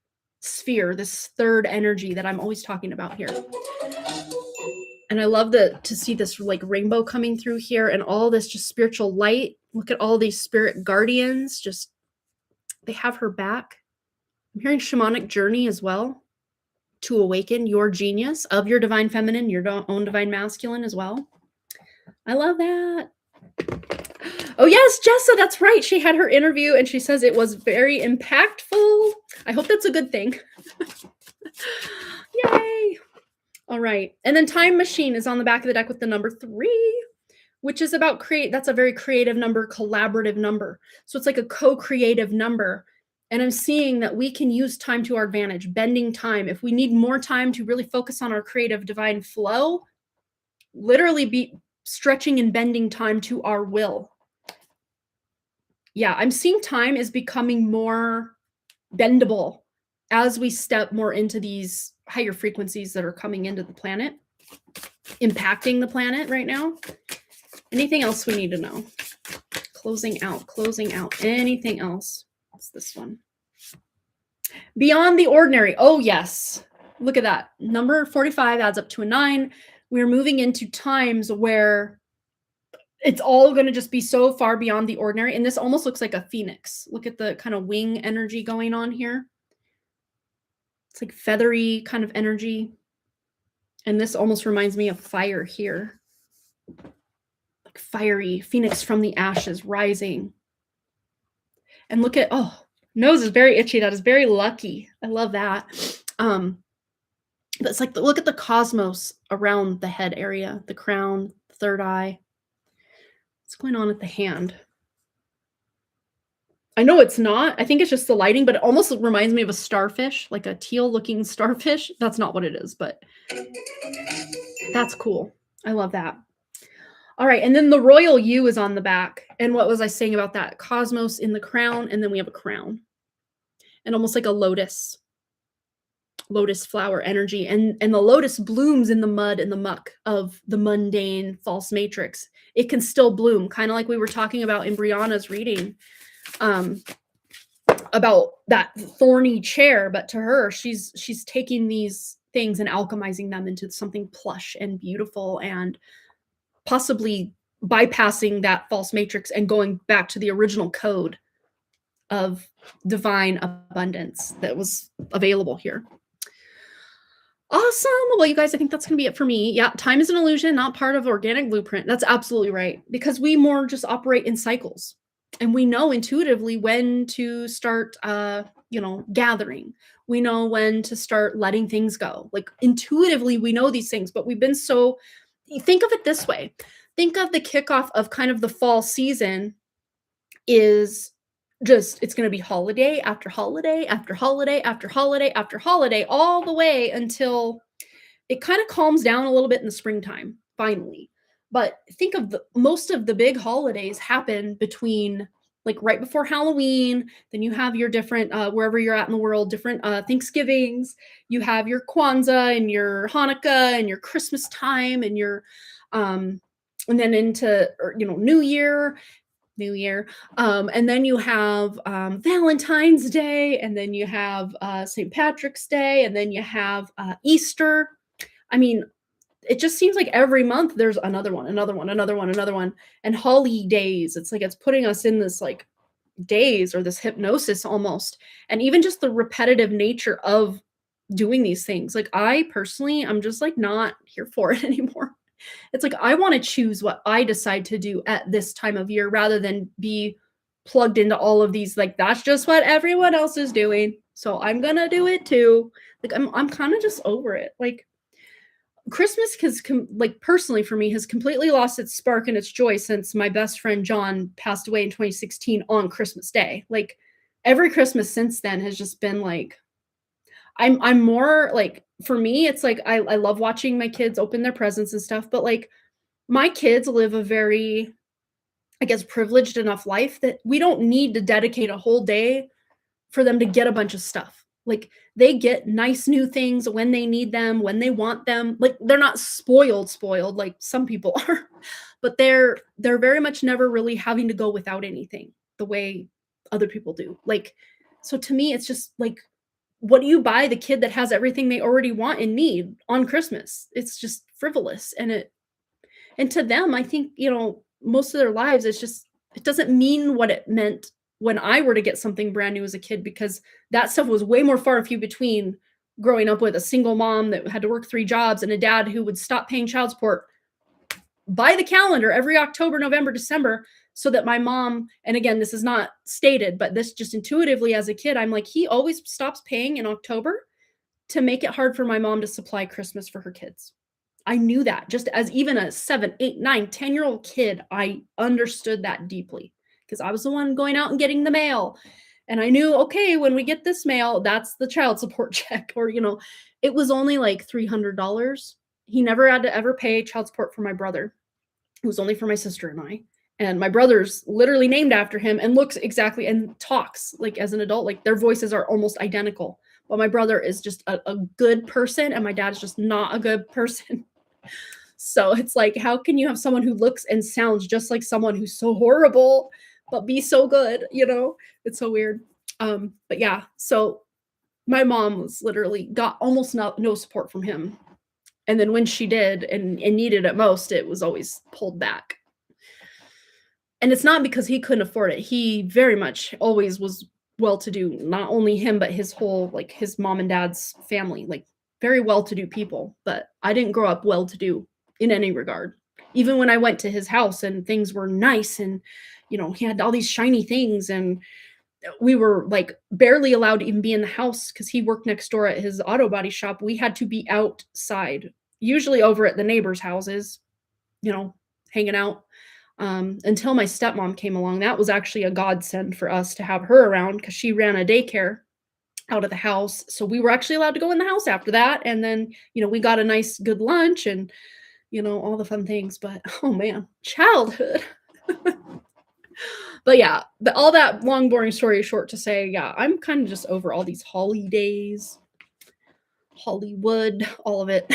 sphere, this third energy that I'm always talking about here. And I love to see this like rainbow coming through here, and all this just spiritual light. Look at all these spirit guardians. Just, they have her back. I'm hearing shamanic journey as well, to awaken your genius of your divine feminine, your own divine masculine as well. I love that. Oh yes, Jessa, that's right. She had her interview and she says it was very impactful. I hope that's a good thing. Yay. All right. And then Time Machine is on the back of the deck with the number 3, which is about that's a very creative number, collaborative number. So it's like a co-creative number. And I'm seeing that we can use time to our advantage, bending time. If we need more time to really focus on our creative divine flow, literally be stretching and bending time to our will. Yeah, I'm seeing time is becoming more bendable as we step more into these higher frequencies that are coming into the planet, impacting the planet right now. Anything else we need to know? Closing out. Anything else? What's this one? Beyond the ordinary. Oh, yes. Look at that. Number 45 adds up to a 9. We're moving into times where it's all going to just be so far beyond the ordinary. And this almost looks like a phoenix. Look at the kind of wing energy going on here. It's like feathery kind of energy. And this almost reminds me of fire here. Like fiery phoenix from the ashes rising. And look at, oh, nose is very itchy. That is very lucky. I love that. But it's like, look at the cosmos around the head area, the crown, the third eye. What's going on at the hand? I know it's not. I think it's just the lighting, but it almost reminds me of a starfish, like a teal-looking starfish. That's not what it is, but that's cool. I love that. All right, and then the royal U is on the back. And what was I saying about that? Cosmos in the crown, and then we have a crown. And almost like a lotus flower energy. And the lotus blooms in the mud and the muck of the mundane false matrix. It can still bloom, kind of like we were talking about in Brianna's reading, about that thorny chair. But to her, she's taking these things and alchemizing them into something plush and beautiful, and possibly bypassing that false matrix and going back to the original code of divine abundance that was available here. Awesome. Well, you guys, I think that's going to be it for me. Yeah, time is an illusion, not part of organic blueprint. That's absolutely right, because we more just operate in cycles, and we know intuitively when to start gathering. We know when to start letting things go. Like intuitively, we know these things, but we've been so. Think of it this way. Think of the kickoff of kind of the fall season is just it's going to be holiday after holiday after holiday after holiday after holiday all the way until it kind of calms down a little bit in the springtime finally. But think of most of the big holidays happen between like right before Halloween. Then you have your different wherever you're at in the world, different Thanksgivings. You have your Kwanzaa and your Hanukkah and your Christmas time and your and then into New Year. And then you have Valentine's Day, and then you have St. Patrick's Day, and then you have Easter. I mean, it just seems like every month there's another one, another one, another one, another one. And holidays, it's like it's putting us in this like daze or this hypnosis almost. And even just the repetitive nature of doing these things. Like I personally, I'm just like not here for it anymore. It's like I want to choose what I decide to do at this time of year rather than be plugged into all of these like that's just what everyone else is doing. So I'm going to do it too. Like I'm kind of just over it. Like Christmas has like personally for me has completely lost its spark and its joy since my best friend John passed away in 2016 on Christmas Day. Like every Christmas since then has just been like I'm more like for me it's like I love watching my kids open their presents and stuff, but like my kids live a very I guess privileged enough life that we don't need to dedicate a whole day for them to get a bunch of stuff. Like they get nice new things when they need them, when they want them. Like they're not spoiled like some people are, but they're very much never really having to go without anything the way other people do. Like so to me it's just like what do you buy the kid that has everything they already want and need on Christmas? It's just frivolous and to them I think, most of their lives it's just it doesn't mean what it meant when I were to get something brand new as a kid because that stuff was way more far and few between growing up with a single mom that had to work 3 jobs and a dad who would stop paying child support by the calendar every October, November, December so that my mom and again this is not stated but this just intuitively as a kid I'm like he always stops paying in October to make it hard for my mom to supply Christmas for her kids. I knew that just as even a 7, 8, 9, 10-year-old kid, I understood that deeply because I was the one going out and getting the mail. And I knew, okay, when we get this mail, that's the child support check. Or, it was only like $300. He never had to ever pay child support for my brother. It was only for my sister and I. And my brother's literally named after him and looks exactly and talks like as an adult, like their voices are almost identical. But my brother is just a good person and my dad's just not a good person. So it's like, how can you have someone who looks and sounds just like someone who's so horrible, but be so good? It's so weird. But yeah, so my mom was literally got almost no support from him. And then when she did and needed it most, it was always pulled back. And it's not because he couldn't afford it. He very much always was well-to-do, not only him, but his whole, like his mom and dad's family, like very well-to-do people. But I didn't grow up well-to-do in any regard. Even when I went to his house and things were nice and, he had all these shiny things and we were like barely allowed to even be in the house because he worked next door at his auto body shop. We had to be outside, usually over at the neighbors' houses, hanging out. Until my stepmom came along. That was actually a godsend for us to have her around because she ran a daycare out of the house. So we were actually allowed to go in the house after that. And then, we got a nice, good lunch and, all the fun things. But oh man, childhood. But yeah, all that long, boring story short to say, yeah, I'm kind of just over all these holidays, Hollywood, all of it.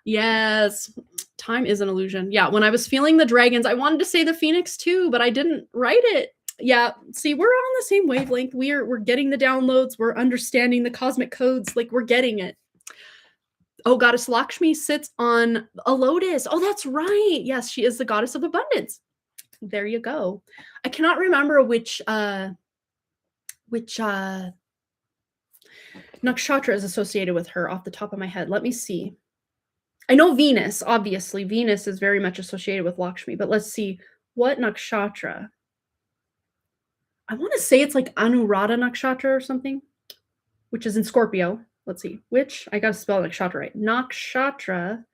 Yes. Time is an illusion. Yeah, when I was feeling the dragons, I wanted to say the phoenix too, but I didn't write it. Yeah, see, we're on the same wavelength. We're getting the downloads. We're understanding the cosmic codes. Like we're getting it. Oh, goddess Lakshmi sits on a lotus. Oh, that's right. Yes, she is the goddess of abundance. There you go. I cannot remember which nakshatra is associated with her off the top of my head. Let me see. I know Venus, obviously. Venus is very much associated with Lakshmi, but let's see. What nakshatra? I want to say it's like Anuradha Nakshatra or something, which is in Scorpio. Let's see, which I got to spell Nakshatra right. Nakshatra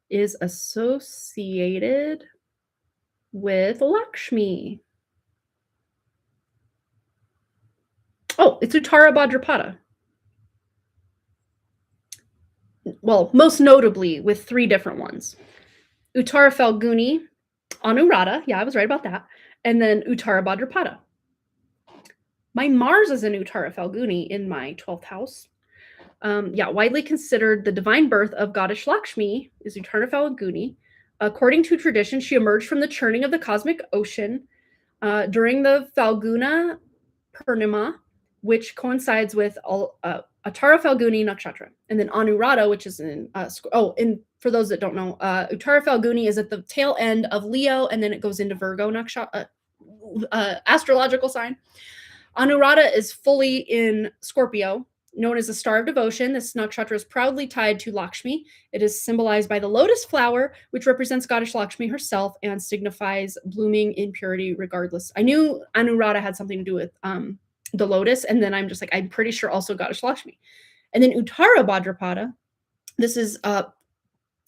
is associated with Lakshmi. Oh, it's Uttara Bhadrapada. Well, most notably with 3 different ones. Uttara Falguni, Anuradha, yeah, I was right about that, and then Uttara Bhadrapada. My Mars is in Uttara Falguni in my 12th house. Widely considered the divine birth of goddess Lakshmi is Uttara Falguni. According to tradition, she emerged from the churning of the cosmic ocean during the Falguna Purnima, which coincides with Uttara Falguni Nakshatra, and then Anuradha, which is in and for those that don't know, Uttara Falguni is at the tail end of Leo, and then it goes into Virgo Nakshatra, astrological sign. Anuradha is fully in Scorpio, known as the star of devotion. This nakshatra is proudly tied to Lakshmi. It is symbolized by the lotus flower, which represents goddess Lakshmi herself and signifies blooming in purity regardless. I knew Anuradha had something to do with the lotus, and then I'm just like, I'm pretty sure also goddess Lakshmi. And then Uttara Bhadrapada, this is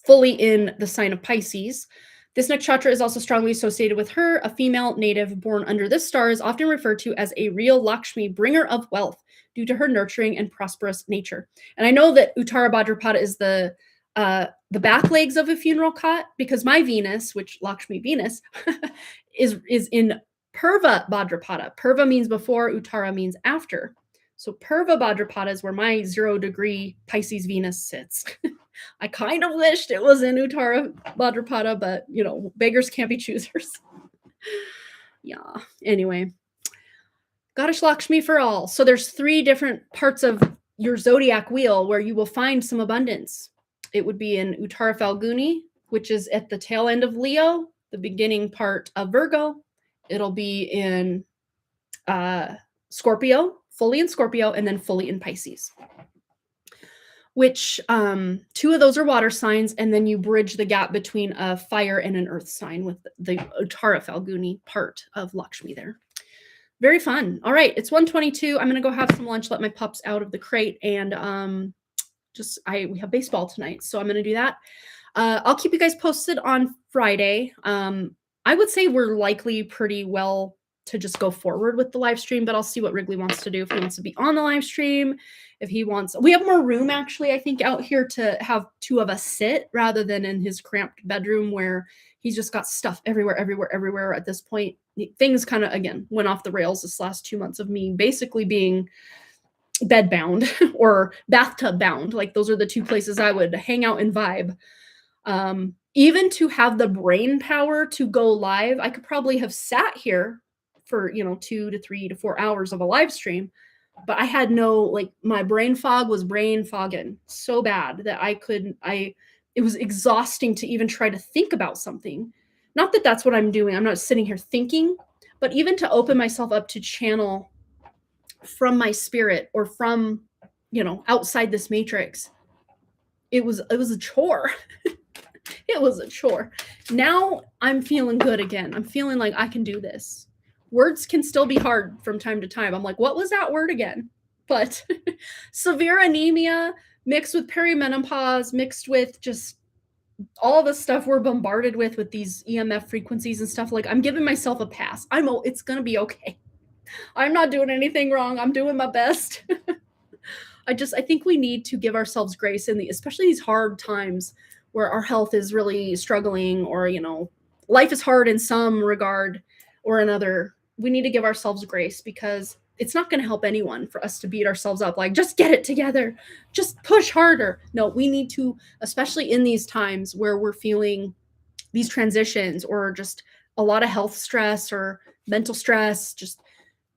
fully in the sign of Pisces. This nakshatra is also strongly associated with her. A female native born under this star is often referred to as a real Lakshmi, bringer of wealth, due to her nurturing and prosperous nature. And I know that Uttara Bhadrapada is the back legs of a funeral cot, because my Venus, which Lakshmi Venus, is in Purva Bhadrapada. Purva means before, Uttara means after. So Purva Bhadrapada is where my 0-degree Pisces Venus sits. I kind of wished it was in Uttara Bhadrapada, but beggars can't be choosers. Yeah. Anyway, goddess Lakshmi for all. So there's 3 different parts of your zodiac wheel where you will find some abundance. It would be in Uttara Falguni, which is at the tail end of Leo, the beginning part of Virgo. It'll be in Scorpio, fully in Scorpio, and then fully in Pisces. Which 2 of those are water signs, and then you bridge the gap between a fire and an earth sign with the Uttara Falguni part of Lakshmi there. Very fun. All right, it's 1:22. I'm gonna go have some lunch, let my pups out of the crate, and we have baseball tonight, so I'm gonna do that. I'll keep you guys posted on Friday. I would say we're likely pretty well to just go forward with the live stream, but I'll see what Wrigley wants to do. If he wants to be on the live stream, if he wants, we have more room actually, I think, out here to have 2 of us sit rather than in his cramped bedroom where he's just got stuff everywhere at this point. Things kind of, again, went off the rails this last 2 months of me basically being bed bound or bathtub bound. Like those are the 2 places I would hang out and vibe. Even to have the brain power to go live, I could probably have sat here for 2 to 3 to 4 hours of a live stream, but I had my brain fog was brain fogging so bad that it was exhausting to even try to think about something. Not that that's what I'm doing. I'm not sitting here thinking, but even to open myself up to channel from my spirit or from outside this matrix, it was a chore. It was a chore. Now I'm feeling good again. I'm feeling like I can do this. Words can still be hard from time to time. I'm like, what was that word again? But severe anemia mixed with perimenopause, mixed with just all the stuff we're bombarded with these EMF frequencies and stuff. Like, I'm giving myself a pass. It's going to be okay. I'm not doing anything wrong. I'm doing my best. I think we need to give ourselves grace especially these hard times where our health is really struggling, or, life is hard in some regard or another. We need to give ourselves grace, because it's not going to help anyone for us to beat ourselves up like, just get it together, just push harder. No, we need to, especially in these times where we're feeling these transitions or just a lot of health stress or mental stress, just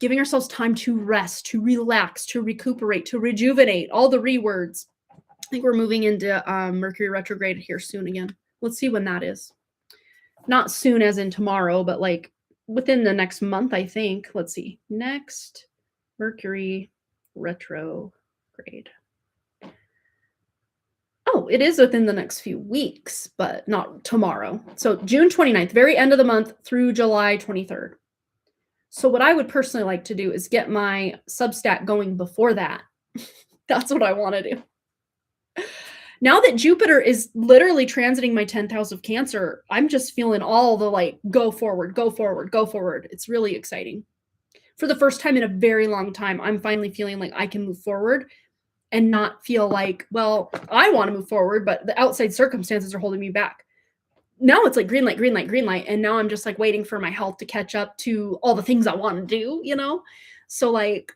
giving ourselves time to rest, to relax, to recuperate, to rejuvenate, all the words. I think we're moving into Mercury retrograde here soon again. Let's see when that is. Not soon as in tomorrow, but like within the next month, I think. Let's see. Next Mercury retrograde. Oh, it is within the next few weeks, but not tomorrow. So June 29th, very end of the month through July 23rd. So what I would personally like to do is get my Substack going before that. That's what I want to do. Now that Jupiter is literally transiting my 10th house of Cancer, I'm just feeling all the like, go forward, go forward, go forward. It's really exciting. For the first time in a very long time, I'm finally feeling like I can move forward and not feel like, well, I want to move forward, but the outside circumstances are holding me back. Now it's like green light, green light, green light. And now I'm just like waiting for my health to catch up to all the things I want to do, you know? So like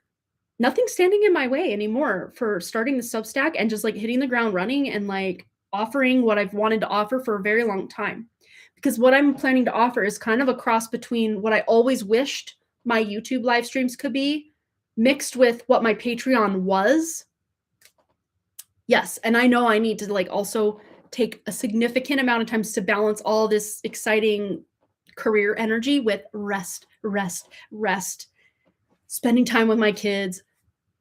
nothing's standing in my way anymore for starting the Substack and just like hitting the ground running and like offering what I've wanted to offer for a very long time. Because what I'm planning to offer is kind of a cross between what I always wished my YouTube live streams could be, mixed with what my Patreon was. Yes, and I know I need to like also take a significant amount of times to balance all this exciting career energy with rest, rest, rest, spending time with my kids,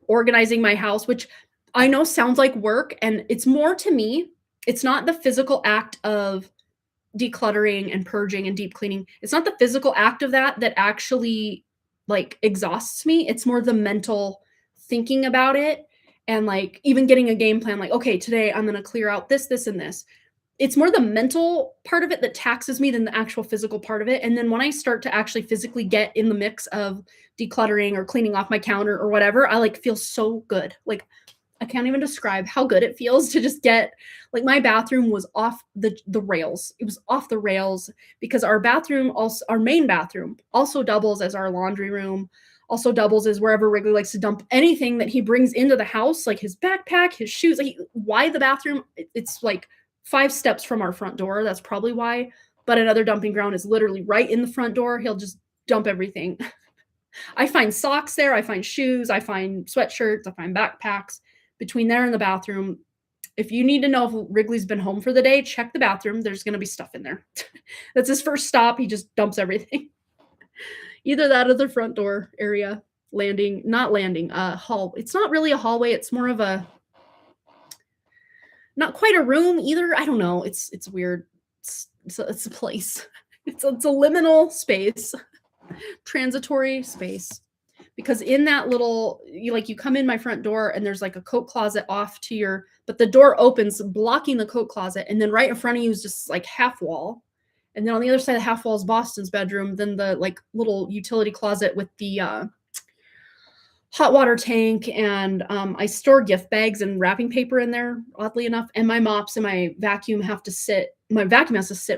organizing my house, which I know sounds like work. And it's more to me, it's not the physical act of decluttering and purging and deep cleaning. It's not the physical act of that that actually like exhausts me. It's more the mental thinking about it and like even getting a game plan like, okay, today I'm going to clear out this, this, and this. It's more the mental part of it that taxes me than the actual physical part of it. And then when I start to actually physically get in the mix of decluttering or cleaning off my counter or whatever, I like feel so good. Like I can't even describe how good it feels to just get like my bathroom was off the rails. It was off the rails because our bathroom also our main bathroom also doubles as our laundry room, also doubles as wherever Wrigley likes to dump anything that he brings into the house, like his backpack, his shoes. Like why the bathroom? It's like 5 steps from our front door. That's probably why. But another dumping ground is literally right in the front door. He'll just dump everything. I find socks there. I find shoes. I find sweatshirts. I find backpacks. Between there and the bathroom, if you need to know if Wrigley's been home for the day, check the bathroom. There's going to be stuff in there. That's his first stop. He just dumps everything. Either that or the front door area, not landing, hall. It's not really a hallway. It's more of a, not quite a room either. I don't know. It's weird. It's a place. It's a liminal space, transitory space. Because in that little, you come in my front door and there's like a coat closet off to your, but the door opens blocking the coat closet. And then right in front of you is just like half wall. And then on the other side of the half wall is Boston's bedroom. Then the like little utility closet with the hot water tank. And I store gift bags and wrapping paper in there, oddly enough. And my mops and my vacuum has to sit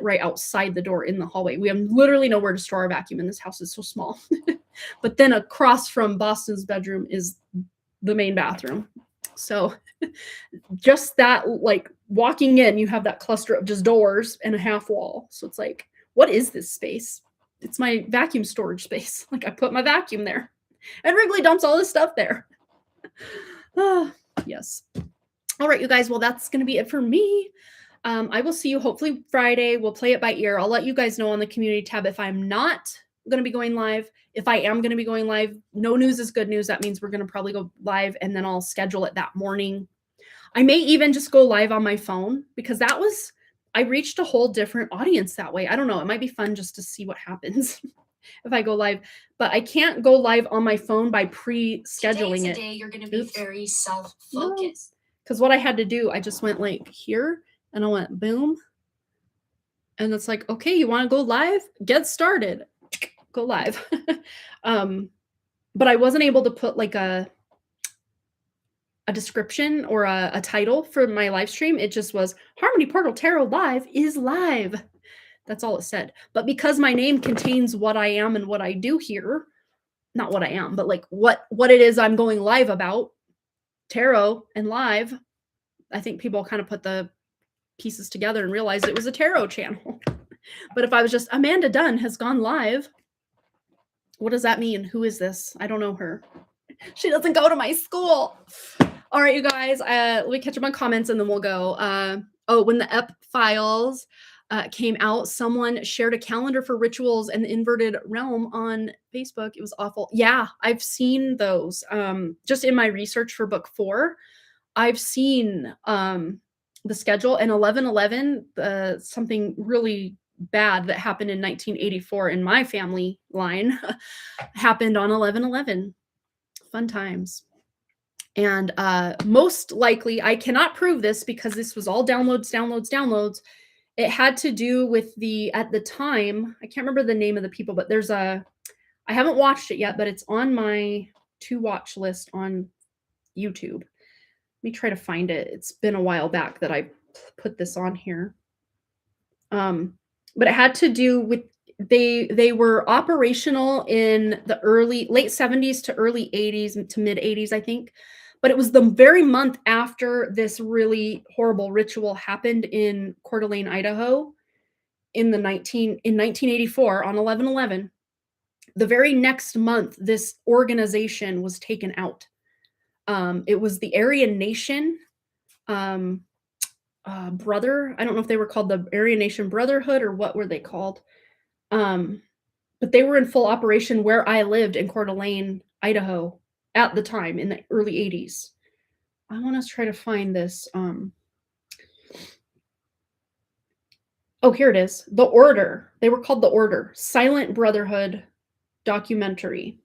right outside the door in the hallway. We have literally nowhere to store our vacuum in this house. It's so small. But then across from Boston's bedroom is the main bathroom. So just that, like walking in, you have that cluster of just doors and a half wall. So it's like, what is this space? It's my vacuum storage space. Like I put my vacuum there and Wrigley dumps all this stuff there. Yes. All right, you guys. Well, that's going to be it for me. I will see you hopefully Friday. We'll play it by ear. I'll let you guys know on the community tab if I'm not going to be going live. If I am going to be going live, no news is good news. That means we're going to probably go live and then I'll schedule it that morning. I may even just go live on my phone because I reached a whole different audience that way. I don't know. It might be fun just to see what happens if I go live, but I can't go live on my phone by pre-scheduling it. Today you're going to be very self-focused. Because what I had to do, I just went like here and I went boom. And it's like, okay, you want to go live? Get started. Go live. But I wasn't able to put like a description or a title for my live stream. It just was Harmony Portal Tarot Live is live. That's all it said. But because my name contains what I am and what I do here, not what I am, but like what it is I'm going live about, tarot and live, I think people kind of put the pieces together and realized it was a tarot channel. But if I was just Amanda Dunn has gone live, what does that mean? Who is this? I don't know her. She doesn't go to my school. All right, you guys, let me catch up on comments and then we'll go. When the EP files came out, someone shared a calendar for rituals and the inverted realm on Facebook. It was awful. Yeah, I've seen those. Just in my research for book 4, I've seen the schedule, and 11/11, something really bad that happened in 1984 in my family line happened on 11/11. Fun times. And most likely, I cannot prove this because this was all downloads. It had to do with at the time, I can't remember the name of the people, but I haven't watched it yet, but it's on my to watch list on YouTube. Let me try to find it. It's been a while back that I put this on here. But it had to do with they were operational in the late 70s to early 80s to mid 80s, I think. But it was the very month after this really horrible ritual happened in Coeur d'Alene, Idaho in 1984 on 11/11. The very next month, this organization was taken out. It was the Aryan Nation Brother. I don't know if they were called the Aryan Nation Brotherhood or what were they called. But they were in full operation where I lived in Coeur d'Alene, Idaho at the time in the early 80s. I want to try to find this. Oh, here it is. The Order. They were called The Order. Silent Brotherhood documentary.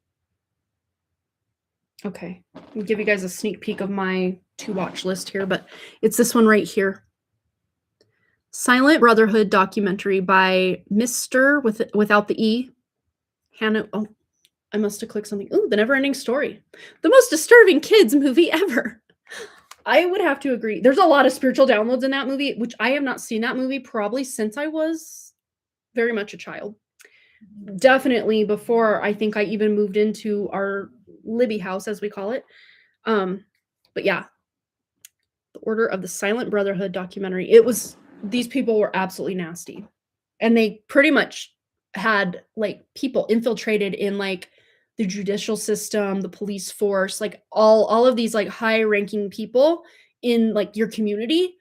Okay. I'll give you guys a sneak peek of my to watch list here, but it's this one right here. Silent Brotherhood documentary by Mr. without the E. Hannah. Oh, I must have clicked something. Ooh, The Never-Ending Story. The most disturbing kids movie ever. I would have to agree. There's a lot of spiritual downloads in that movie, which I have not seen that movie probably since I was very much a child. Definitely before I think I even moved into our Libby house, as we call it. But yeah, The Order of the Silent Brotherhood documentary. These people were absolutely nasty. And they pretty much had like people infiltrated in like the judicial system, the police force, like all of these like high ranking people in like your community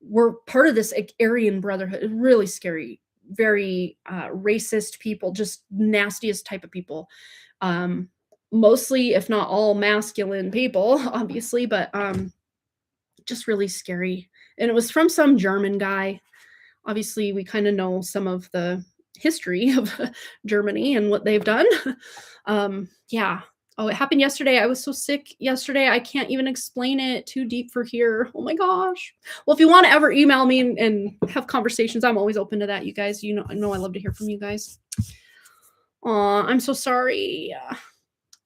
were part of this like, Aryan Brotherhood. Really scary, very racist people, just nastiest type of people. Mostly, if not all, masculine people, obviously, but just really scary. And it was from some German guy. Obviously, we kind of know some of the history of Germany and what they've done. Yeah. Oh, it happened yesterday. I was so sick yesterday. I can't even explain it. Too deep for here. Oh my gosh. Well, if you want to ever email me and have conversations, I'm always open to that, you guys. You know I love to hear from you guys. Aw, I'm so sorry.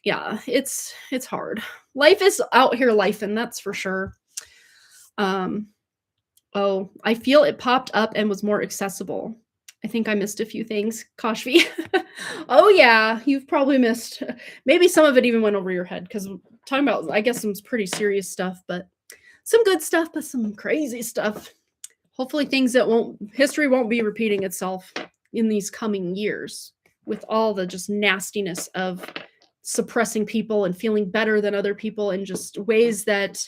Yeah, it's hard. Life is out here lifing, that's for sure. Oh, I feel it popped up and was more accessible. I think I missed a few things, Kashvi. Oh yeah, you've probably missed. Maybe some of it even went over your head because talking about, I guess, some pretty serious stuff, but some good stuff, but some crazy stuff. Hopefully things that history won't be repeating itself in these coming years with all the just nastiness of suppressing people and feeling better than other people and just ways that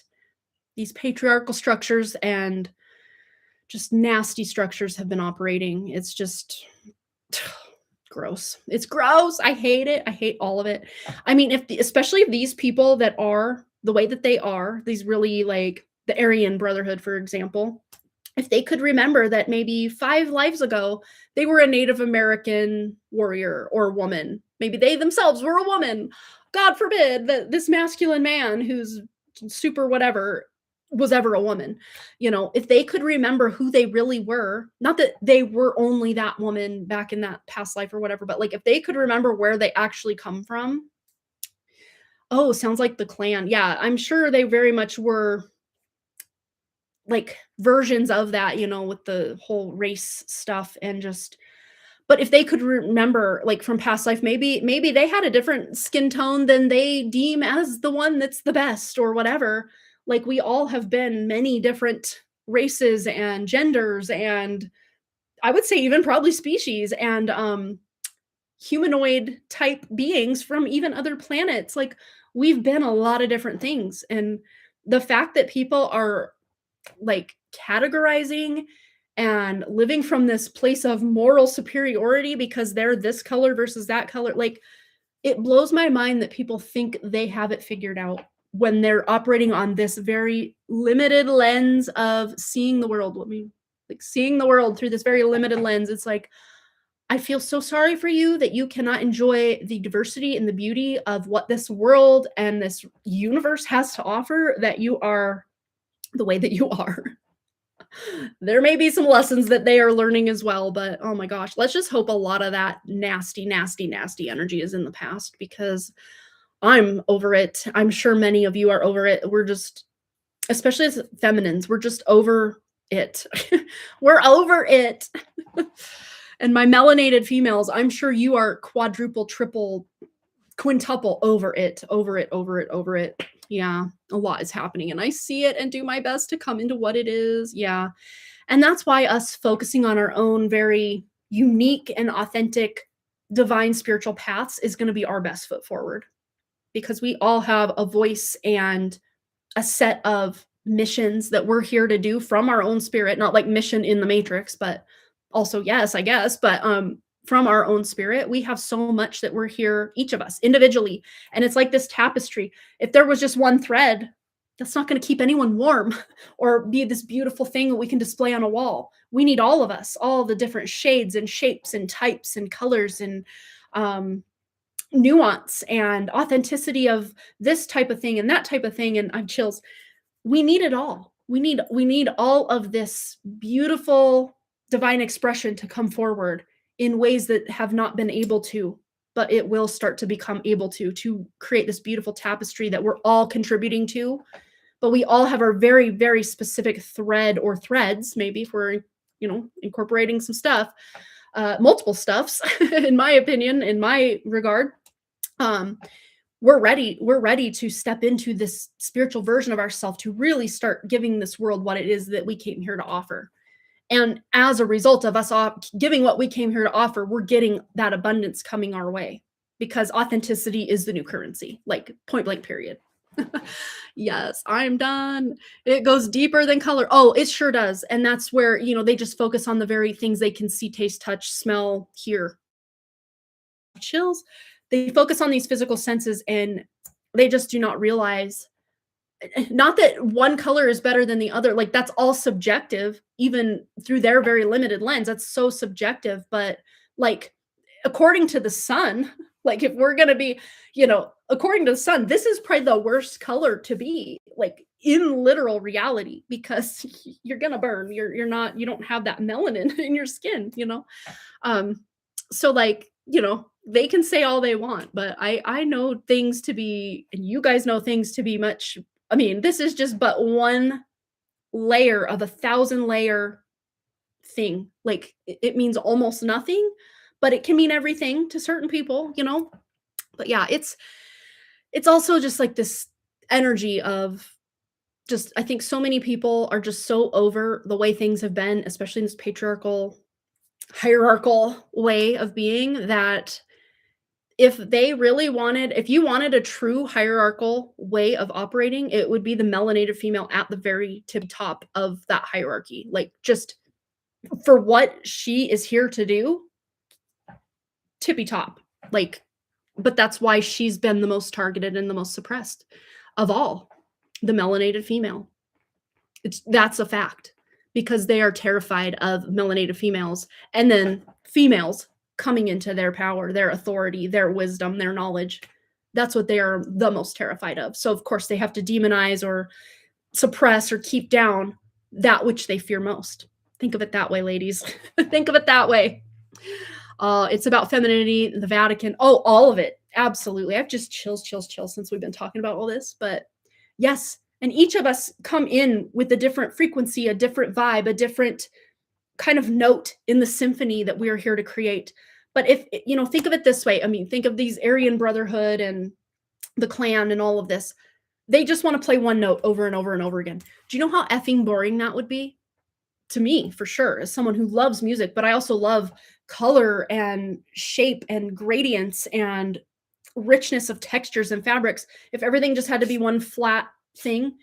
these patriarchal structures and just nasty structures have been operating. It's just gross. It's gross. I hate it. I hate all of it. I mean, especially if these people that are the way that they are, these really like the Aryan Brotherhood, for example, if they could remember that maybe 5 lives ago, they were a Native American warrior or woman. Maybe they themselves were a woman. God forbid that this masculine man who's super whatever was ever a woman. If they could remember who they really were, not that they were only that woman back in that past life or whatever, but like if they could remember where they actually come from. Oh, sounds like the Klan. Yeah, I'm sure they very much were like versions of that, with the whole race stuff and just, but if they could remember like from past life, maybe they had a different skin tone than they deem as the one that's the best or whatever. Like we all have been many different races and genders and I would say even probably species and humanoid type beings from even other planets. Like we've been a lot of different things. And the fact that people are like categorizing and living from this place of moral superiority because they're this color versus that color, like it blows my mind that people think they have it figured out when they're operating on this very limited lens of seeing the world. like seeing the world through this very limited lens. It's like, I feel so sorry for you that you cannot enjoy the diversity and the beauty of what this world and this universe has to offer, that you are the way that you are. There may be some lessons that they are learning as well, but oh my gosh, let's just hope a lot of that nasty, nasty, nasty energy is in the past, because I'm over it. I'm sure many of you are over it. We're just, especially as feminines, we're just over it. We're over it. And my melanated females, I'm sure you are quadruple, triple, quintuple over it, over it, over it, over it. Yeah, a lot is happening, and I see it and do my best to come into what it is. Yeah. And that's why us focusing on our own very unique and authentic divine spiritual paths is going to be our best foot forward, because we all have a voice and a set of missions that we're here to do from our own spirit, not like mission in the matrix, but also, yes, I guess, but from our own spirit. We have so much that we're here, each of us individually, and it's like this tapestry. If there was just one thread, that's not going to keep anyone warm or be this beautiful thing that we can display on a wall. We need all of us, all the different shades and shapes and types and colors and nuance and authenticity of this type of thing and that type of thing. And I'm chills. We need it all. We need all of this beautiful divine expression to come forward in ways that have not been able to, but it will start to become able to create this beautiful tapestry that we're all contributing to. But we all have our very, very specific thread or threads, maybe if we're, incorporating some stuff, multiple stuffs, in my opinion, in my regard. We're ready to step into this spiritual version of ourselves to really start giving this world what it is that we came here to offer. And as a result of us giving what we came here to offer, we're getting that abundance coming our way, because authenticity is the new currency, like point blank period. Yes, I'm done. It goes deeper than color. Oh, it sure does. And that's where, they just focus on the very things they can see, taste, touch, smell, hear. Chills. They focus on these physical senses, and they just do not realize, not that one color is better than the other. Like, that's all subjective, even through their very limited lens. That's so subjective. But like, according to the sun, like if we're going to be, according to the sun, this is probably the worst color to be, like in literal reality, because you're going to burn. You don't have that melanin in your skin, So like, they can say all they want, but I know things to be, and you guys know things to be much. I mean, this is just but one layer of 1,000-layer thing. Like, it means almost nothing, but it can mean everything to certain people, But yeah, it's also just like this energy of just, I think so many people are just so over the way things have been, especially in this patriarchal, hierarchical way of being, that if you wanted a true hierarchical way of operating, it would be the melanated female at the very tip top of that hierarchy. Like, just for what she is here to do, tippy top. Like, but that's why she's been the most targeted and the most suppressed of all, the melanated female. That's a fact, because they are terrified of melanated females, and then females coming into their power, their authority, their wisdom, their knowledge. That's what they are the most terrified of. So of course they have to demonize or suppress or keep down that which they fear most. Think of it that way, ladies. Think of it that way. It's about femininity, the Vatican. Oh, all of it. Absolutely. I've just chills since we've been talking about all this. But yes, and each of us come in with a different frequency, a different vibe, a different kind of note in the symphony that we are here to create. But if, think of it this way. I mean, think of these Aryan Brotherhood and the clan and all of this. They just want to play one note over and over and over again. Do you know how effing boring that would be? To me, for sure, as someone who loves music, but I also love color and shape and gradients and richness of textures and fabrics. If everything just had to be one flat thing,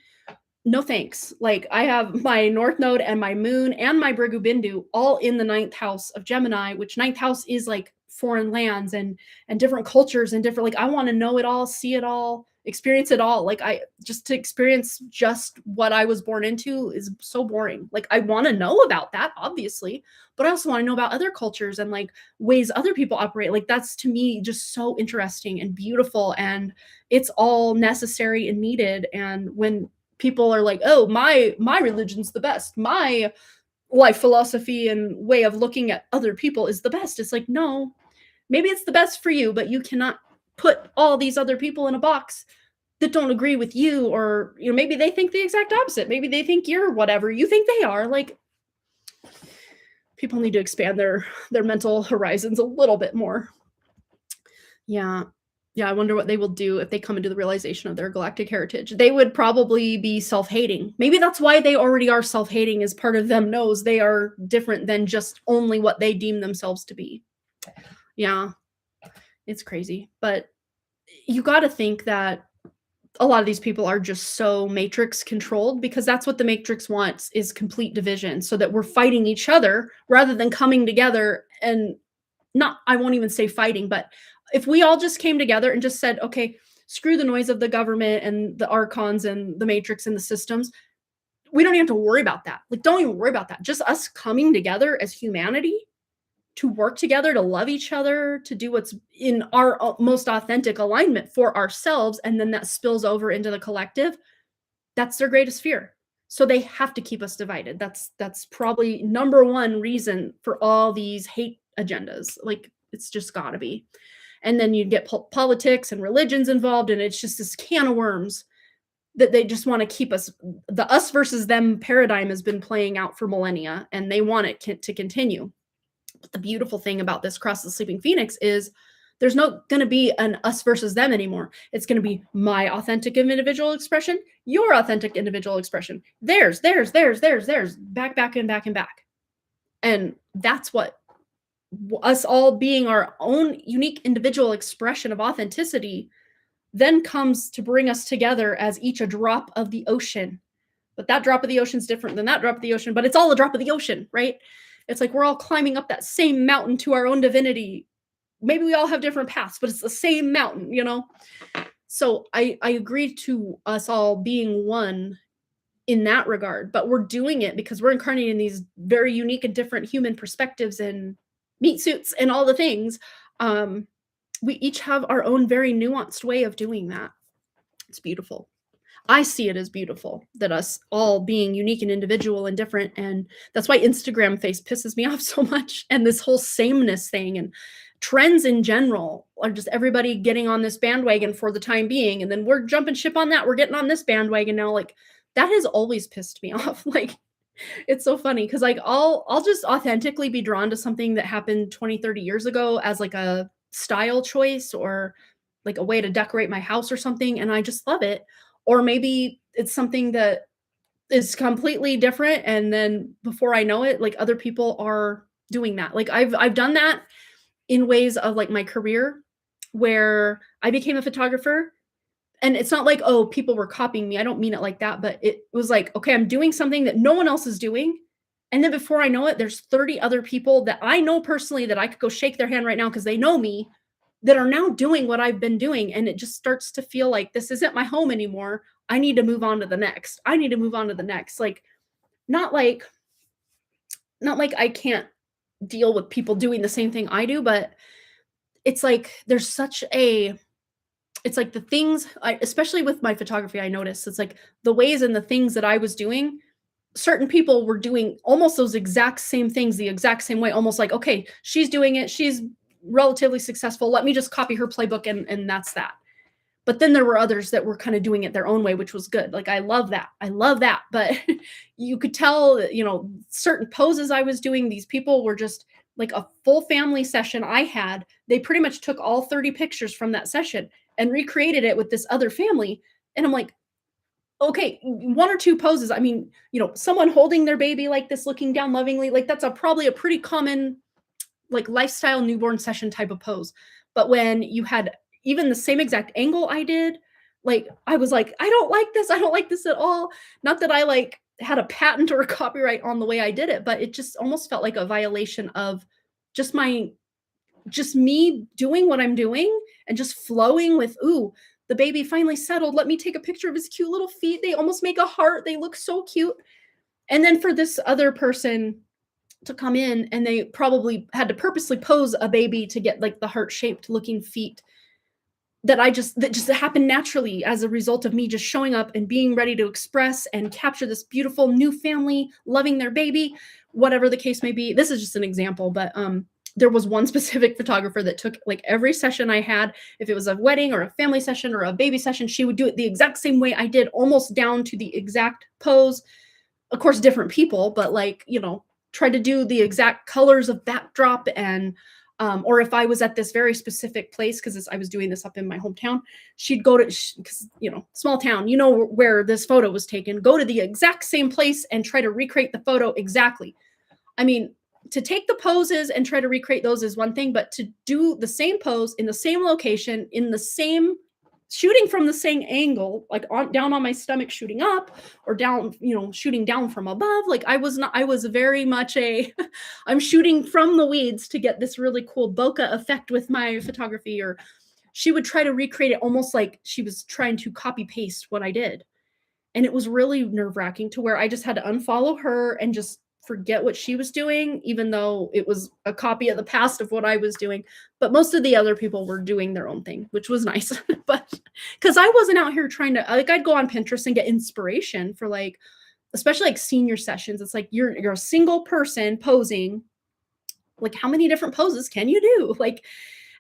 no thanks. Like, I have my North Node and my Moon and my Brigu Bindu all in the 9th house of Gemini, which 9th house is like foreign lands and different cultures and different, like, I want to know it all, see it all, experience it all. Like just to experience just what I was born into is so boring. Like I want to know about that, obviously, but I also want to know about other cultures and like ways other people operate. Like that's to me just so interesting and beautiful, and it's all necessary and needed. And when people are like, oh, my religion's the best, my life philosophy and way of looking at other people is the best, it's like, no, maybe it's the best for you, but you cannot put all these other people in a box that don't agree with you, or maybe they think the exact opposite, maybe they think you're whatever you think they are. Like, people need to expand their mental horizons a little bit more. Yeah, I wonder what they will do if they come into the realization of their galactic heritage. They would probably be self-hating. Maybe that's why they already are self-hating, is part of them knows they are different than just only what they deem themselves to be. Yeah, it's crazy. But you got to think that a lot of these people are just so matrix controlled, because that's what the matrix wants, is complete division, so that we're fighting each other rather than coming together. And not, I won't even say fighting, but if we all just came together and just said, okay, screw the noise of the government and the archons and the matrix and the systems, we don't even have to worry about that. Like, don't even worry about that. Just us coming together as humanity to work together, to love each other, to do what's in our most authentic alignment for ourselves, and then that spills over into the collective. That's their greatest fear. So they have to keep us divided. That's probably number one reason for all these hate agendas. Like, it's just got to be. And then you get politics and religions involved, and it's just this can of worms that they just want to keep us. The us versus them paradigm has been playing out for millennia, and they want it to continue. But the beautiful thing about this Cross the Sleeping Phoenix is there's no going to be an us versus them anymore. It's going to be my authentic individual expression, your authentic individual expression, theirs, back, and back, and back. And that's what us all being our own unique individual expression of authenticity then comes to bring us together as each a drop of the ocean. But that drop of the ocean is different than that drop of the ocean, but it's all a drop of the ocean, right? It's like we're all climbing up that same mountain to our own divinity. Maybe we all have different paths, but it's the same mountain, So I agree to us all being one in that regard, but we're doing it because we're incarnating these very unique and different human perspectives and meat suits and all the things. We each have our own very nuanced way of doing that. It's beautiful. I see it as beautiful that us all being unique and individual and different. And that's why Instagram face pisses me off so much. And this whole sameness thing and trends in general are just everybody getting on this bandwagon for the time being. And then we're jumping ship on that. We're getting on this bandwagon now. Like, that has always pissed me off. Like, it's so funny because like I'll just authentically be drawn to something that happened 20, 30 years ago as like a style choice or like a way to decorate my house or something. And I just love it. Or maybe it's something that is completely different, and then before I know it, like other people are doing that. Like I've done that in ways of like my career where I became a photographer, and it's not like, oh, people were copying me. I don't mean it like that, but it was like, okay, I'm doing something that no one else is doing. And then before I know it, there's 30 other people that I know personally that I could go shake their hand right now because they know me, that are now doing what I've been doing. And it just starts to feel like this isn't my home anymore. I need to move on to the next. Like, not like I can't deal with people doing the same thing I do, but it's like there's such a, it's like the things, especially with my photography, I noticed it's like the ways and the things that I was doing, certain people were doing almost those exact same things the exact same way, almost like, okay, she's doing it, she's relatively successful, let me just copy her playbook and that's that. But then there were others that were kind of doing it their own way, which was good. Like, I love that. But you could tell, certain poses I was doing, these people were just like a full family session I had. They pretty much took all 30 pictures from that session and recreated it with this other family. And I'm like, okay, one or two poses. I mean, someone holding their baby like this, looking down lovingly, like that's probably a pretty common like lifestyle newborn session type of pose. But when you had even the same exact angle I did, like I was like, I don't like this at all. Not that I like had a patent or a copyright on the way I did it, but it just almost felt like a violation of just me doing what I'm doing and just flowing with, ooh, the baby finally settled. Let me take a picture of his cute little feet. They almost make a heart. They look so cute. And then for this other person to come in, and they probably had to purposely pose a baby to get like the heart-shaped looking feet that just happened naturally as a result of me just showing up and being ready to express and capture this beautiful new family loving their baby, whatever the case may be. This is just an example, but there was one specific photographer that took like every session I had. If it was a wedding or a family session or a baby session, she would do it the exact same way I did, almost down to the exact pose. Of course, different people, but like, you know, try to do the exact colors of backdrop. And or if I was at this very specific place, because I was doing this up in my hometown, she'd go to, because, you know, small town, you know where this photo was taken, go to the exact same place and try to recreate the photo exactly. I mean, to take the poses and try to recreate those is one thing, but to do the same pose in the same location, in the same, shooting from the same angle, like down on my stomach shooting up, or down, you know, shooting down from above, like I was very much I'm shooting from the weeds to get this really cool bokeh effect with my photography. Or she would try to recreate it almost like she was trying to copy paste what I did. And it was really nerve-wracking, to where I just had to unfollow her and just forget what she was doing, even though it was a copy of the past of what I was doing. But most of the other people were doing their own thing, which was nice. But because I wasn't out here trying to, like, I'd go on Pinterest and get inspiration for, like, especially like senior sessions. It's like you're a single person posing. Like, how many different poses can you do? Like,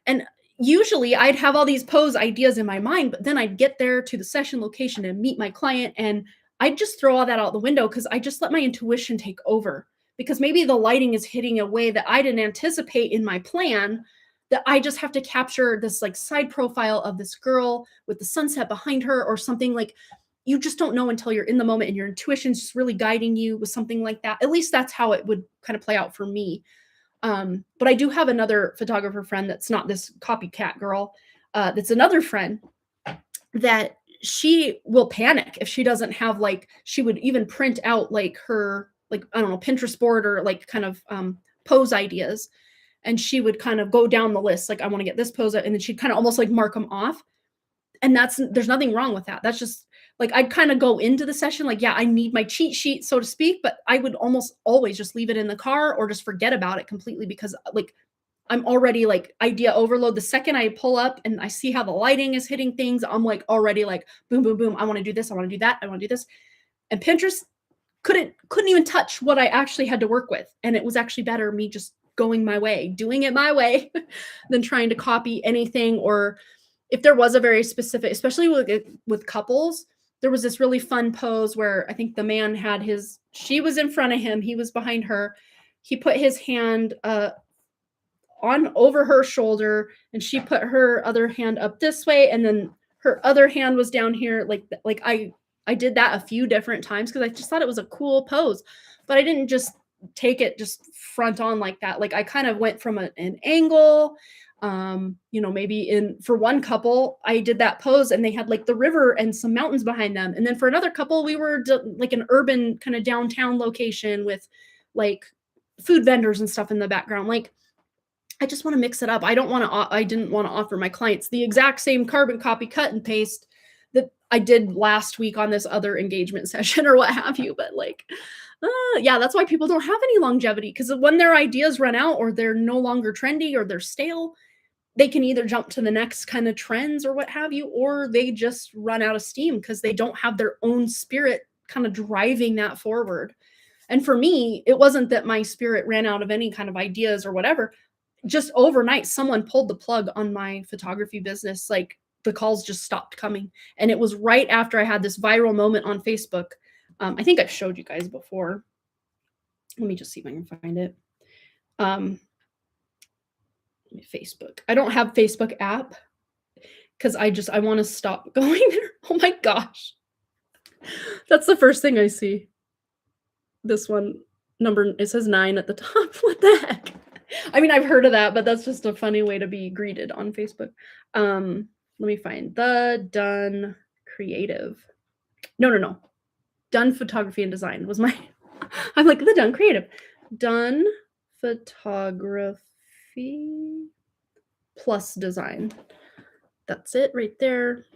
and usually I'd have all these pose ideas in my mind, but then I'd get there to the session location and meet my client, and I'd just throw all that out the window because I just let my intuition take over. Because maybe the lighting is hitting a way that I didn't anticipate in my plan, that I just have to capture this like side profile of this girl with the sunset behind her or something. Like, you just don't know until you're in the moment, and your intuition's just really guiding you with something like that. At least that's how it would kind of play out for me. But I do have another photographer friend that's not this copycat girl. That's another friend that she will panic if she doesn't have, like, she would even print out like her, like, I don't know, Pinterest board or like kind of pose ideas. And she would kind of go down the list, like, I want to get this pose, and then she'd kind of almost like mark them off. And there's nothing wrong with that. That's just like, I'd kind of go into the session like, yeah, I need my cheat sheet, so to speak, but I would almost always just leave it in the car or just forget about it completely, because like, I'm already like idea overload. The second I pull up and I see how the lighting is hitting things, I'm like already like boom, boom, boom. I want to do this. I want to do that. I want to do this. And Pinterest couldn't even touch what I actually had to work with. And it was actually better me just going my way, doing it my way, than trying to copy anything. Or if there was a very specific, especially with couples, there was this really fun pose where I think the man had she was in front of him, he was behind her. He put his hand on over her shoulder, and she put her other hand up this way, and then her other hand was down here. Like I did that a few different times because I just thought it was a cool pose, but I didn't just take it just front on like that. Like, I kind of went from an angle. You know, maybe for one couple, I did that pose and they had like the river and some mountains behind them. And then for another couple, we were like an urban kind of downtown location with like food vendors and stuff in the background. Like, I just want to mix it up. I didn't want to offer my clients the exact same carbon copy, cut and paste that I did last week on this other engagement session or what have you. But like, yeah, that's why people don't have any longevity, because when their ideas run out or they're no longer trendy or they're stale, they can either jump to the next kind of trends or what have you, or they just run out of steam because they don't have their own spirit kind of driving that forward. And for me, it wasn't that my spirit ran out of any kind of ideas or whatever. Just overnight, someone pulled the plug on my photography business. Like, the calls just stopped coming. And it was right after I had this viral moment on Facebook. I think I've showed you guys before. Let me just see if I can find it. Facebook. I don't have Facebook app because I want to stop going there. Oh my gosh. That's the first thing I see. This one number, it says 9 at the top. What the heck? I mean, I've heard of that, but that's just a funny way to be greeted on Facebook. Let me find the Done Creative. No. Done Photography and Design was my, I'm like, the Done Creative. Done Photography plus Design. That's it right there.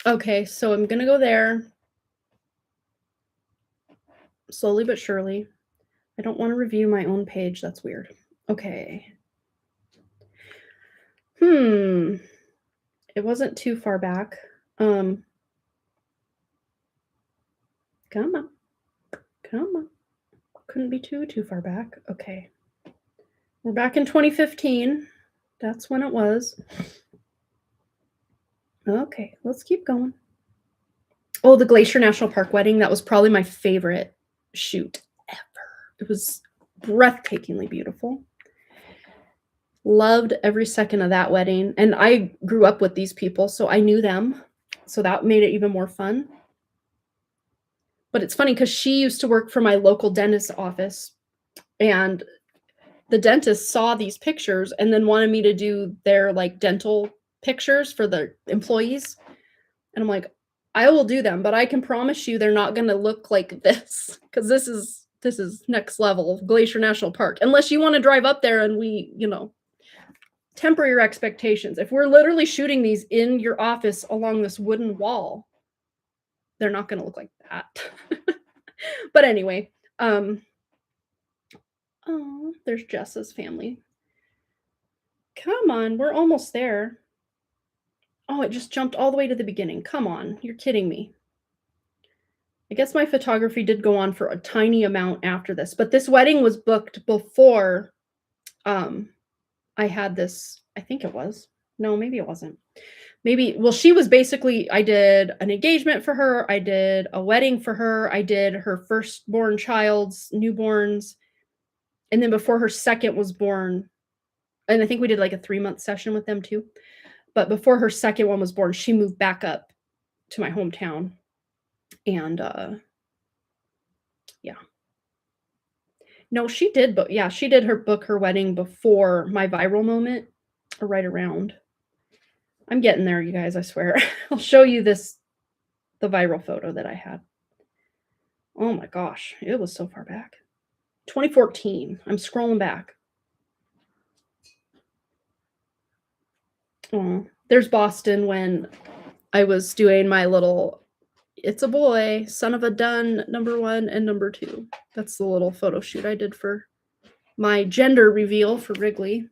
Okay, so I'm gonna go there. Slowly but surely. I don't want to review my own page. That's weird. Okay. It wasn't too far back. Come on. Come on. Couldn't be too far back. Okay. We're back in 2015. That's when it was. Okay, let's keep going. Oh, the Glacier National Park wedding. That was probably my favorite shoot ever. It was breathtakingly beautiful. Loved every second of that wedding. And I grew up with these people, so I knew them. So that made it even more fun. But it's funny because she used to work for my local dentist's office. And the dentist saw these pictures and then wanted me to do their like dental pictures for the employees. And I'm like, I will do them, but I can promise you they're not going to look like this, because this is next level Glacier National Park. Unless you want to drive up there and we, temper your expectations. If we're literally shooting these in your office along this wooden wall, they're not going to look like that. But anyway, oh, there's Jessa's family. Come on, we're almost there. Oh, it just jumped all the way to the beginning. Come on, you're kidding me. I guess my photography did go on for a tiny amount after this, but this wedding was booked before I had this, I think it was. No, maybe it wasn't. Maybe, well, she was basically, I did an engagement for her. I did a wedding for her. I did her firstborn child's newborns. And then before her second was born, and I think we did like a 3-month session with them too. But before her second one was born, she moved back up to my hometown. And yeah. No, she did, but yeah, she did book her wedding before my viral moment, or right around. I'm getting there, you guys, I swear. I'll show you the viral photo that I had. Oh my gosh, it was so far back. 2014. I'm scrolling back. Oh, there's Boston when I was doing my little "It's a Boy, Son of a Dun" #1 and #2. That's the little photo shoot I did for my gender reveal for Wrigley.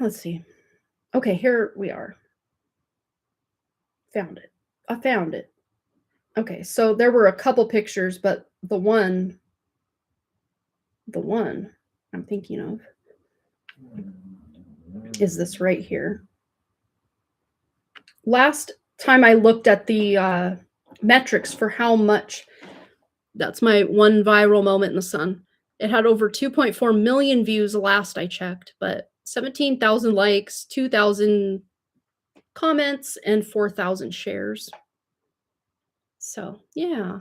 Let's see. Okay, here we are. Found it. I found it. Okay, so there were a couple pictures, but the one I'm thinking of is this right here. Last time I looked at the metrics for how much, that's my one viral moment in the sun. It had over 2.4 million views last I checked, but 17,000 likes, 2,000 comments, and 4,000 shares. So yeah,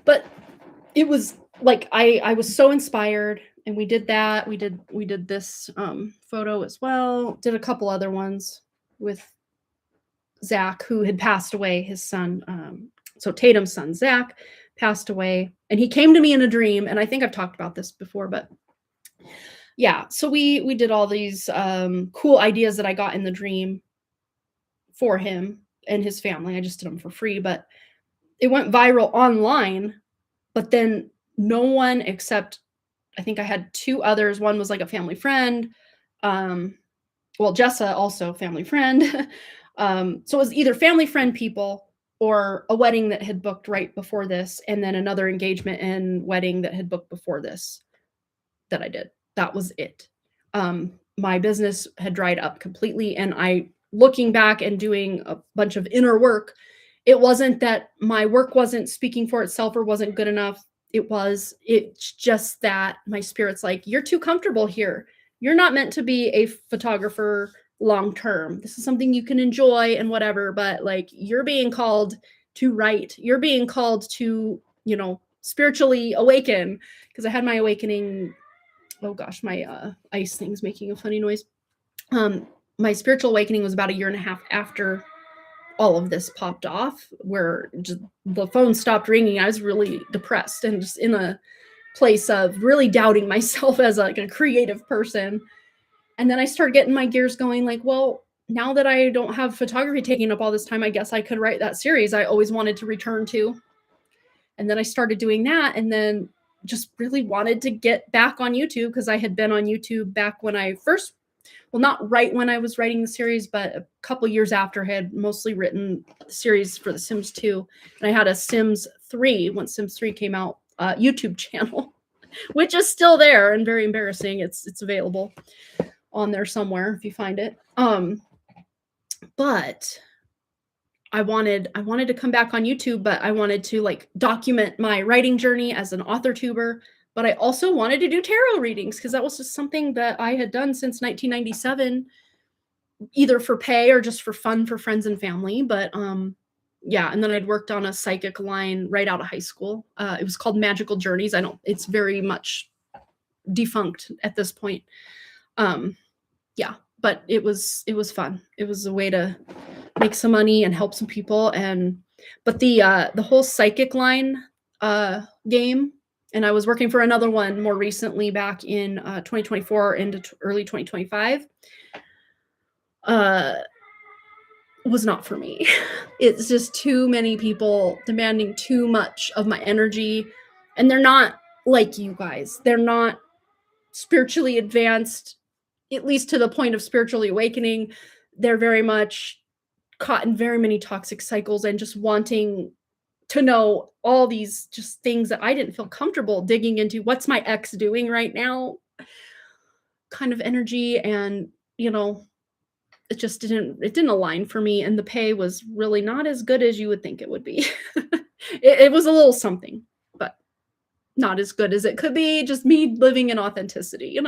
but it was like I was so inspired, and we did that. We did this photo as well. Did a couple other ones with Zach, who had passed away. His son, so Tatum's son Zach, passed away, and he came to me in a dream. And I think I've talked about this before, but yeah. So we did all these cool ideas that I got in the dream for him and his family. I just did them for free, but it went viral online. But then no one except, I think I had 2 others. One was like a family friend. Well, Jessa also family friend. So it was either family friend people or a wedding that had booked right before this, and then another engagement and wedding that had booked before this that I did. That was it. My business had dried up completely, and I, looking back and doing a bunch of inner work, it wasn't that my work wasn't speaking for itself or wasn't good enough. It's just that my spirit's like, you're too comfortable here. You're not meant to be a photographer long term. This is something you can enjoy and whatever, but like, you're being called to write. You're being called to, spiritually awaken. Because I had my awakening. Oh gosh, my ice thing's making a funny noise. My spiritual awakening was about 1.5 years after all of this popped off, where just the phone stopped ringing. I was really depressed and just in a place of really doubting myself as like a creative person. And then I started getting my gears going like, well, now that I don't have photography taking up all this time, I guess I could write that series I always wanted to return to. And then I started doing that, and then just really wanted to get back on YouTube because I had been on YouTube back when I first, well, not right when I was writing the series, but a couple years after I had mostly written the series for The Sims 2. And I had a Sims 3, when Sims 3 came out, YouTube channel, which is still there and very embarrassing. It's available on there somewhere if you find it. But I wanted to come back on YouTube, but I wanted to like document my writing journey as an author tuber. But I also wanted to do tarot readings because that was just something that I had done since 1997, either for pay or just for fun for friends and family. But yeah, and then I'd worked on a psychic line right out of high school. It was called Magical Journeys. It's very much defunct at this point. Yeah, but it was fun. It was a way to make some money and help some people. But the whole psychic line game, and I was working for another one more recently back in 2024 into early 2025, was not for me. It's just too many people demanding too much of my energy, and they're not like you guys. They're not spiritually advanced, at least to the point of spiritually awakening. They're very much caught in very many toxic cycles and just wanting to know all these just things that I didn't feel comfortable digging into. What's my ex doing right now? Kind of energy. And, it just didn't align for me. And the pay was really not as good as you would think it would be. It was a little something, but not as good as it could be. Just me living in authenticity,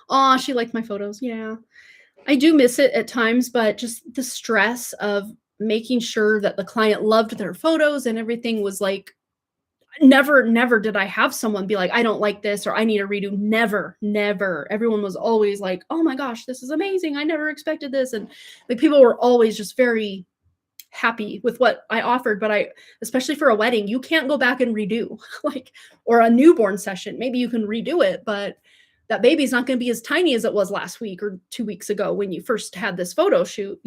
Oh, she liked my photos. Yeah. I do miss it at times, but just the stress of making sure that the client loved their photos and everything was like, never did I have someone be like, I don't like this, or I need a redo. Never. Everyone was always like, oh my gosh, this is amazing. I never expected this. And like people were always just very happy with what I offered. But especially for a wedding, you can't go back and redo or a newborn session. Maybe you can redo it, but that baby's not going to be as tiny as it was last week or 2 weeks ago when you first had this photo shoot,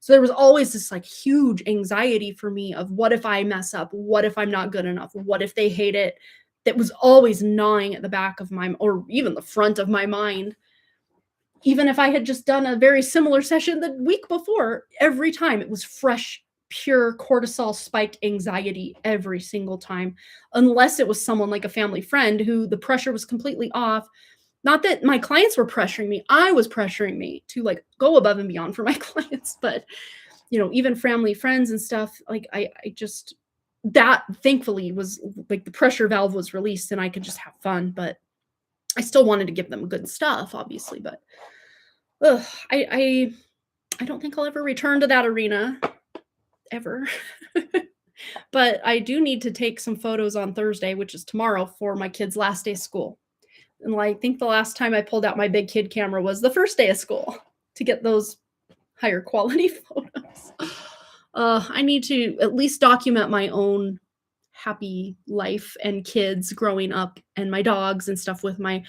So there was always this like huge anxiety for me of what if I mess up? What if I'm not good enough? What if they hate it? That was always gnawing at the back of or even the front of my mind. Even if I had just done a very similar session the week before, every time it was fresh, pure cortisol spike anxiety every single time, unless it was someone like a family friend who the pressure was completely off. Not that my clients were pressuring me. I was pressuring me to like go above and beyond for my clients. But, even family, friends and stuff, like I just, that thankfully was like the pressure valve was released and I could just have fun. But I still wanted to give them good stuff, obviously. But I don't think I'll ever return to that arena ever. But I do need to take some photos on Thursday, which is tomorrow, for my kid's last day of school. And I think the last time I pulled out my big kid camera was the first day of school to get those higher quality photos. I need to at least document my own happy life and kids growing up and my dogs and stuff with I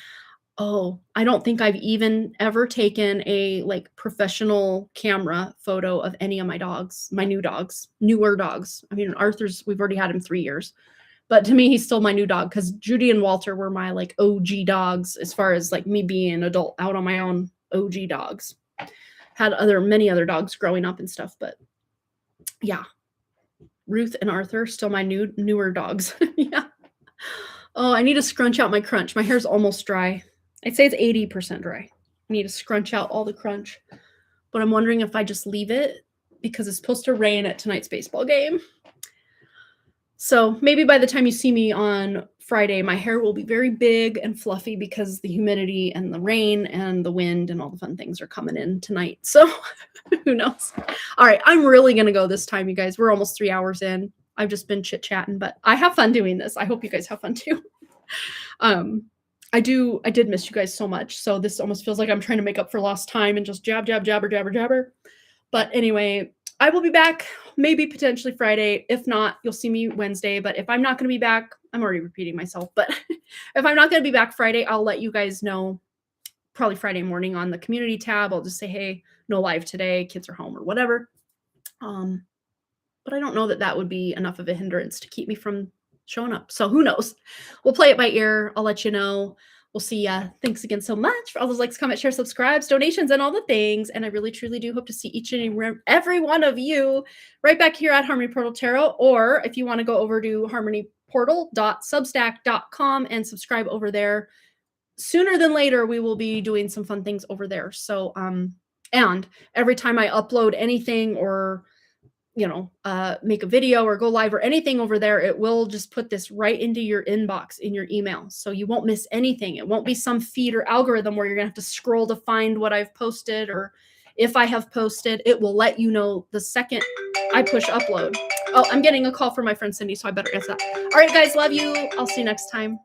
don't think I've even ever taken a professional camera photo of any of my dogs, my newer dogs. I mean, Arthur's, we've already had him 3 years. But to me, he's still my new dog because Judy and Walter were my OG dogs as far as me being an adult out on my own. OG dogs. Had many other dogs growing up and stuff, but yeah. Ruth and Arthur, still my newer dogs. Yeah. Oh, I need to scrunch out my crunch. My hair's almost dry. I'd say it's 80% dry. I need to scrunch out all the crunch. But I'm wondering if I just leave it because it's supposed to rain at tonight's baseball game. So maybe by the time you see me on Friday, my hair will be very big and fluffy because the humidity and the rain and the wind and all the fun things are coming in tonight. So who knows? All right, I'm really going to go this time, you guys. We're almost 3 hours in. I've just been chit-chatting, but I have fun doing this. I hope you guys have fun too. I did miss you guys so much. So this almost feels like I'm trying to make up for lost time and just jabber. But anyway, I will be back maybe potentially Friday. If not, you'll see me Wednesday. But if I'm not going to be back, I'm already repeating myself. But if I'm not going to be back Friday, I'll let you guys know probably Friday morning on the community tab. I'll just say, hey, no live today, kids are home or whatever. But I don't know that that would be enough of a hindrance to keep me from showing up. So who knows? We'll play it by ear. I'll let you know. We'll see ya. Thanks again so much for all those likes, comments, shares, subscribes, donations, and all the things. And I really, truly do hope to see each and every one of you right back here at Harmony Portal Tarot. Or if you want to go over to harmonyportal.substack.com and subscribe over there, sooner than later, we will be doing some fun things over there. So, and every time I upload anything or make a video or go live or anything over there, it will just put this right into your inbox in your email. So you won't miss anything. It won't be some feed or algorithm where you're gonna have to scroll to find what I've posted, or if I have posted, it will let you know the second I push upload. Oh, I'm getting a call from my friend Cindy, so I better answer that. All right, guys, love you. I'll see you next time.